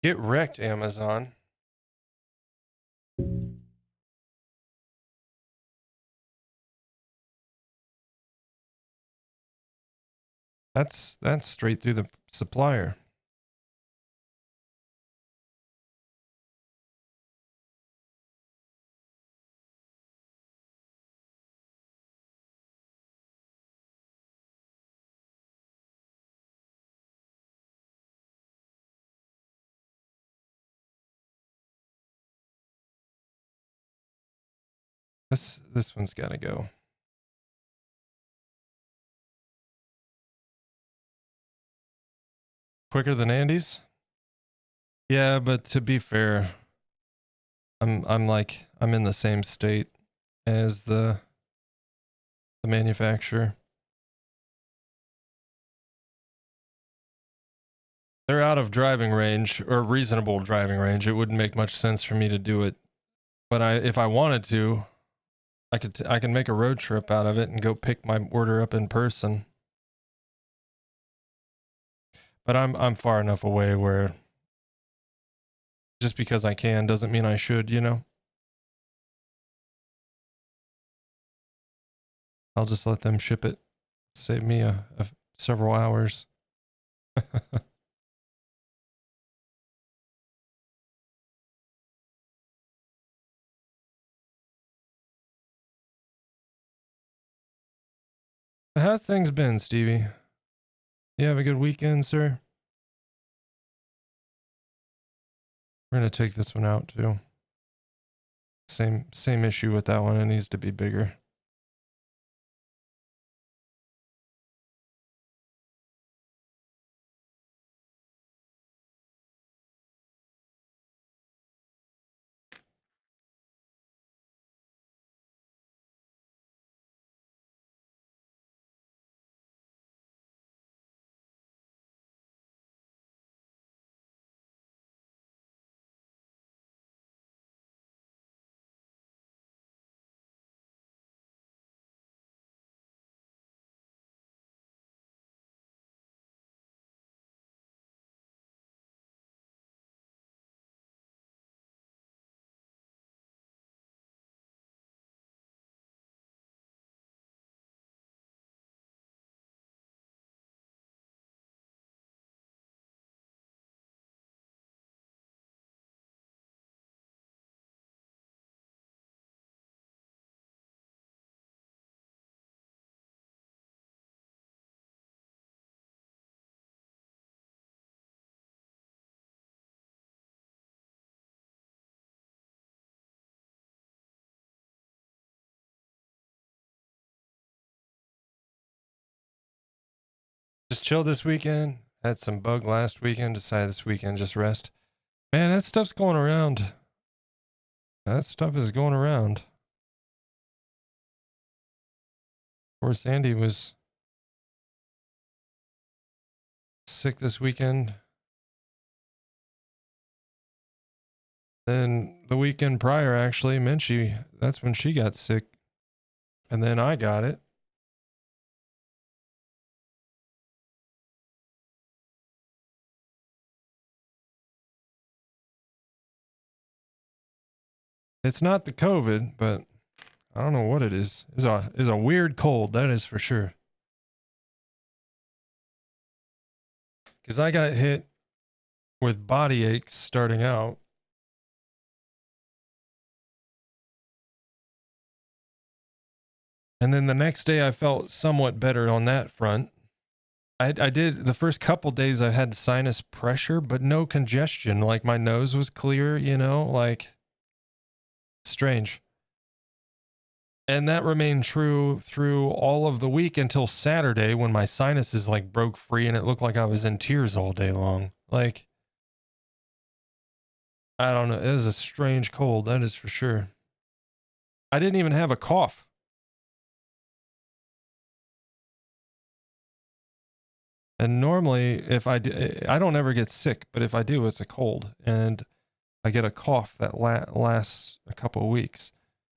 Get wrecked, Amazon. That's straight through the supplier. This one's got to go. Quicker than Andy's? Yeah, but to be fair, I'm in the same state as the manufacturer. They're out of driving range, or reasonable driving range. It wouldn't make much sense for me to do it. But if I wanted to, I can make a road trip out of it and go pick my order up in person. But I'm far enough away where just because I can doesn't mean I should, you know? I'll just let them ship it. Save me several hours. How's things been, Stevie? You have a good weekend, sir? We're gonna take this one out too. Same issue with that one. It needs to be bigger. Just chill this weekend. Had some bug last weekend. Decided this weekend just rest. Man, that stuff's going around. That stuff is going around. Of course, Andy was sick this weekend. Then the weekend prior, actually, Menchie, that's when she got sick. And then I got it. It's not the COVID, but I don't know what it is. It's a weird cold, that is for sure. Because I got hit with body aches starting out. And then the next day I felt somewhat better on that front. I did the first couple days I had sinus pressure, but no congestion. Like my nose was clear, you know, like strange. And that remained true through all of the week until Saturday when my sinuses like broke free and it looked like I was in tears all day long. Like, I don't know. It was a strange cold, that is for sure. I didn't even have a cough. And normally, if I do, I don't ever get sick, but if I do, it's a cold. And I get a cough that lasts a couple of weeks,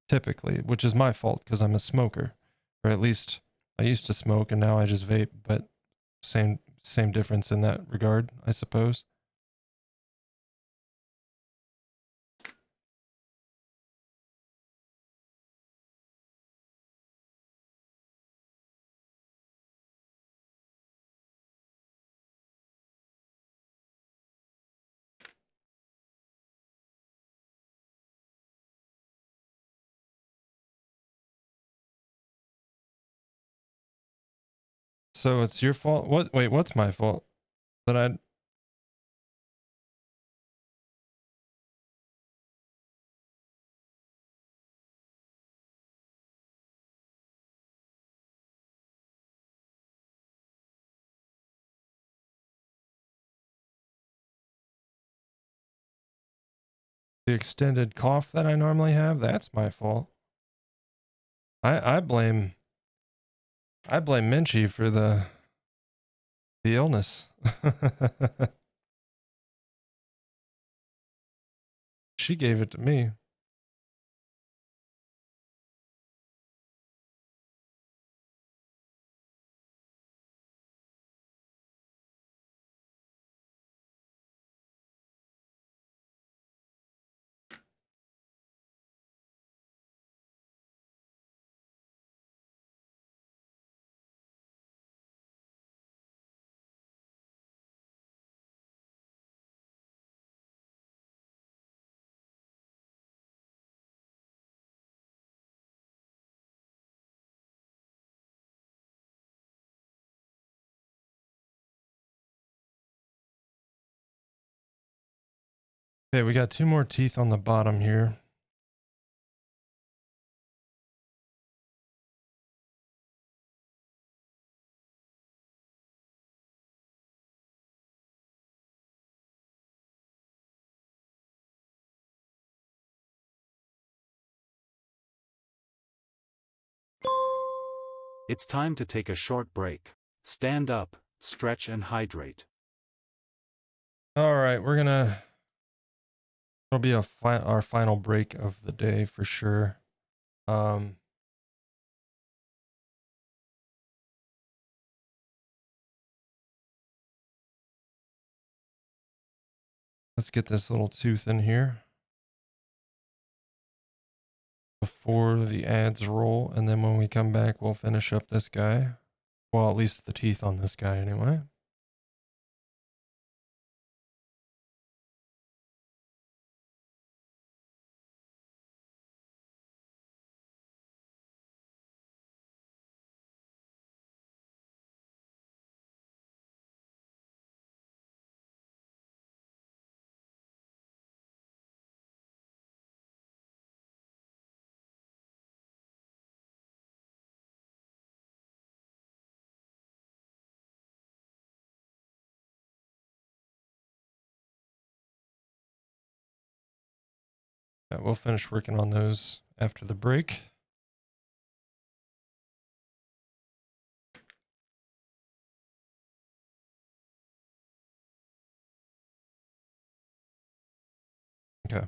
typically, which is my fault because I'm a smoker. Or at least I used to smoke and now I just vape, but same difference in that regard, I suppose. So it's your fault. What? Wait, what's my fault? That I the extended cough that I normally have, that's my fault. I blame Minchie for the illness. She gave it to me. Okay, we got 2 more teeth on the bottom here. It's time to take a short break. Stand up, stretch and hydrate. All right, it'll be our final break of the day for sure. Let's get this little tooth in here before the ads roll, and then when we come back, we'll finish up this guy. Well, at least the teeth on this guy anyway. Yeah, we'll finish working on those after the break. Okay.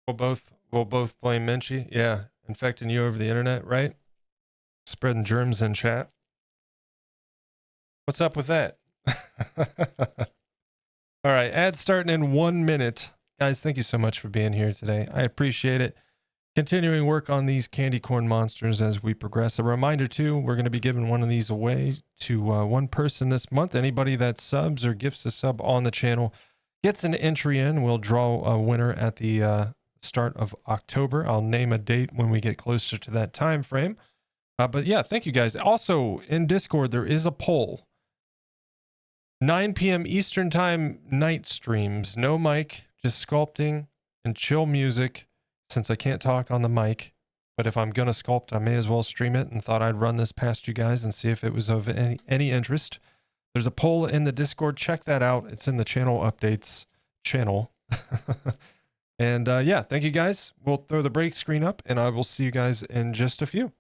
We'll both blame Minchie. Yeah, infecting you over the internet, right? Spreading germs in chat. What's up with that? All right, ads starting in 1 minute. Guys, thank you so much for being here today. I appreciate it. Continuing work on these candy corn monsters as we progress. A reminder too, we're going to be giving one of these away to one person this month. Anybody that subs or gifts a sub on the channel gets an entry in. We'll draw a winner at the start of October. I'll name a date when we get closer to that time frame. But yeah, thank you guys. Also in Discord, there is a poll. 9 p.m. Eastern time night streams. No mic, just sculpting and chill music since I can't talk on the mic. But if I'm going to sculpt, I may as well stream it, and thought I'd run this past you guys and see if it was of any interest. There's a poll in the Discord. Check that out. It's in the channel updates channel. And yeah, thank you guys. We'll throw the break screen up, and I will see you guys in just a few.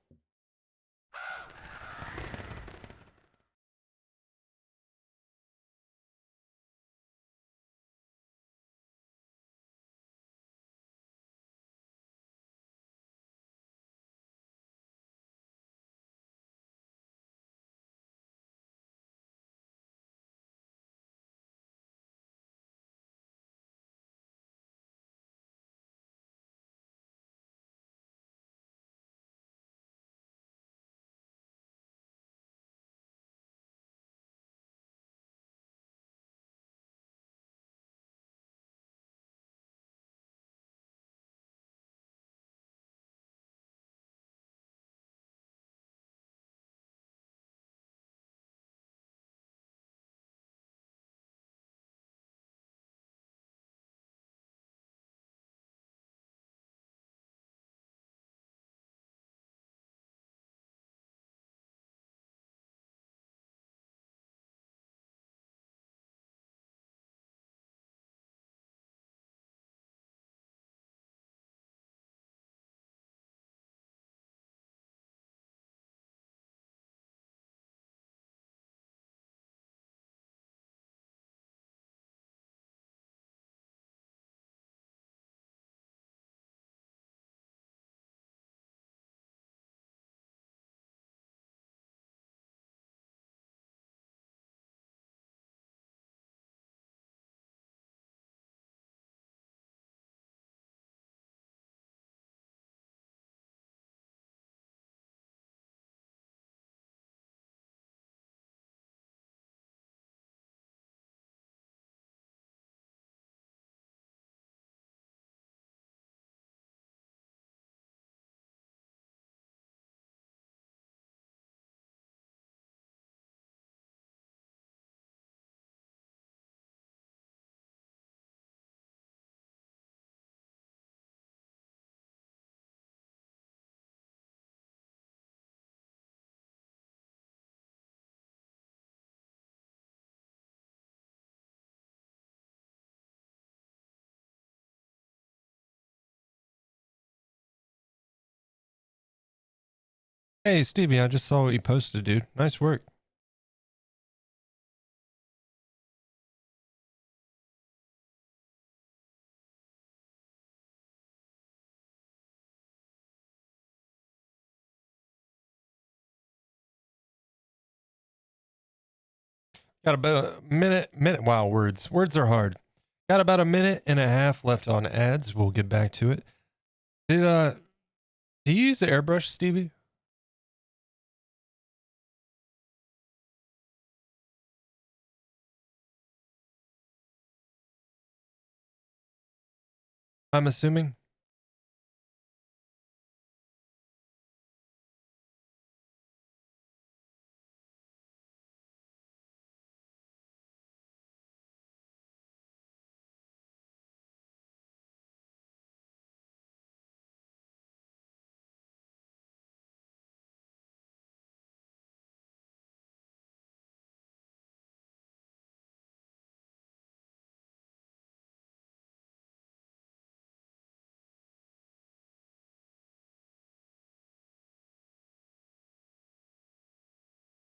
Hey, Stevie, I just saw what you posted, dude. Nice work. Got about a minute. Wow, words are hard. Got about a minute and a half left on ads. We'll get back to it. Do you use the airbrush, Stevie? I'm assuming.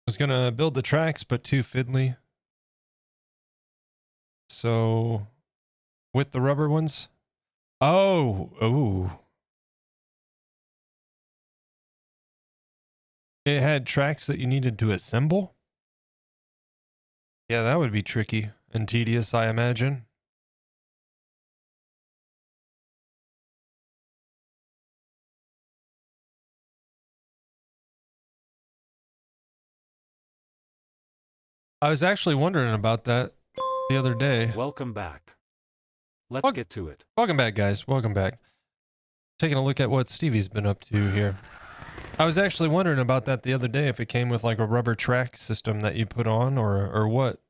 Was gonna build the tracks, but too fiddly. So with the rubber ones. Oh. It had tracks that you needed to assemble? Yeah, that would be tricky and tedious, I imagine. I was actually wondering about that the other day. Welcome back. Let's get to it. Welcome back, guys. Welcome back. Taking a look at what Stevie's been up to here. I was actually wondering about that the other day, if it came with like a rubber track system that you put on or what.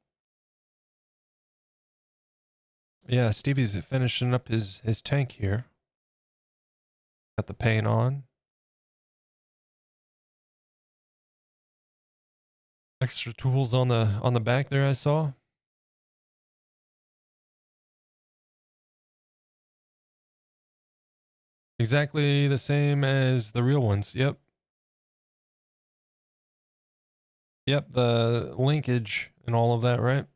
Yeah, Stevie's finishing up his tank here. Got the paint on. Extra tools on the back there, I saw. Exactly the same as the real ones. Yep. Yep, the linkage and all of that, right?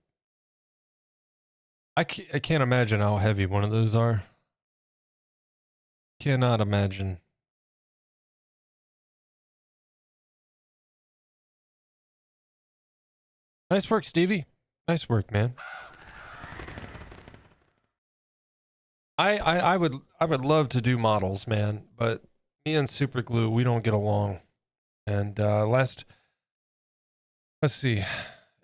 I can't imagine how heavy one of those are. Cannot imagine. Nice work, Stevie. Nice work, man. I would love to do models, man, but me and super glue, we don't get along. And let's see.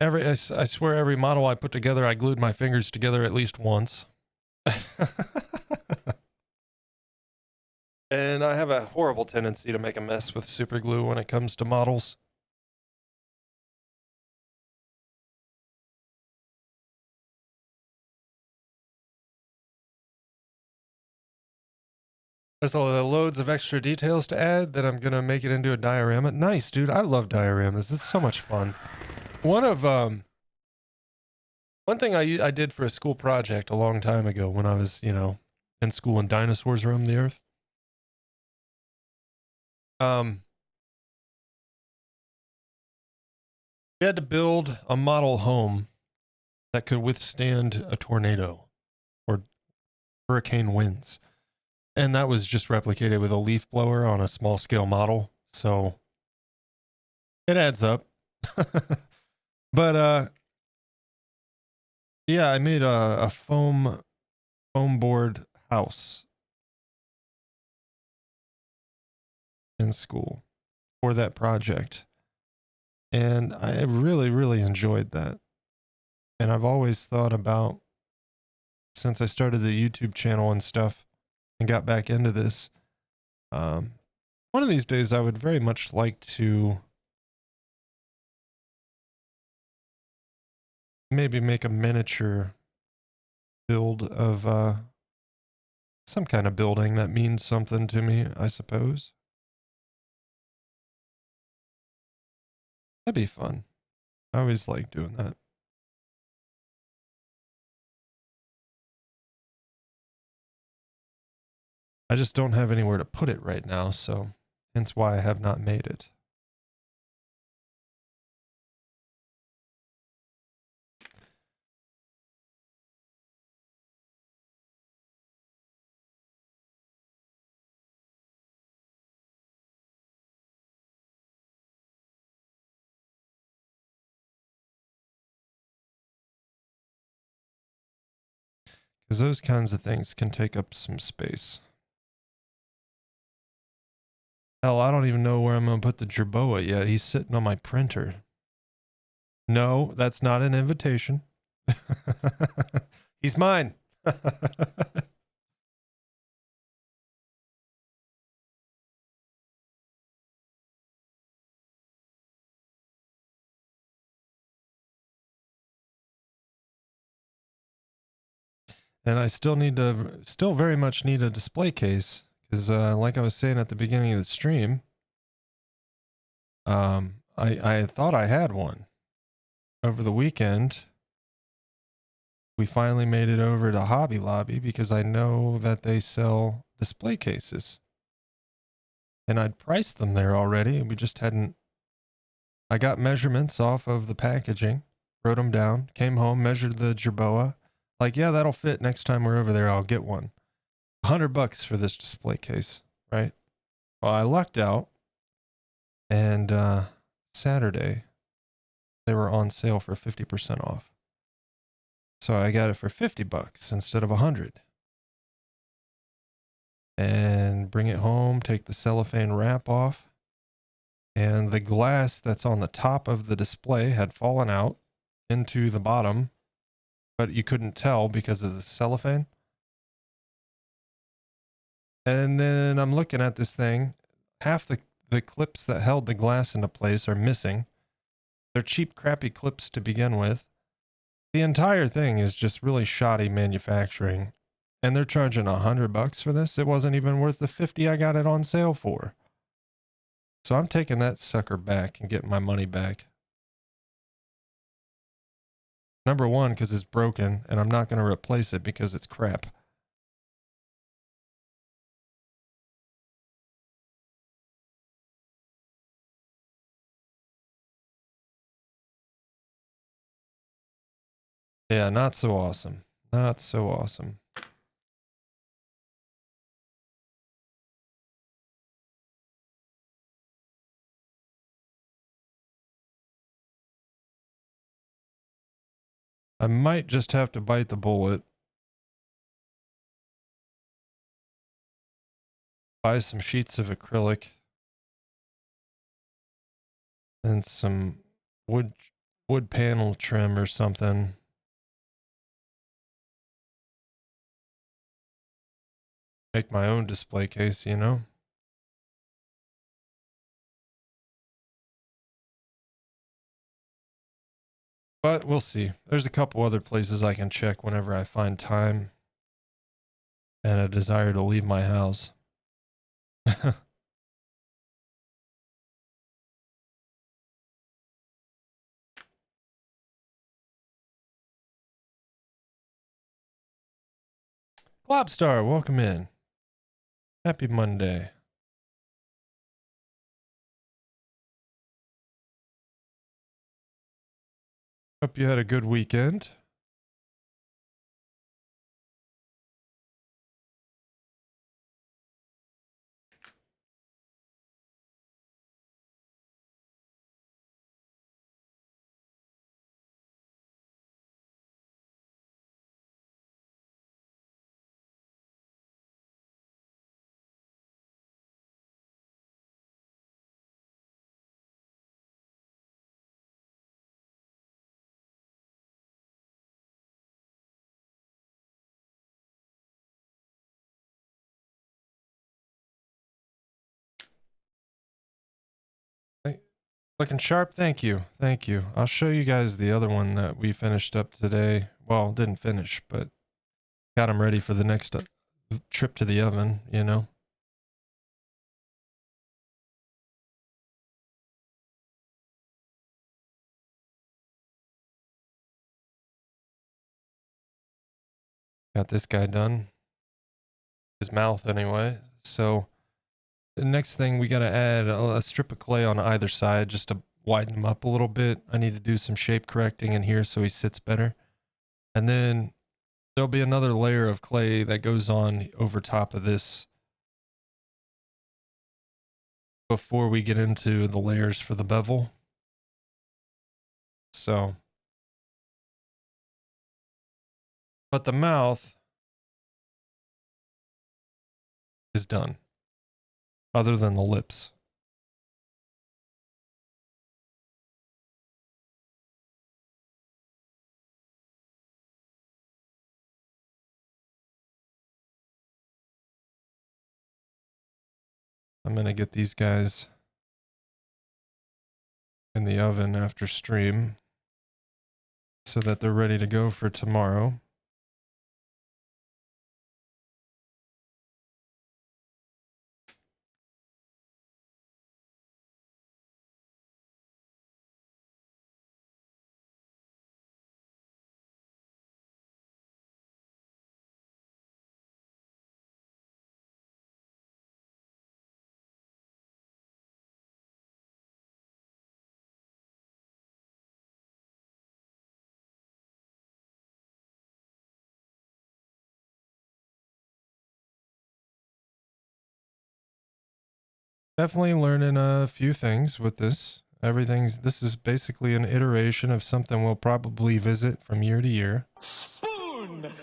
I swear every model I put together, I glued my fingers together at least once. And I have a horrible tendency to make a mess with super glue when it comes to models. There's loads of extra details to add that I'm going to make it into a diorama. Nice, dude. I love dioramas. This is so much fun. One thing I did for a school project a long time ago when I was, in school and dinosaurs roamed the earth. We had to build a model home that could withstand a tornado or hurricane winds. And that was just replicated with a leaf blower on a small scale model. So it adds up. But yeah, I made a foam board house in school for that project. And I really, really enjoyed that. And I've always thought about, since I started the YouTube channel and stuff and got back into this, one of these days I would very much like to maybe make a miniature build of some kind of building that means something to me, I suppose. That'd be fun. I always like doing that. I just don't have anywhere to put it right now, so hence why I have not made it. Because those kinds of things can take up some space. Hell, I don't even know where I'm going to put the jerboa yet. He's sitting on my printer. No, that's not an invitation. He's mine. And I still very much need a display case because, like I was saying at the beginning of the stream, I thought I had one over the weekend. We finally made it over to Hobby Lobby because I know that they sell display cases, and I'd priced them there already. We just hadn't. I got measurements off of the packaging, wrote them down, came home, measured the jerboa. Like, yeah, that'll fit. Next time we're over there, I'll get one. $100 for this display case, right? Well, I lucked out, and Saturday they were on sale for 50% off. So I got it for $50 instead of 100. And bring it home, take the cellophane wrap off, and the glass that's on the top of the display had fallen out into the bottom, but you couldn't tell because of the cellophane. And then I'm looking at this thing. Half the clips that held the glass into place are missing. They're cheap, crappy clips to begin with. The entire thing is just really shoddy manufacturing. And they're charging $100 for this. It wasn't even worth the 50 I got it on sale for. So I'm taking that sucker back and getting my money back. Number one, because it's broken, and I'm not going to replace it because it's crap. Yeah, not so awesome. Not so awesome. I might just have to bite the bullet. Buy some sheets of acrylic and some wood panel trim or something. Make my own display case, you know? But we'll see. There's a couple other places I can check whenever I find time and a desire to leave my house. Globstar, welcome in. Happy Monday. Hope you had a good weekend. Looking sharp. Thank you. Thank you. I'll show you guys the other one that we finished up today. Well, didn't finish, but got them ready for the next trip to the oven, you know. Got this guy done. His mouth anyway. So the next thing, we got to add a strip of clay on either side just to widen him up a little bit. I need to do some shape correcting in here so he sits better. And then there'll be another layer of clay that goes on over top of this before we get into the layers for the bevel. So, but the mouth, is done, other than the lips. I'm going to get these guys in the oven after stream so that they're ready to go for tomorrow. Definitely learning a few things with this. This is basically an iteration of something we'll probably visit from year to year.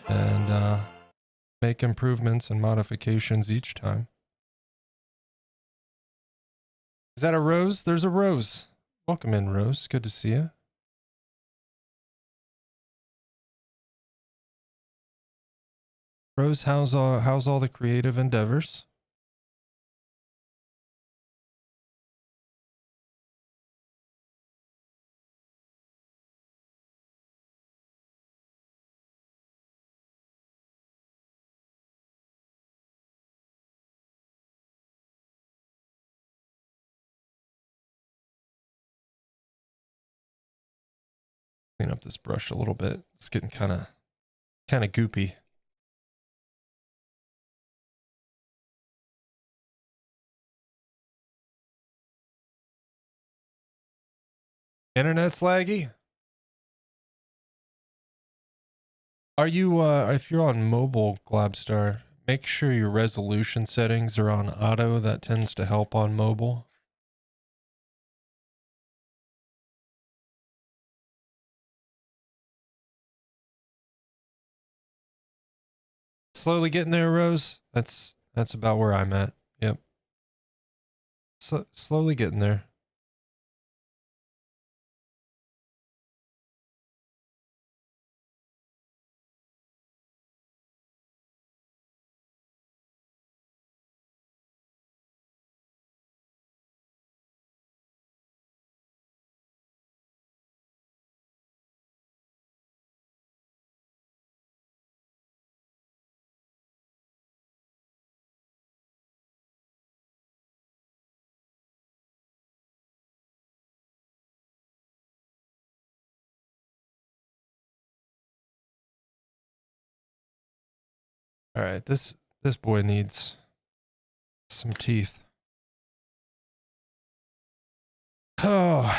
And make improvements and modifications each time. Is that a Rose? There's a Rose. Welcome in, Rose. Good to see you. Rose, how's all the creative endeavors? Clean up this brush a little bit. It's getting kind of goopy. Internet's laggy. Are you if you're on mobile, Glabstar, make sure your resolution settings are on auto. That tends to help on mobile. Slowly getting there, Rose. That's about where I'm at. Yep. Slowly getting there. All right, this boy needs some teeth. Oh,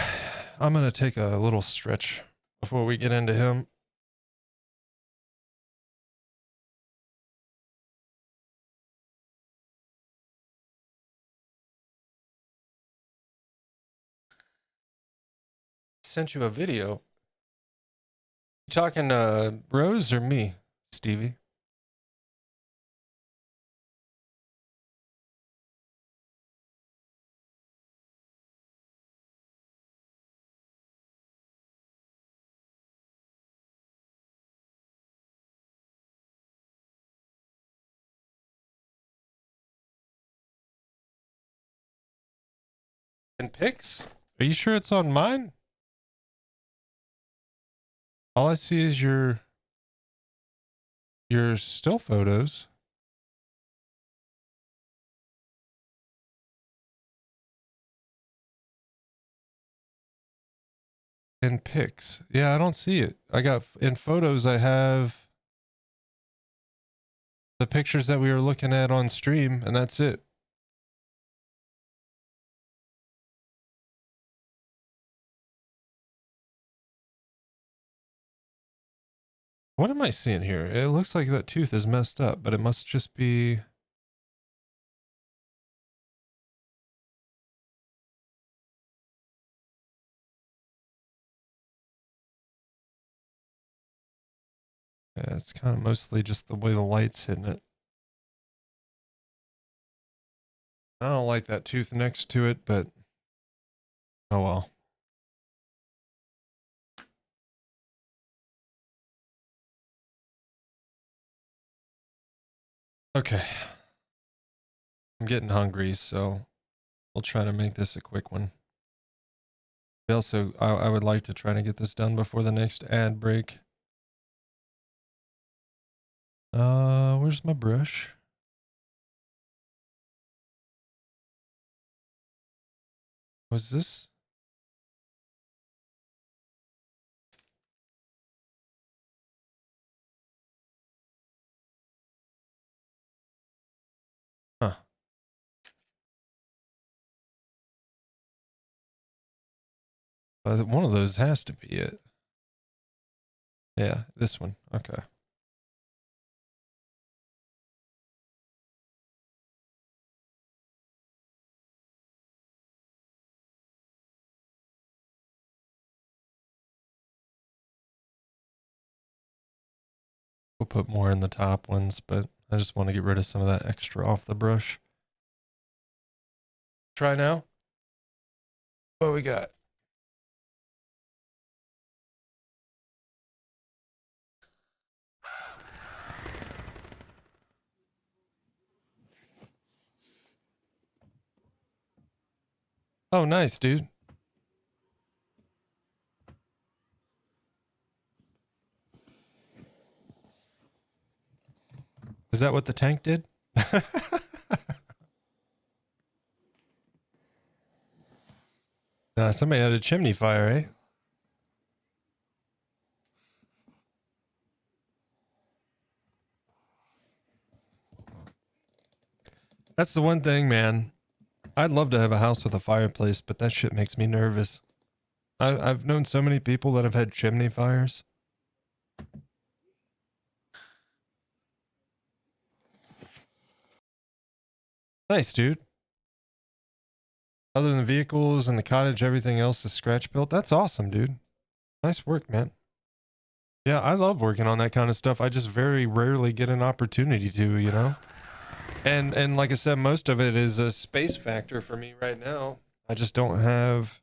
I'm gonna take a little stretch before we get into him. Sent you a video. You talking to Rose or me, Stevie? In pics? Are you sure it's on mine? All I see is your still photos. In pics. Yeah, I don't see it. I got in photos I have the pictures that we were looking at on stream, and that's it. What am I seeing here? It looks like that tooth is messed up, but it must just be... Yeah, it's kind of mostly just the way the light's hitting it. I don't like that tooth next to it, but oh well. Okay. I'm getting hungry, so we'll try to make this a quick one. Also, I would like to try to get this done before the next ad break. Where's my brush? Was this? Huh. One of those has to be it. Yeah, this one. Okay. We'll put more in the top ones, but I just want to get rid of some of that extra off the brush. Try now. What we got? Oh, nice, dude. Is that what the tank did? Somebody had a chimney fire, eh? That's the one thing, man. I'd love to have a house with a fireplace, but that shit makes me nervous. I've known so many people that have had chimney fires. Nice, dude. Other than the vehicles and the cottage, everything else is scratch built. That's awesome, dude. Nice work, man. Yeah, I love working on that kind of stuff. I just very rarely get an opportunity to, you know? And like I said, most of it is a space factor for me right now. I just don't have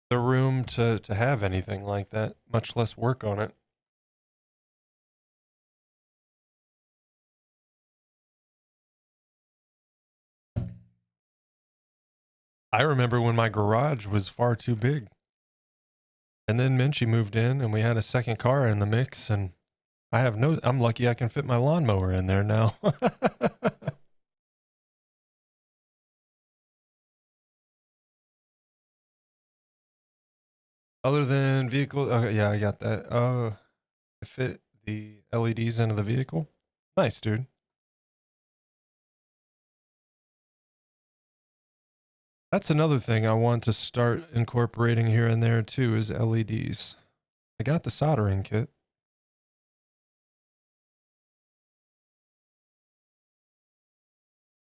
the room to have anything like that, much less work on it. I remember when my garage was far too big. And then Minchie moved in and we had a second car in the mix, and I'm lucky I can fit my lawnmower in there now. Other than vehicle, okay, yeah, I got that. I fit the LEDs into the vehicle. Nice, dude. That's another thing I want to start incorporating here and there too, is LEDs. I got the soldering kit.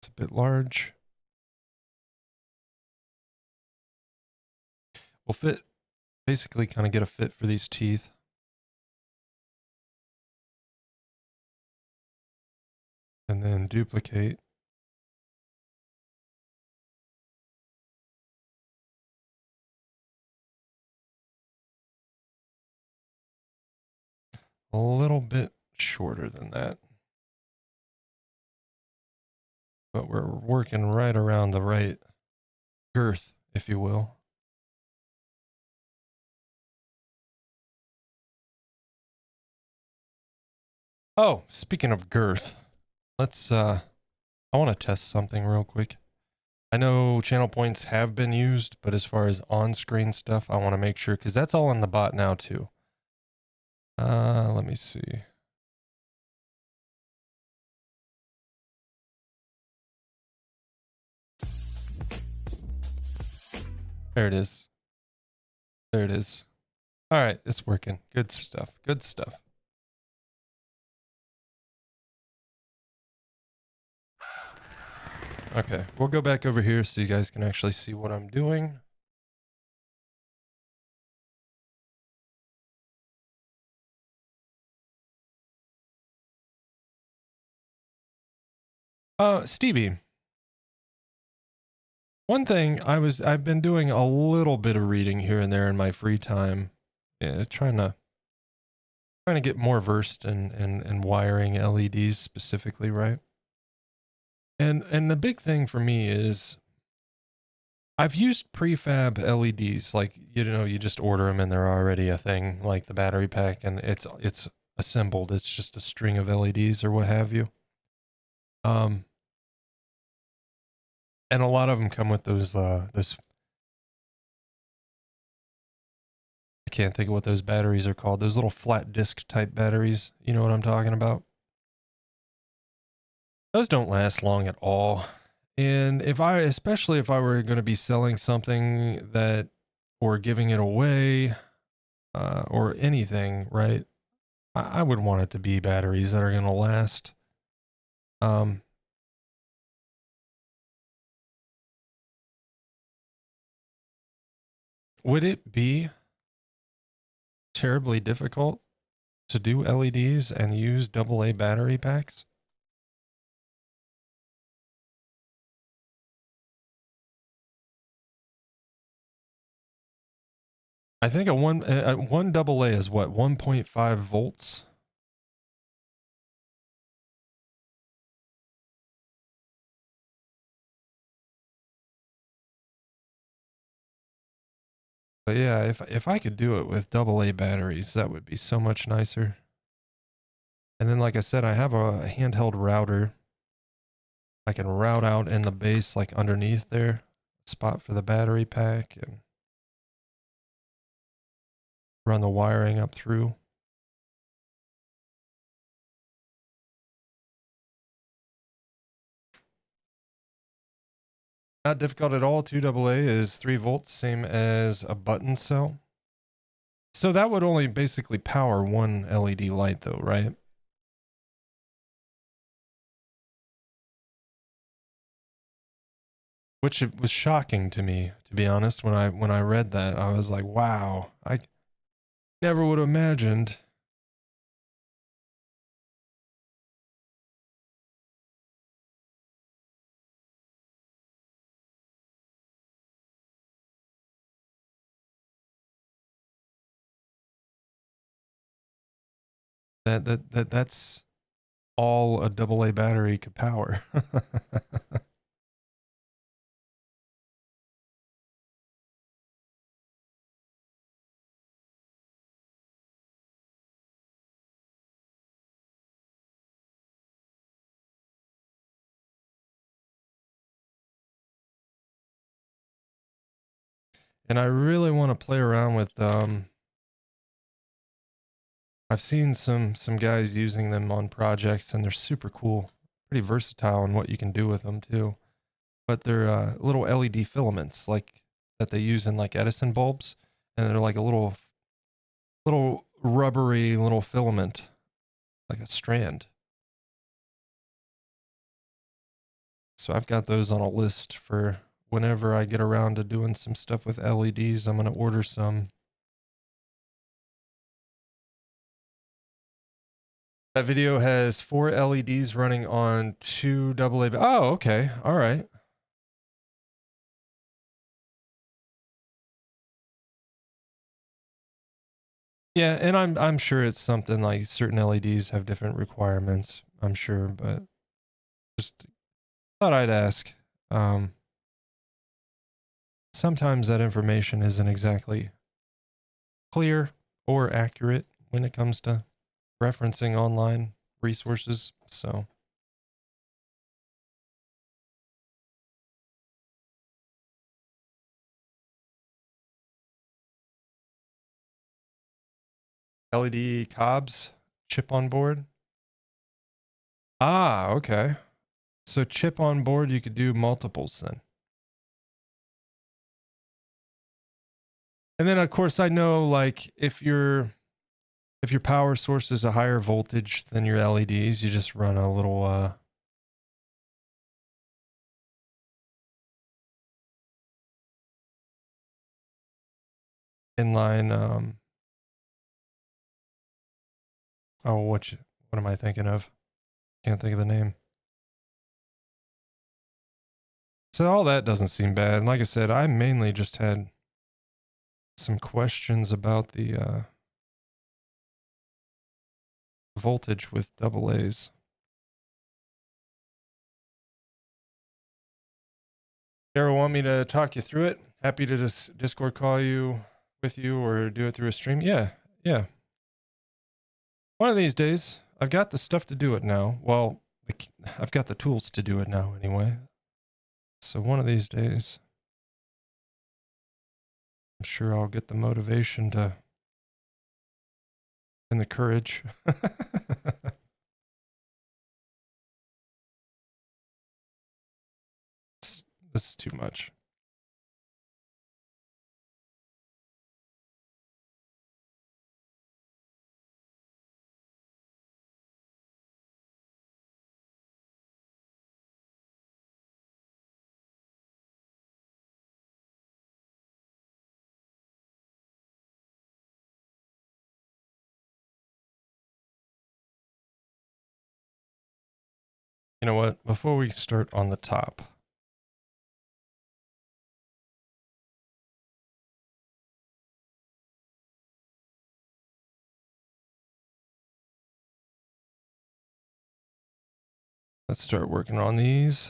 It's a bit large. We'll fit, basically kind of get a fit for these teeth. And then duplicate. A little bit shorter than that. But we're working right around the right girth, if you will. Oh, speaking of girth, let's I want to test something real quick. I know channel points have been used, but as far as on-screen stuff, I want to make sure, because that's all in the bot now too. Let me see. There it is. There it is. All right, it's working. Good stuff. Good stuff. Okay, we'll go back over here so you guys can actually see what I'm doing. Stevie, One thing I've been doing a little bit of reading here and there in my free time, trying to get more versed in wiring LEDs specifically, right? And the big thing for me is I've used prefab LEDs, like, you know, you just order them and they're already a thing, like the battery pack, and it's assembled. It's just a string of LEDs or what have you. Um, and a lot of them come with those, I can't think of what those batteries are called. Those little flat disc type batteries. You know what I'm talking about? Those don't last long at all. And especially if I were going to be selling something that, or giving it away, or anything, right? I would want it to be batteries that are going to last. Um, would it be terribly difficult to do LEDs and use AA battery packs? I think one AA is what, 1.5 volts. But yeah, if I could do it with AA batteries, that would be so much nicer. And then, like I said, I have a handheld router. I can route out in the base, like underneath there, spot for the battery pack, and run the wiring up through. Not difficult at all. 2AA is 3 volts, same as a button cell. So that would only basically power one LED light though, right? Which it was shocking to me, to be honest, when I read that. I was like, wow, I never would have imagined that's all a AA battery could power. And I really want to play around with I've seen some guys using them on projects and they're super cool. Pretty versatile in what you can do with them too. But they're little LED filaments like that they use in like Edison bulbs, and they're like a little rubbery little filament, like a strand. So I've got those on a list for whenever I get around to doing some stuff with LEDs. I'm going to order some. That video has 4 LEDs running on 2 AA. Oh, okay. All right. Yeah, and I'm sure it's something like certain LEDs have different requirements, I'm sure, but just thought I'd ask. Um, Sometimes that information isn't exactly clear or accurate when it comes to referencing online resources. So, LED cobs, chip on board. Ah, okay. So chip on board, you could do multiples then. And then of course I know, like, if your power source is a higher voltage than your LEDs, you just run a little inline oh, what am I thinking of? Can't think of the name. So all that doesn't seem bad. Like I said, I mainly just had some questions about the voltage with double A's. Sarah, want me to talk you through it? Happy to just Discord call you with you or do it through a stream. Yeah, yeah. One of these days, I've got the stuff to do it now. Well, I've got the tools to do it now anyway. So one of these days, I'm sure I'll get the motivation to and the courage. This is too much. You know what? Before we start on the top, let's start working on these.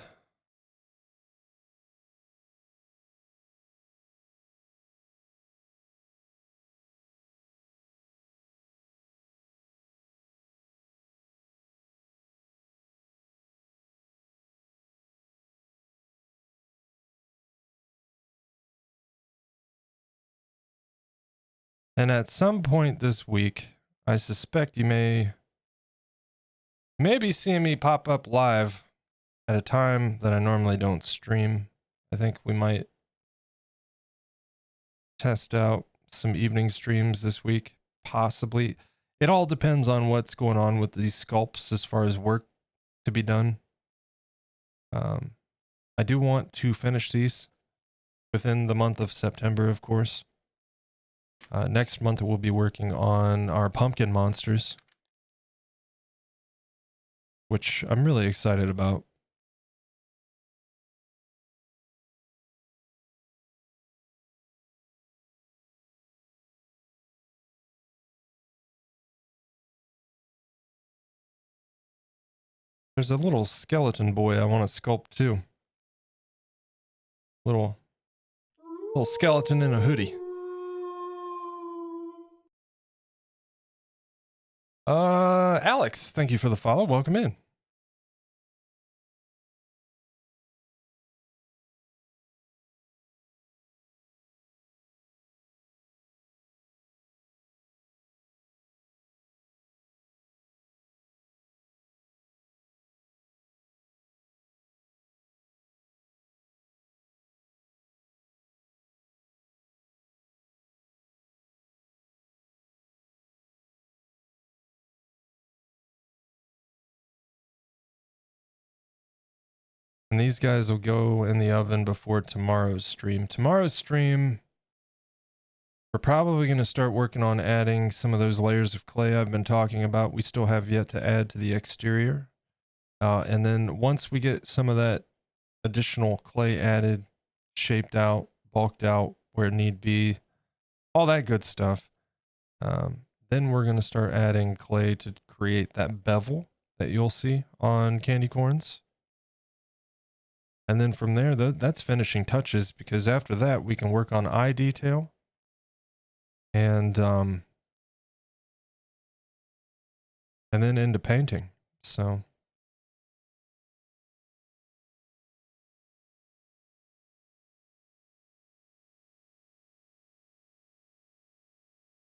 And at some point this week, I suspect you may be seeing me pop up live at a time that I normally don't stream. I think we might test out some evening streams this week, possibly. It all depends on what's going on with these sculpts as far as work to be done. I do want to finish these within the month of September, of course. Next month, we'll be working on our pumpkin monsters, which I'm really excited about. There's a little skeleton boy I want to sculpt too. Little skeleton in a hoodie. Alex, thank you for the follow. Welcome in. And these guys will go in the oven before tomorrow's stream. Tomorrow's stream, we're probably going to start working on adding some of those layers of clay I've been talking about. We still have yet to add to the exterior. And then once we get some of that additional clay added, shaped out, bulked out where need be, all that good stuff, then we're going to start adding clay to create that bevel that you'll see on candy corns. And then from there, that's finishing touches, because after that, we can work on eye detail and then into painting. So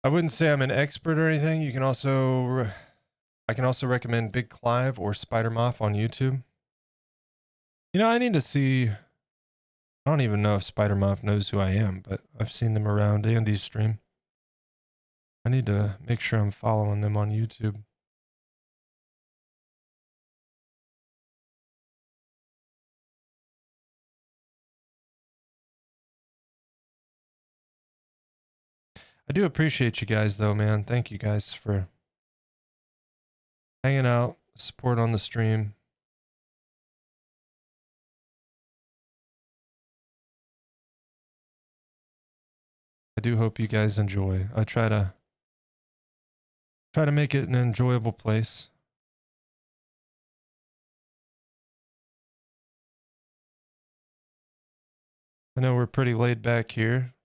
I wouldn't say I'm an expert or anything. You can also, I can also recommend Big Clive or Spider Moth on YouTube. You know, I need to see, I don't even know if Spider Moth knows who I am, but I've seen them around Andy's stream. I need to make sure I'm following them on YouTube. I do appreciate you guys though, man. Thank you guys for hanging out, support on the stream. I do hope you guys enjoy. I try to make it an enjoyable place. I know we're pretty laid back here,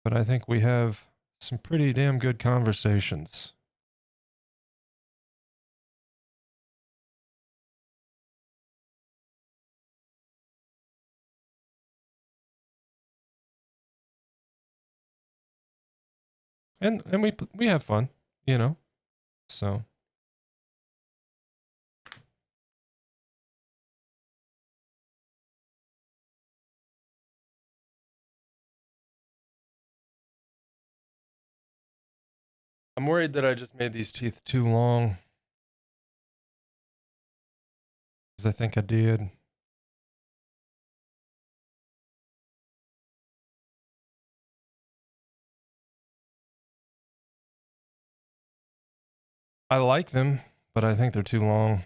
but I think we have some pretty damn good conversations. And we have fun, you know. So I'm worried that I just made these teeth too long. Because I think I did. I like them, but I think they're too long.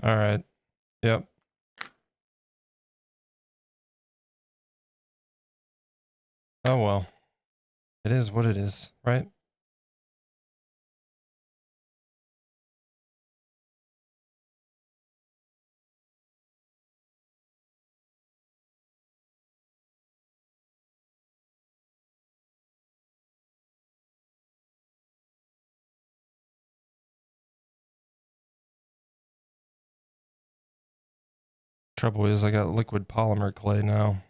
All right. Yep. Oh well. It is what it is, right? Trouble is I got liquid polymer clay now.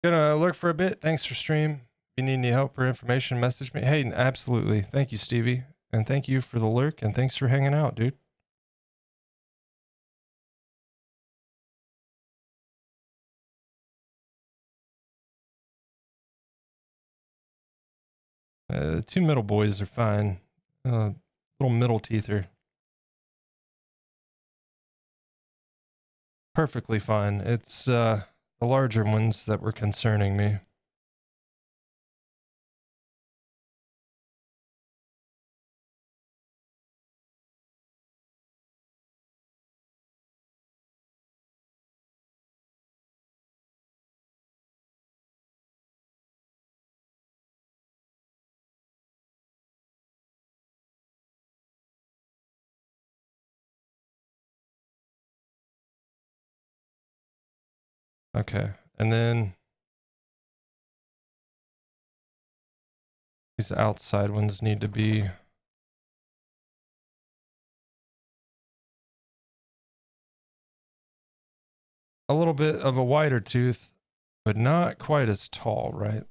Gonna lurk for a bit. Thanks for stream. If you need any help or information, message me. Hey, absolutely. Thank you, Stevie. And thank you for the lurk, and thanks for hanging out, dude. Two middle boys are fine. Little middle teeth are perfectly fine. It's the larger ones that were concerning me. Okay. And then these outside ones need to be a little bit of a wider tooth, but not quite as tall, right?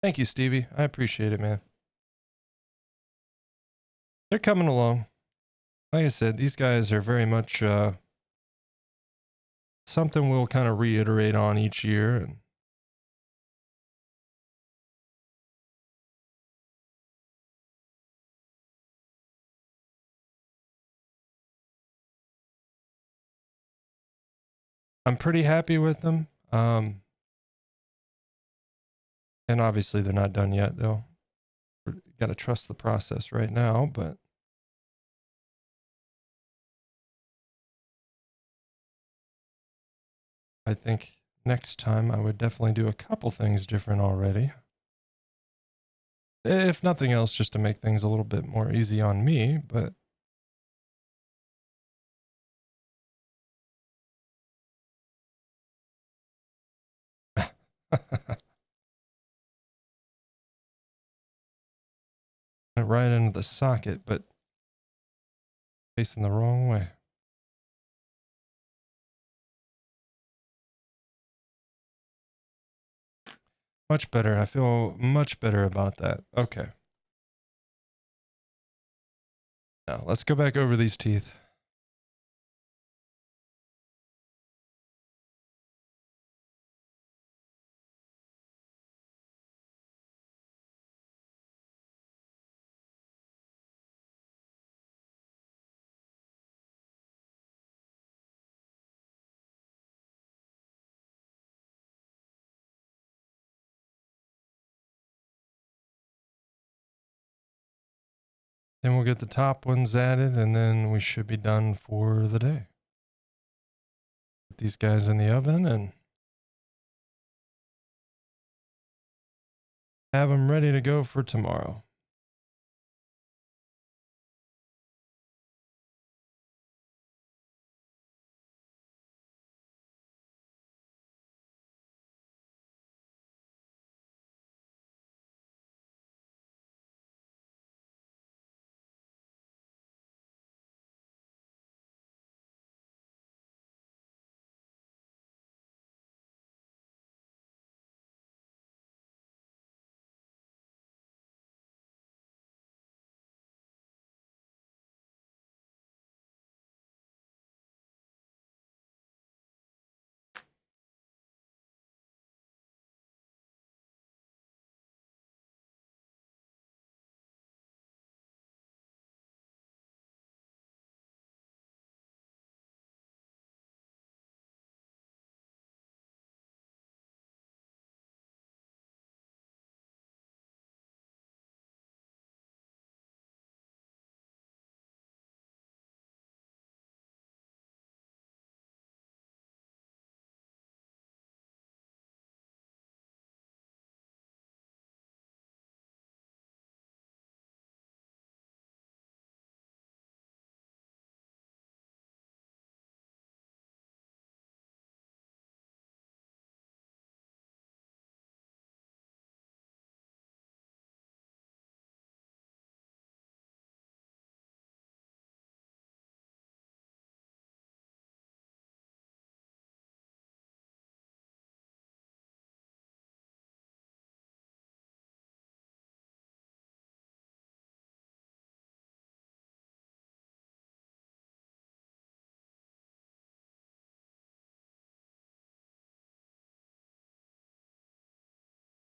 Thank you, Stevie. I appreciate it, man. They're coming along. Like I said, these guys are very much something we'll kind of reiterate on each year. And I'm pretty happy with them. And obviously they're not done yet, though. We got to trust the process right now, but I think next time I would definitely do a couple things different already. If nothing else, just to make things a little bit more easy on me, but right into the socket, but facing the wrong way. Much better. I feel much better about that. Okay. Now let's go back over these teeth. Then we'll get the top ones added, and then we should be done for the day. Put these guys in the oven and have them ready to go for tomorrow.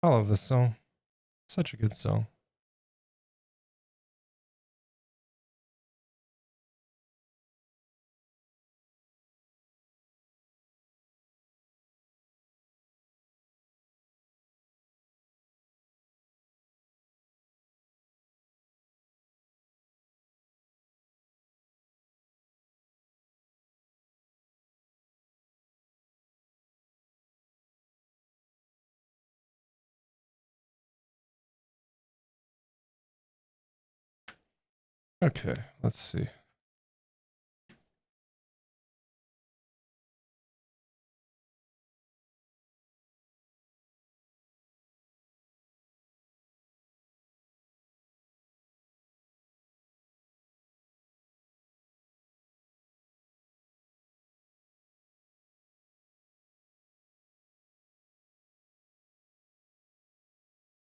I love this song. Such a good song. Okay, let's see.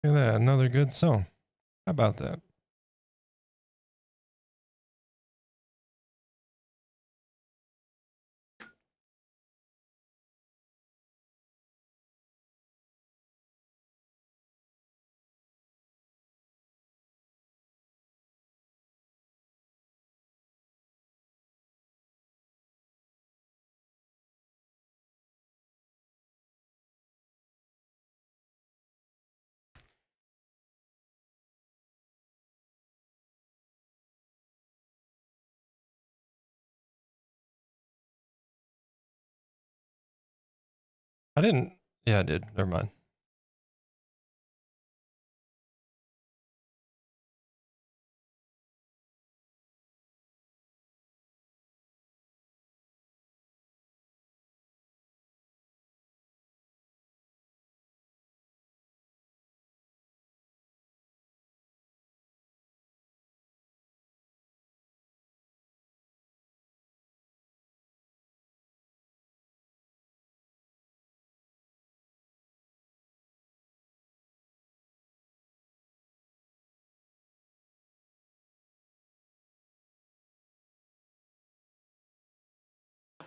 Look at that, another good song. How about that? I didn't. Yeah, I did. Never mind.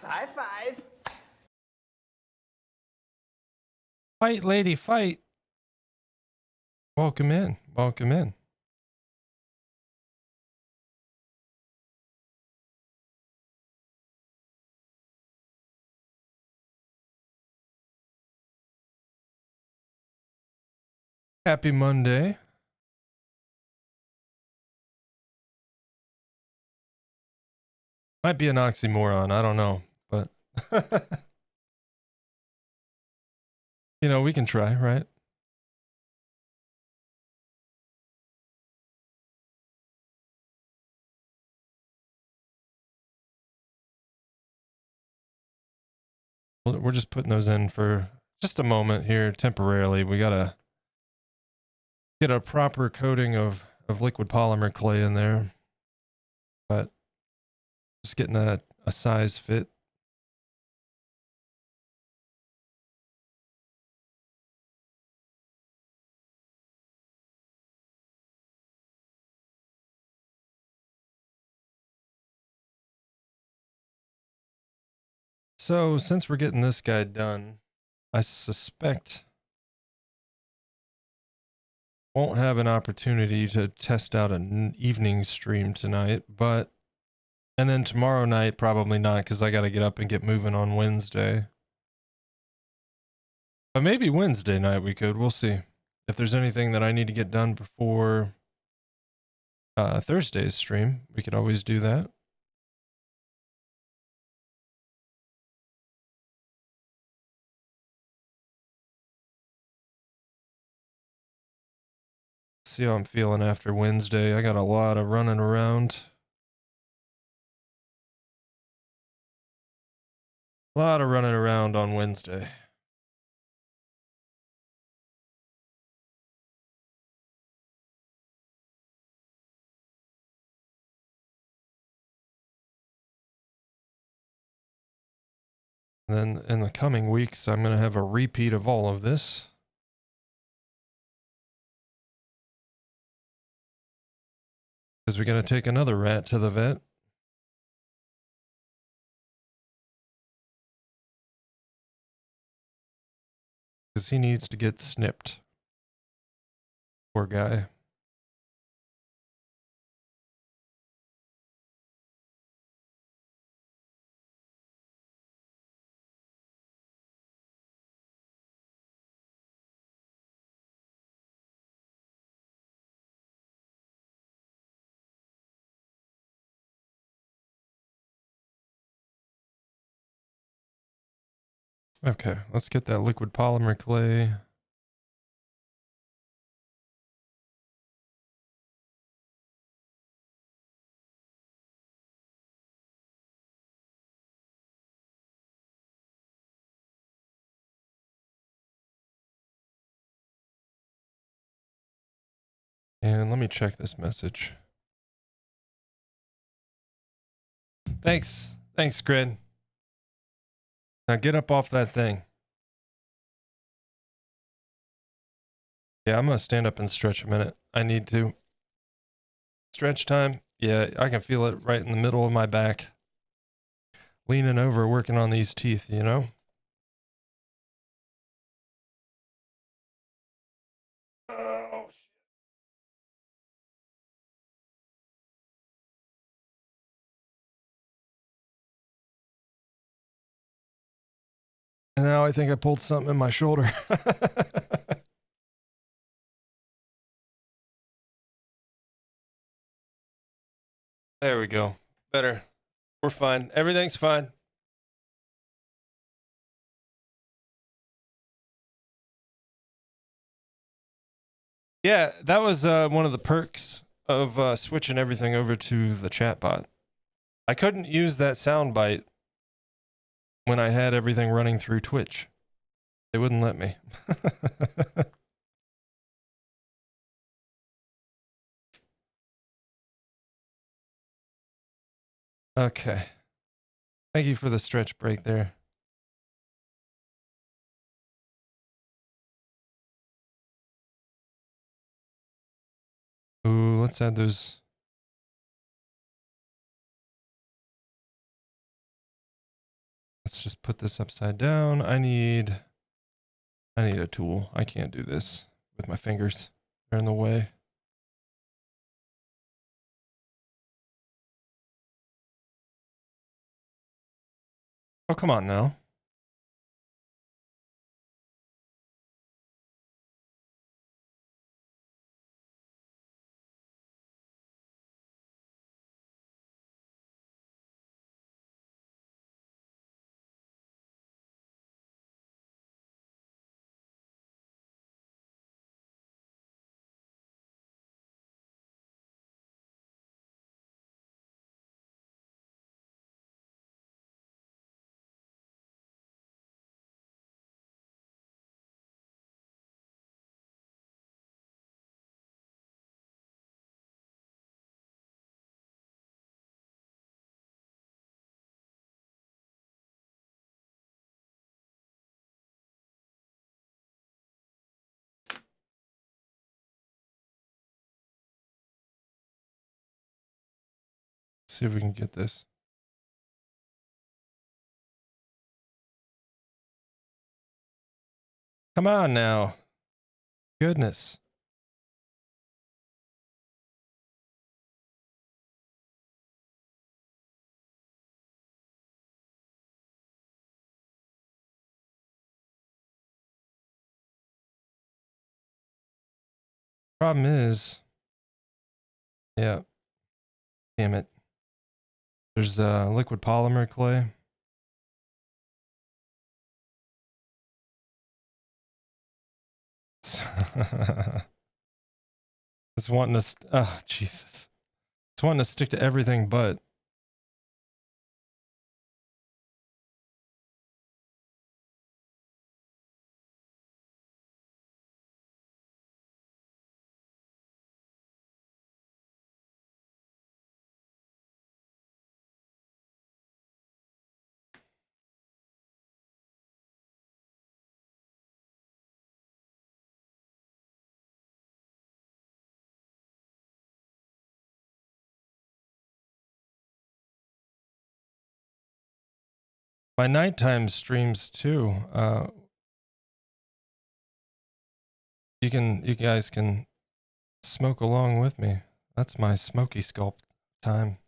High five. Fight, lady, fight. Welcome in. Welcome in. Happy Monday. Might be an oxymoron. I don't know, but we can try, right? We're just putting those in for just a moment here temporarily. We gotta get a proper coating of liquid polymer clay in there, but just getting a size fit. So since we're getting this guy done, I suspect won't have an opportunity to test out an evening stream tonight, and then tomorrow night probably not, because I got to get up and get moving on Wednesday. But maybe Wednesday night we could. We'll see. If there's anything that I need to get done before Thursday's stream, we could always do that. See how I'm feeling after Wednesday. I got a lot of running around. A lot of running around on Wednesday. And then in the coming weeks, I'm going to have a repeat of all of this. Because we got to take another rat to the vet. Because he needs to get snipped. Poor guy. Okay, let's get that liquid polymer clay. And let me check this message. Thanks. Thanks, Grid. Now get up off that thing. Yeah, I'm going to stand up and stretch a minute. I need to. Stretch time. Yeah, I can feel it right in the middle of my back. Leaning over, working on these teeth, you know? Oh, shit. And now I think I pulled something in my shoulder. There we go. Better. We're fine. Everything's fine. Yeah, that was one of the perks of switching everything over to the chatbot. I couldn't use that soundbite when I had everything running through Twitch. They wouldn't let me. Okay. Thank you for the stretch break there. Ooh, let's add those. Let's just put this upside down. I need a tool. I can't do this with my fingers. They're in the way. Oh, come on now. see if we can get this. Come on now. Goodness. Problem is, yeah, damn it. There's liquid polymer clay. It's wanting to, oh, Jesus. It's wanting to stick to everything but. My nighttime streams too. You guys can smoke along with me. That's my smoky sculpt time.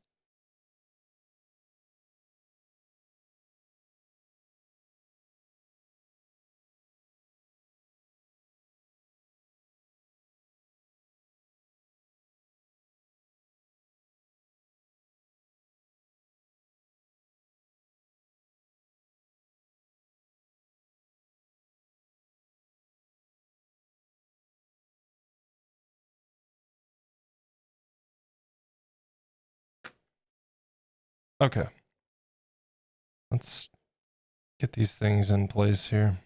Okay. Let's get these things in place here.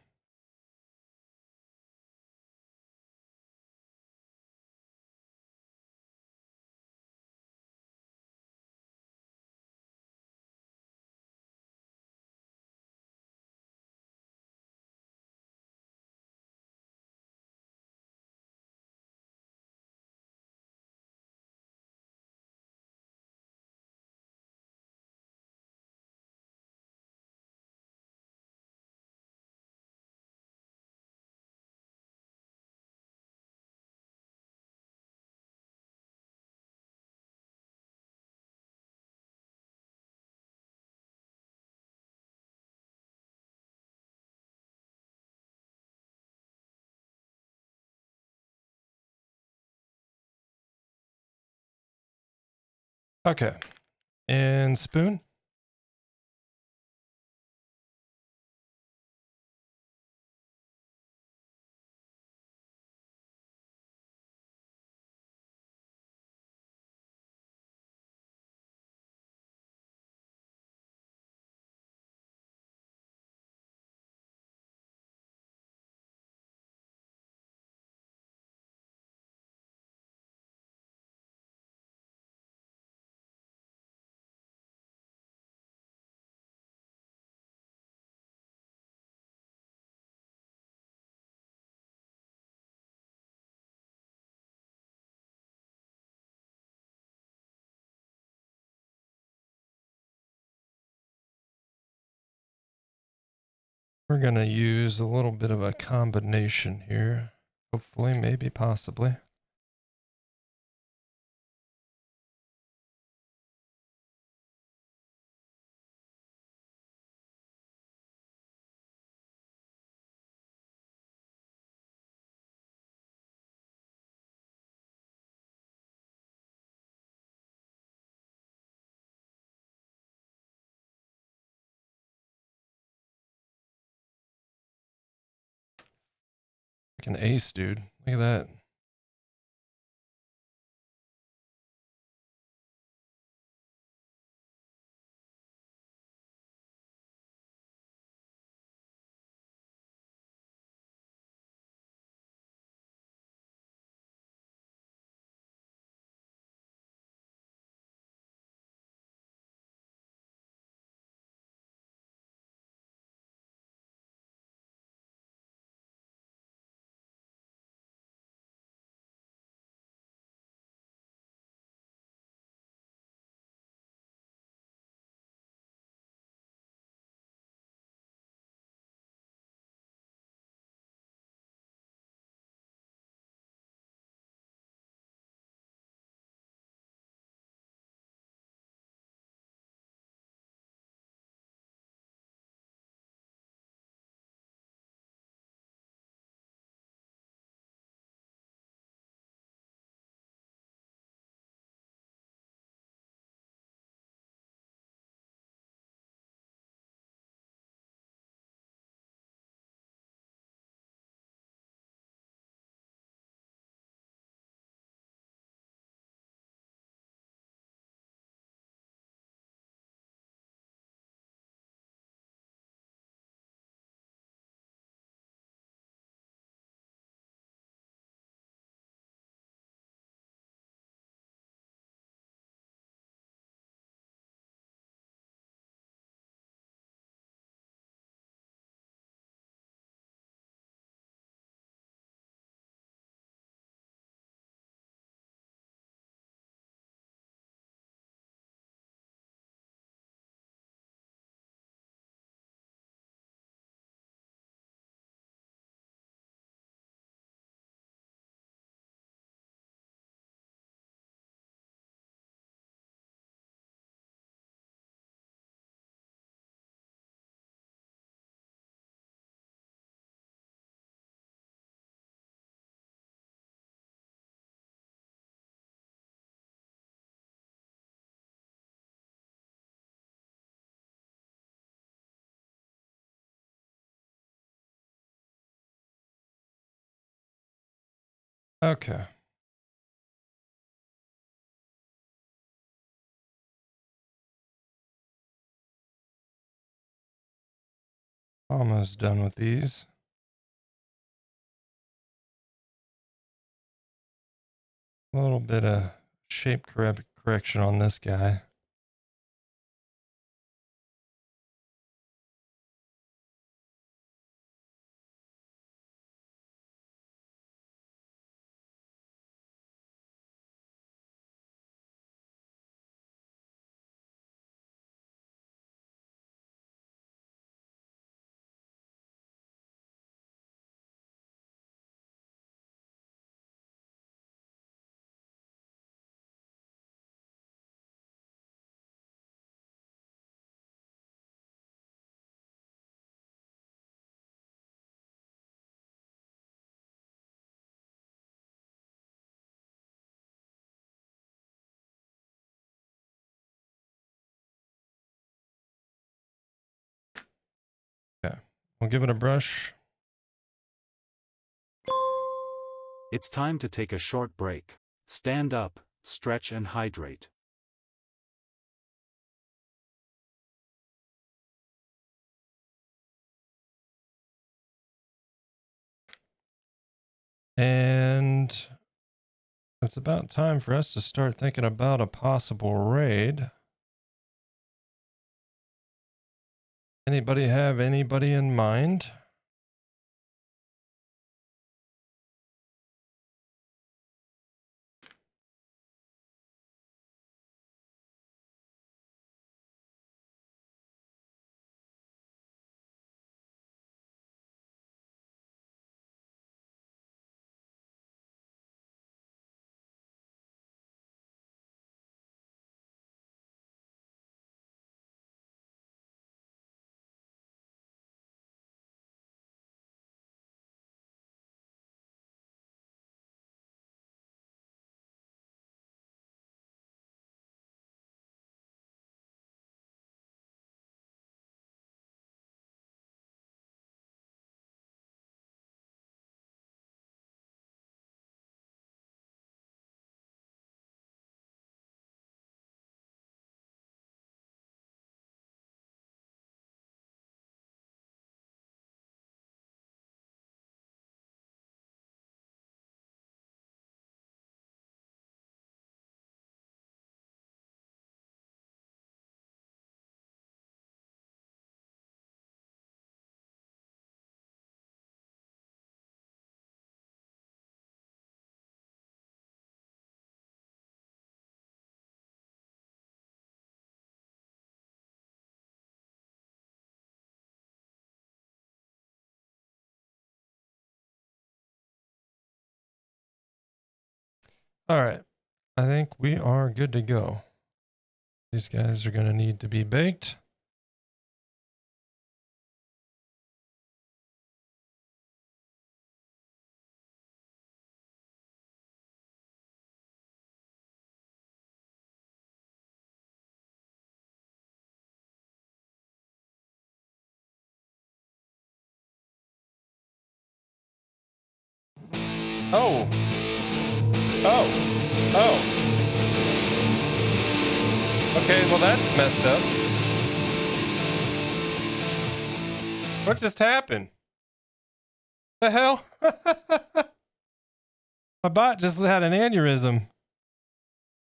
Okay. And spoon. We're going to use a little bit of a combination here. Hopefully, maybe, possibly. Like an ace, dude. Look at that. Okay. Almost done with these. A little bit of shape correction on this guy. Okay. We'll give it a brush. It's time to take a short break. Stand up, stretch and hydrate. And it's about time for us to start thinking about a possible raid. Anybody have anybody in mind? All right. I think we are good to go. These guys are going to need to be baked. Oh. Oh. Oh. Okay, well that's messed up. What just happened? The hell? My bot just had an aneurysm.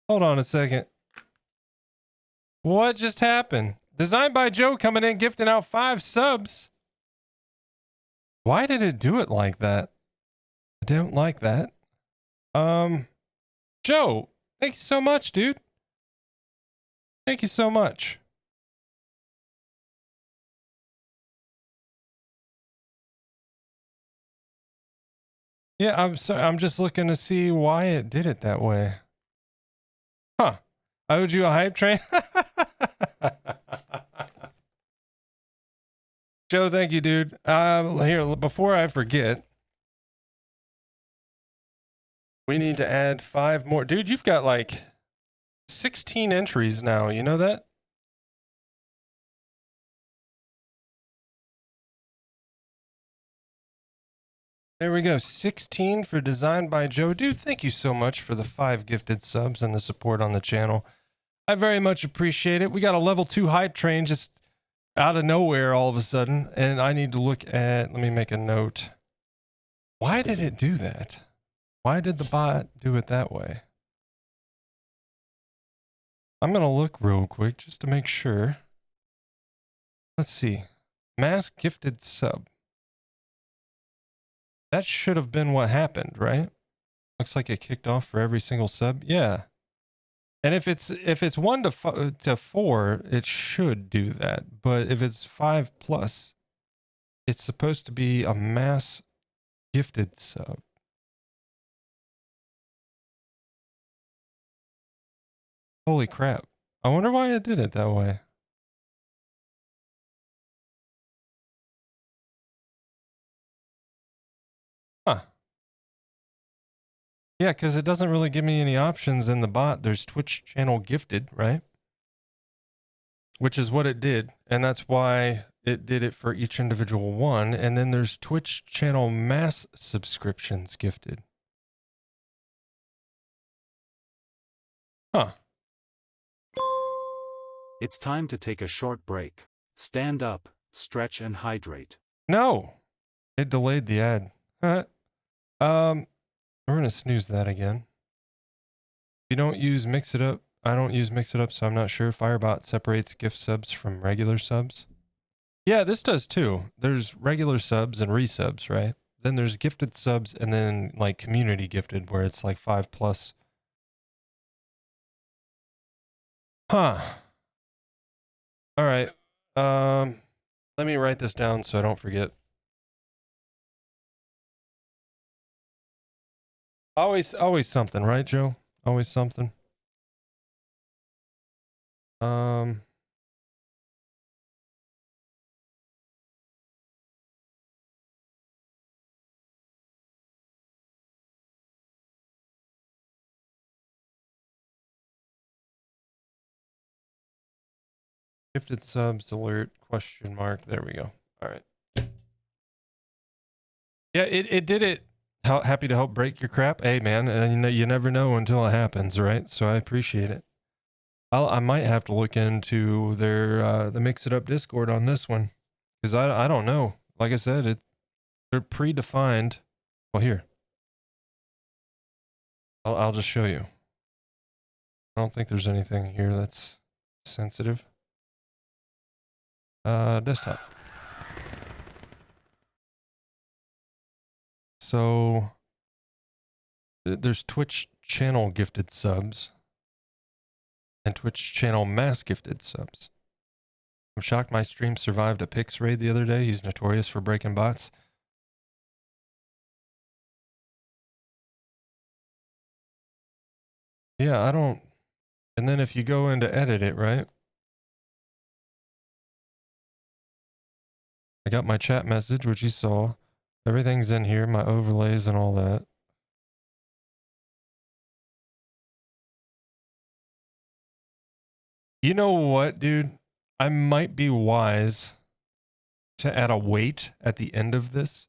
Hold on a second. What just happened? Designed by Joe coming in gifting out 5 subs. Why did it do it like that? I don't like that. Joe, thank you so much, dude. Thank you so much. Yeah, I'm sorry. I'm just looking to see why it did it that way. Huh. I owed you a hype train. Joe, thank you, dude. Here, before I forget, we need to add 5 more. Dude, you've got like 16 entries now. You know that? There we go. 16 for Designed by Joe. Dude, thank you so much for the 5 gifted subs and the support on the channel. I very much appreciate it. We got a level 2 hype train just out of nowhere all of a sudden, and I need to look at, let me make a note. Why did it do that? Why did the bot do it that way? I'm going to look real quick just to make sure. Let's see. Mass gifted sub. That should have been what happened, right? Looks like it kicked off for every single sub. Yeah. And if it's 1 to 4, it should do that. But if it's 5 plus, it's supposed to be a mass gifted sub. Holy crap. I wonder why it did it that way. Huh. Yeah, because it doesn't really give me any options in the bot. There's Twitch channel gifted, right? Which is what it did. And that's why it did it for each individual one. And then there's Twitch channel mass subscriptions gifted. Huh. It's time to take a short break. Stand up, stretch and hydrate. No. It delayed the ad. Huh. We're going to snooze that again. You don't use Mix It Up. I don't use Mix It Up, so I'm not sure. Firebot separates gift subs from regular subs. Yeah, this does too. There's regular subs and resubs, right? Then there's gifted subs and then like community gifted where it's like 5 plus. Huh. All right. Let me write this down so I don't forget. Always something, right, Joe? Always something. Gifted subs alert question mark. There we go. All right. Yeah, it did it. Happy to help break your crap. Hey man, and you never know until it happens, right? So I appreciate it. I might have to look into their the Mix It Up Discord on this one because I don't know. Like I said, they're predefined. Well, here I'll just show you. I don't think there's anything here that's sensitive. Desktop. So there's Twitch channel gifted subs and Twitch channel mass gifted subs. I'm shocked my stream survived a Pix raid the other day. He's notorious for breaking bots. Yeah, I don't. And then if you go in to edit it, right? I got my chat message, which you saw. Everything's in here, my overlays and all that. You know what, dude? I might be wise to add a weight at the end of this.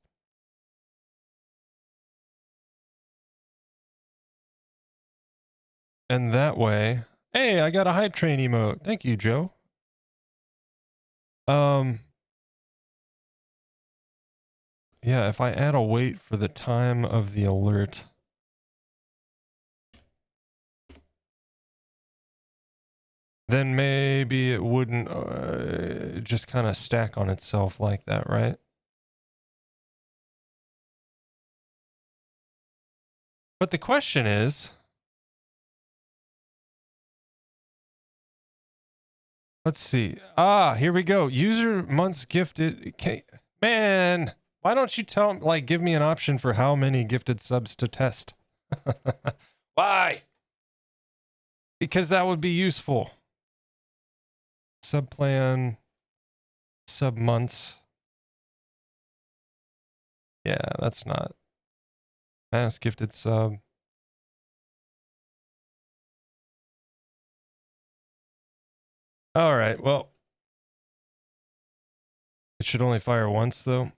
And that way, hey, I got a hype train emote. Thank you, Joe. Yeah, if I add a weight for the time of the alert. Then maybe it wouldn't just kind of stack on itself like that, right? But the question is, let's see. Here we go. User months gifted. Okay. Man, why don't you give me an option for how many gifted subs to test? Why? Because that would be useful. Sub plan, sub months. Yeah, that's not. Mass gifted sub. All right, well. It should only fire once, though.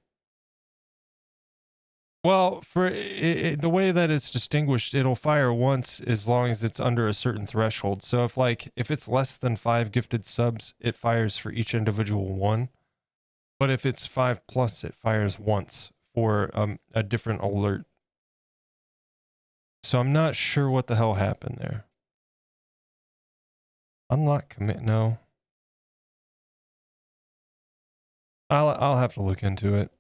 Well, for the way that it's distinguished, it'll fire once as long as it's under a certain threshold. So if it's less than 5 gifted subs, it fires for each individual one. But if it's 5 plus, it fires once for a different alert. So I'm not sure what the hell happened there. Unlock commit. No. I'll have to look into it.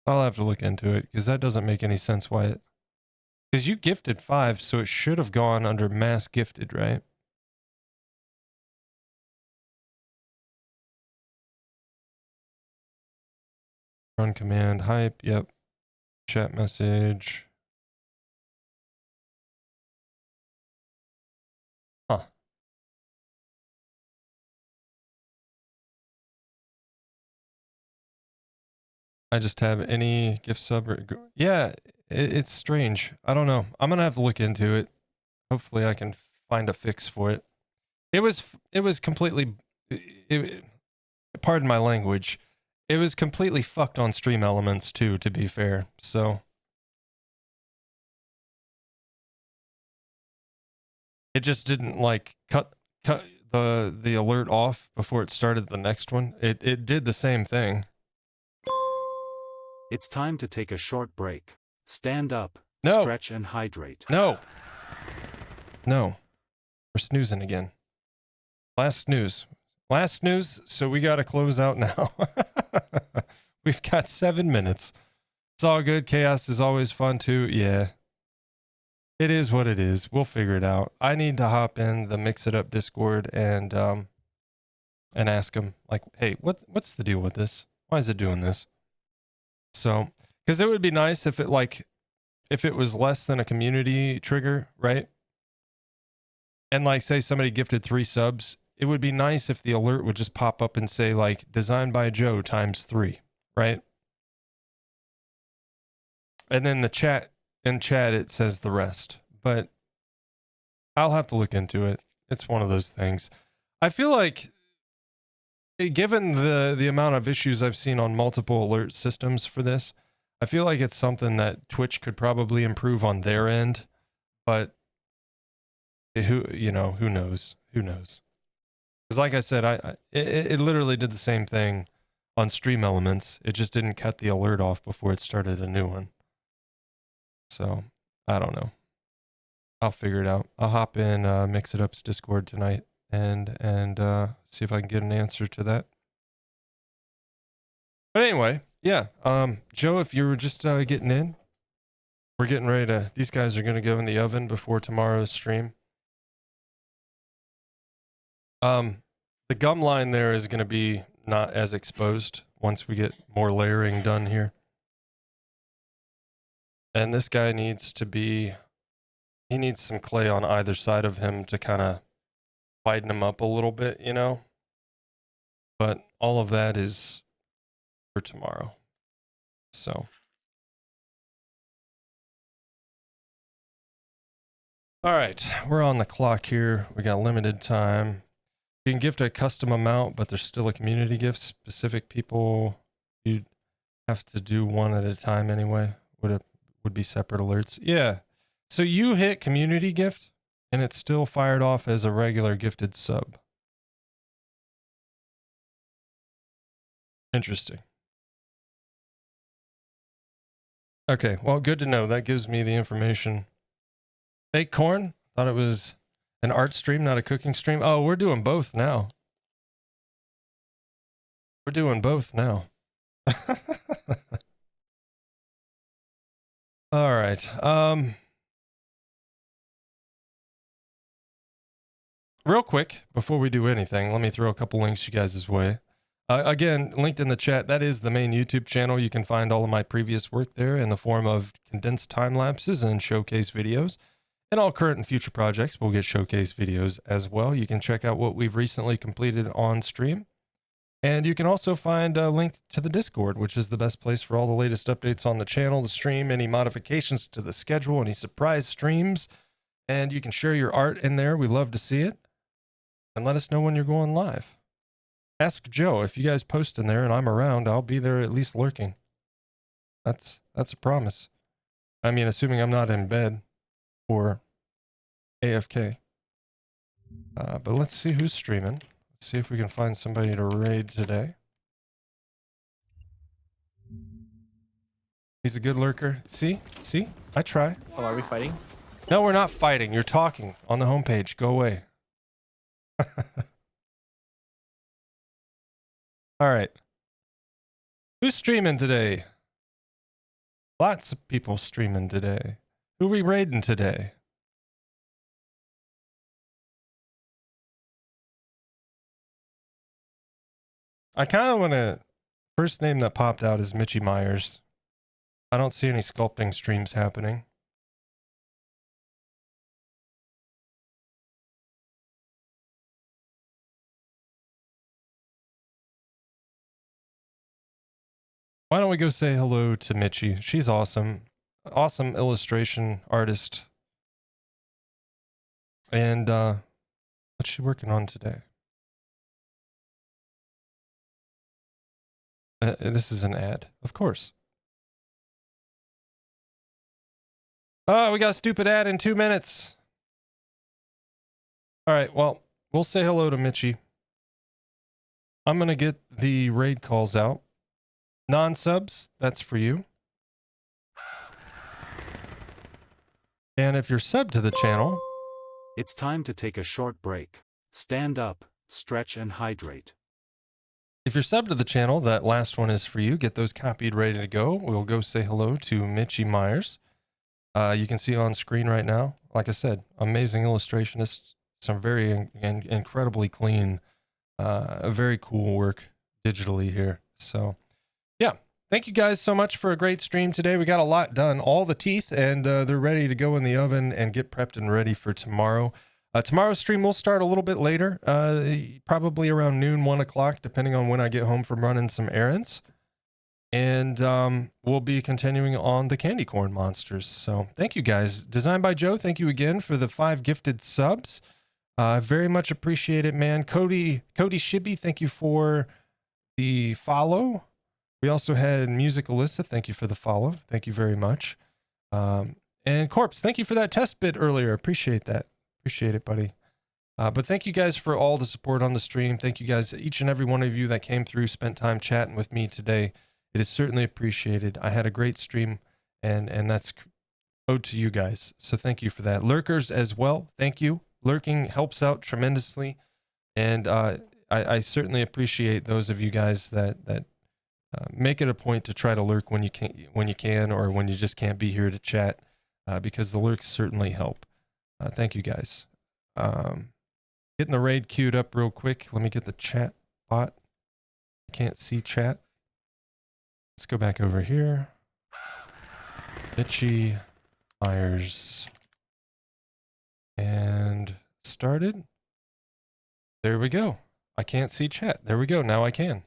I'll have to look into it because that doesn't make any sense why it. Because you gifted 5, so it should have gone under mass gifted, right? Run command, hype, yep. Chat message. Huh. I just have any gift sub. Yeah, it's strange. I don't know. I'm going to have to look into it. Hopefully I can find a fix for it. It was completely, pardon my language. It was completely fucked on Stream Elements too, to be fair. So it just didn't like cut the alert off before it started the next one. It did the same thing. It's time to take a short break. Stand up, No. stretch and hydrate. No. No. We're snoozing again. Last snooze. Last snooze, so we got to close out now. We've got 7 minutes. It's all good. Chaos is always fun too. Yeah. It is what it is. We'll figure it out. I need to hop in the Mix It Up Discord and ask them like, hey, what's the deal with this? Why is it doing this? So, because it would be nice if it was less than a community trigger, right? And like, say somebody gifted 3 subs, it would be nice if the alert would just pop up and say like, designed by Joe ×3, right? And then in chat it says the rest. But I'll have to look into it. It's one of those things. I feel like, given the amount of issues I've seen on multiple alert systems for this, I feel like it's something that Twitch could probably improve on their end, but who knows? Who knows? Because like I said, it literally did the same thing on Stream Elements. It just didn't cut the alert off before it started a new one. So I don't know. I'll figure it out. I'll hop in Mix It Up's Discord tonight and see if I can get an answer to that. But anyway, yeah. Joe, if you were just getting in, we're getting ready to. These guys are going to go in the oven before tomorrow's stream. The gum line there is going to be not as exposed once we get more layering done here. And this guy needs to be. He needs some clay on either side of him to kind of widen him up a little bit, you know? But all of that is for tomorrow. So. All right, we're on the clock here. We got limited time. You can gift a custom amount, but there's still a community gift. Specific people, you'd have to do one at a time anyway. Would be separate alerts. Yeah. So you hit community gift, and it's still fired off as a regular gifted sub. Interesting. Okay, well, good to know. That gives me the information. Fake corn? Thought it was an art stream, not a cooking stream. Oh, we're doing both now. We're doing both now. All right. Real quick, before we do anything, let me throw a couple links you guys' way. Again, linked in the chat, that is the main YouTube channel. You can find all of my previous work there in the form of condensed time lapses and showcase videos. And all current and future projects will get showcase videos as well. You can check out what we've recently completed on stream. And you can also find a link to the Discord, which is the best place for all the latest updates on the channel, the stream, any modifications to the schedule, any surprise streams. And you can share your art in there. We love to see it. And let us know when you're going live. Ask Joe. If you guys post in there and I'm around, I'll be there at least lurking. That's a promise. I mean, assuming I'm not in bed or AFK. But let's see who's streaming. Let's see if we can find somebody to raid today. He's a good lurker. See? I try. Oh, are we fighting? No, we're not fighting. You're talking on the homepage. Go away. All right. Who's streaming today? Lots of people streaming today. Who we raiding today? I kind of want to... First name that popped out is Mitchie Myers. I don't see any sculpting streams happening. Why don't we go say hello to Mitchie? She's awesome. Awesome illustration artist. And what's she working on today? This is an ad, of course. Oh, we got a stupid ad in 2 minutes. All right, well, we'll say hello to Mitchie. I'm going to get the raid calls out. Non-subs, that's for you. And if you're subbed to the channel... It's time to take a short break. Stand up, stretch and hydrate. If you're subbed to the channel, that last one is for you. Get those copied, ready to go. We'll go say hello to Mitchie Myers. You can see on screen right now. Like I said, amazing illustrationist. Some very incredibly clean, very cool work digitally here. So, yeah. Thank you guys so much for a great stream today. We got a lot done. All the teeth, and they're ready to go in the oven and get prepped and ready for tomorrow. Tomorrow's stream will start a little bit later, probably around noon, 1 o'clock, depending on when I get home from running some errands. And we'll be continuing on the candy corn monsters. So thank you guys. Designed by Joe, thank you again for the 5 gifted subs. Very much appreciate it, man. Cody Shibby, thank you for the follow. We also had Music Alyssa, thank you for the follow. Thank you very much. And Corpse, thank you for that test bit earlier. Appreciate that. Appreciate it, buddy. But thank you guys for all the support on the stream. Thank you guys, each and every one of you that came through, spent time chatting with me today. It is certainly appreciated. I had a great stream, and that's owed to you guys. So thank you for that. Lurkers as well, thank you. Lurking helps out tremendously. And I certainly appreciate those of you guys that make it a point to try to lurk when you can, or when you just can't be here to chat, because the lurks certainly help. Thank you guys. Getting the raid queued up real quick. Let me get the chat bot. I can't see chat. Let's go back over here. Mitchie Myers. And started. There we go. I can't see chat. There we go. Now I can.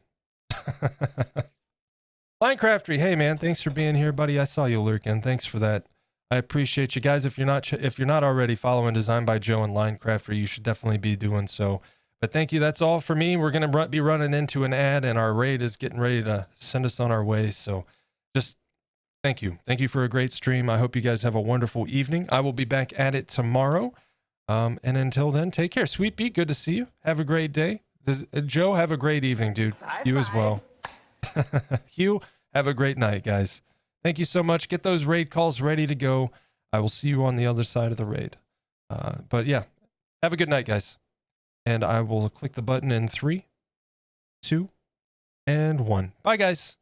Minecraftery, hey man, thanks for being here, buddy. I saw you lurking. Thanks for that. I appreciate you guys. If you're not already following Designed by Joe and Linecrafter, you should definitely be doing so. But thank you. That's all for me. We're gonna be running into an ad, and our raid is getting ready to send us on our way. So, just thank you. Thank you for a great stream. I hope you guys have a wonderful evening. I will be back at it tomorrow. And until then, take care. Sweet Pea, good to see you. Have a great day. Joe, have a great evening, dude. You as well. Hugh, have a great night, guys. Thank you so much. Get those raid calls ready to go. I will see you on the other side of the raid. But yeah, have a good night, guys. And I will click the button in 3, 2, and 1. Bye, guys.